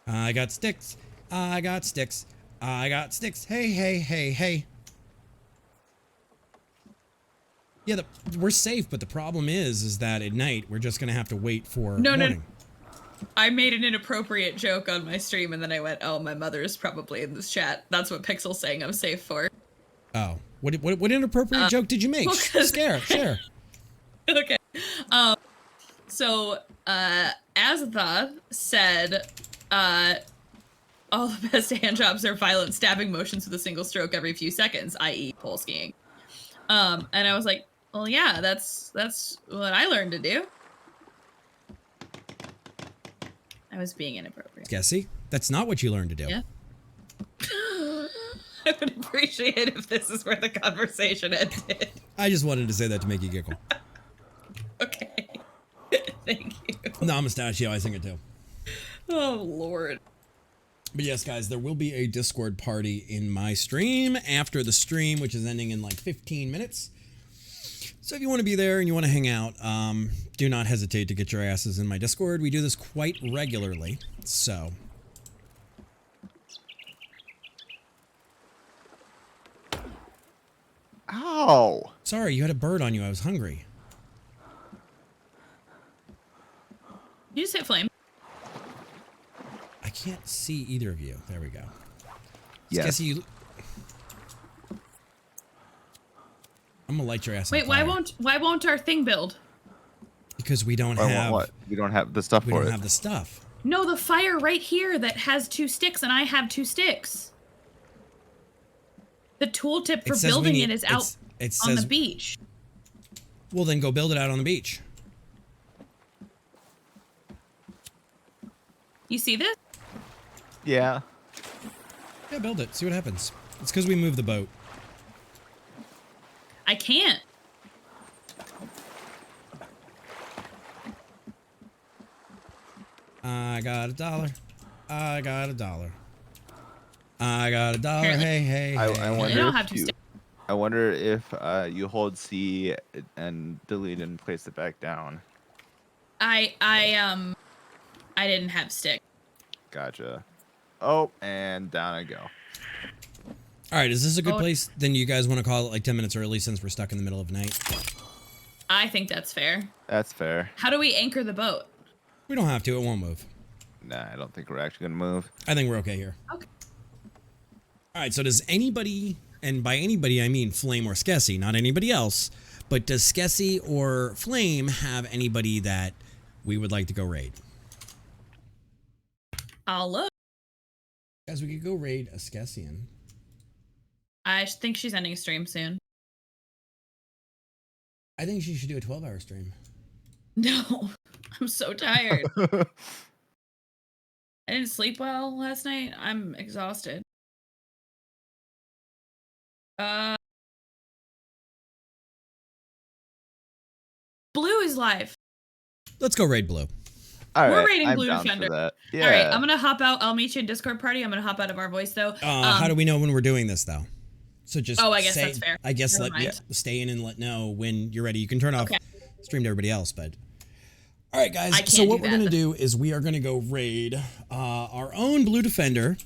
I got sticks. I got sticks. I got sticks. Hey, hey, hey, hey. Yeah, we're safe, but the problem is that at night we're just gonna have to wait for morning. No. I made an inappropriate joke on my stream, and then I went, "Oh, my mother is probably in this chat." That's what Pixel's saying I'm safe for. Oh, what inappropriate joke did you make? Well, Share. Okay. So Azathoth said, all the best hand jobs are violent stabbing motions with a single stroke every few seconds, i.e. pole skiing. And I was like, well, yeah, that's what I learned to do. I was being inappropriate. Skessy, that's not what you learned to do. Yeah. I would appreciate it if this is where the conversation ended. I just wanted to say that to make you giggle. Okay. Thank you. No, Mustachio, I sing it too. Oh, Lord. But yes, guys, there will be a Discord party in my stream after the stream, which is ending in like 15 minutes. So if you want to be there and you want to hang out, do not hesitate to get your asses in my Discord. We do this quite regularly, so... Ow! Sorry, you had a bird on you. I was hungry. You just hit flame. I can't see either of you. There we go. Yes. Skessy, you... I'm gonna light your ass on Wait, fire. why won't our thing build? Because we don't Or have... what? We don't have the stuff We for don't it. have the stuff. No, the fire right here that has 2 sticks, and I have 2 sticks. The tooltip for It says we building need- it is out it on the says- beach. Well, then go build it out on the beach. You see this? Yeah. Yeah, build it. See what happens. It's because we moved the boat. I can't. I got $1. I got $1. I got $1. Apparently. Hey, hey, I hey. wonder don't if have to you, stay. I wonder if you hold C and delete and place it back down. I didn't have stick. Gotcha. Oh, and down I go. All right, is this a good Oh. place? Then you guys want to call it like 10 minutes early since we're stuck in the middle of night? I think that's fair. That's fair. How do we anchor the boat? We don't have to. It won't move. Nah, I don't think we're actually gonna move. I think we're okay here. Okay. All right, so does anybody, and by anybody I mean Flame or Skessy, not anybody else, but does Skessy or Flame have anybody that we would like to go raid? I'll look. Guys, we could go raid a Skessian. I think she's ending a stream soon. I think she should do a 12-hour stream. No, I'm so tired. I didn't sleep well last night. I'm exhausted. Blue is live. Let's go raid Blue. All We're right, raiding I'm Blue down Defender. for that. Yeah. All right, I'm gonna hop out. I'll meet you in Discord party. I'm gonna hop out of our voice though. How do we know when we're doing this, though? So just Oh, I guess say- that's fair. I guess Never let mind. stay in and let know when you're ready. You can turn off Okay. stream to everybody else, but all right, guys. I can't So what do we're that. gonna do is we are gonna go raid our own Blue Defender.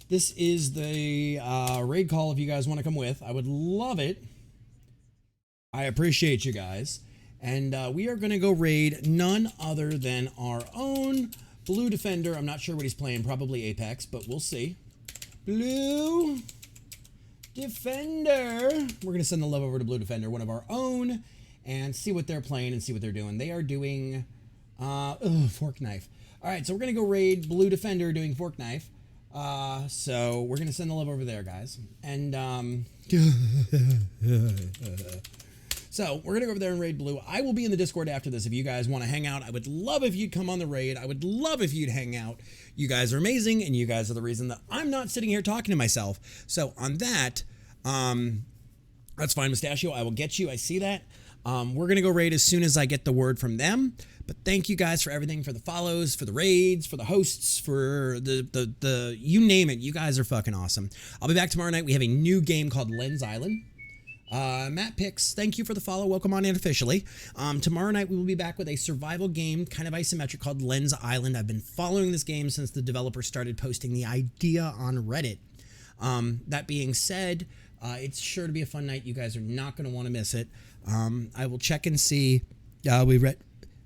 This is the raid call. If you guys want to come with, I would love it. I appreciate you guys, and we are gonna go raid none other than our own Blue Defender. I'm not sure what he's playing. Probably Apex, but we'll see. Blue Defender. We're going to send the love over to Blue Defender, one of our own, and see what they're playing and see what they're doing. They are doing fork knife. All right, so we're going to go raid Blue Defender doing fork knife. So we're going to send the love over there, guys. And so we're going to go over there and raid Blue. I will be in the Discord after this if you guys want to hang out. I would love if you'd come on the raid. I would love if you'd hang out. You guys are amazing, and you guys are the reason that I'm not sitting here talking to myself. So on that, that's fine, Mustachio. I will get you. I see that. We're going to go raid as soon as I get the word from them. But thank you guys for everything, for the follows, for the raids, for the hosts, for the you name it. You guys are fucking awesome. I'll be back tomorrow night. We have a new game called Lens Island. Matt Pix, thank you for the follow. Welcome on in officially. Tomorrow night we will be back with a survival game, kind of isometric, called Lens Island. I've been following this game since the developer started posting the idea on Reddit. That being said, it's sure to be a fun night. You guys are not going to want to miss it. I will check and see. We read.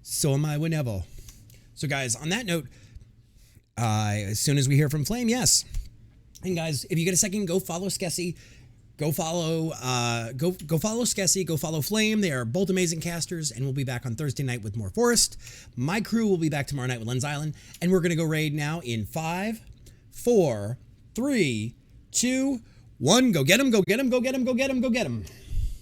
So am I whenever. So guys, on that note, as soon as we hear from Flame, yes. And guys, if you get a second, go follow Skessy. go follow Skessy, go follow Flame. They are both amazing casters, and we'll be back on Thursday night with more Forest. My crew will be back tomorrow night with Lens Island, and we're gonna go raid now in 5, 4, 3, 2, 1. Go get him, go get him, go get him, go get him, go get him.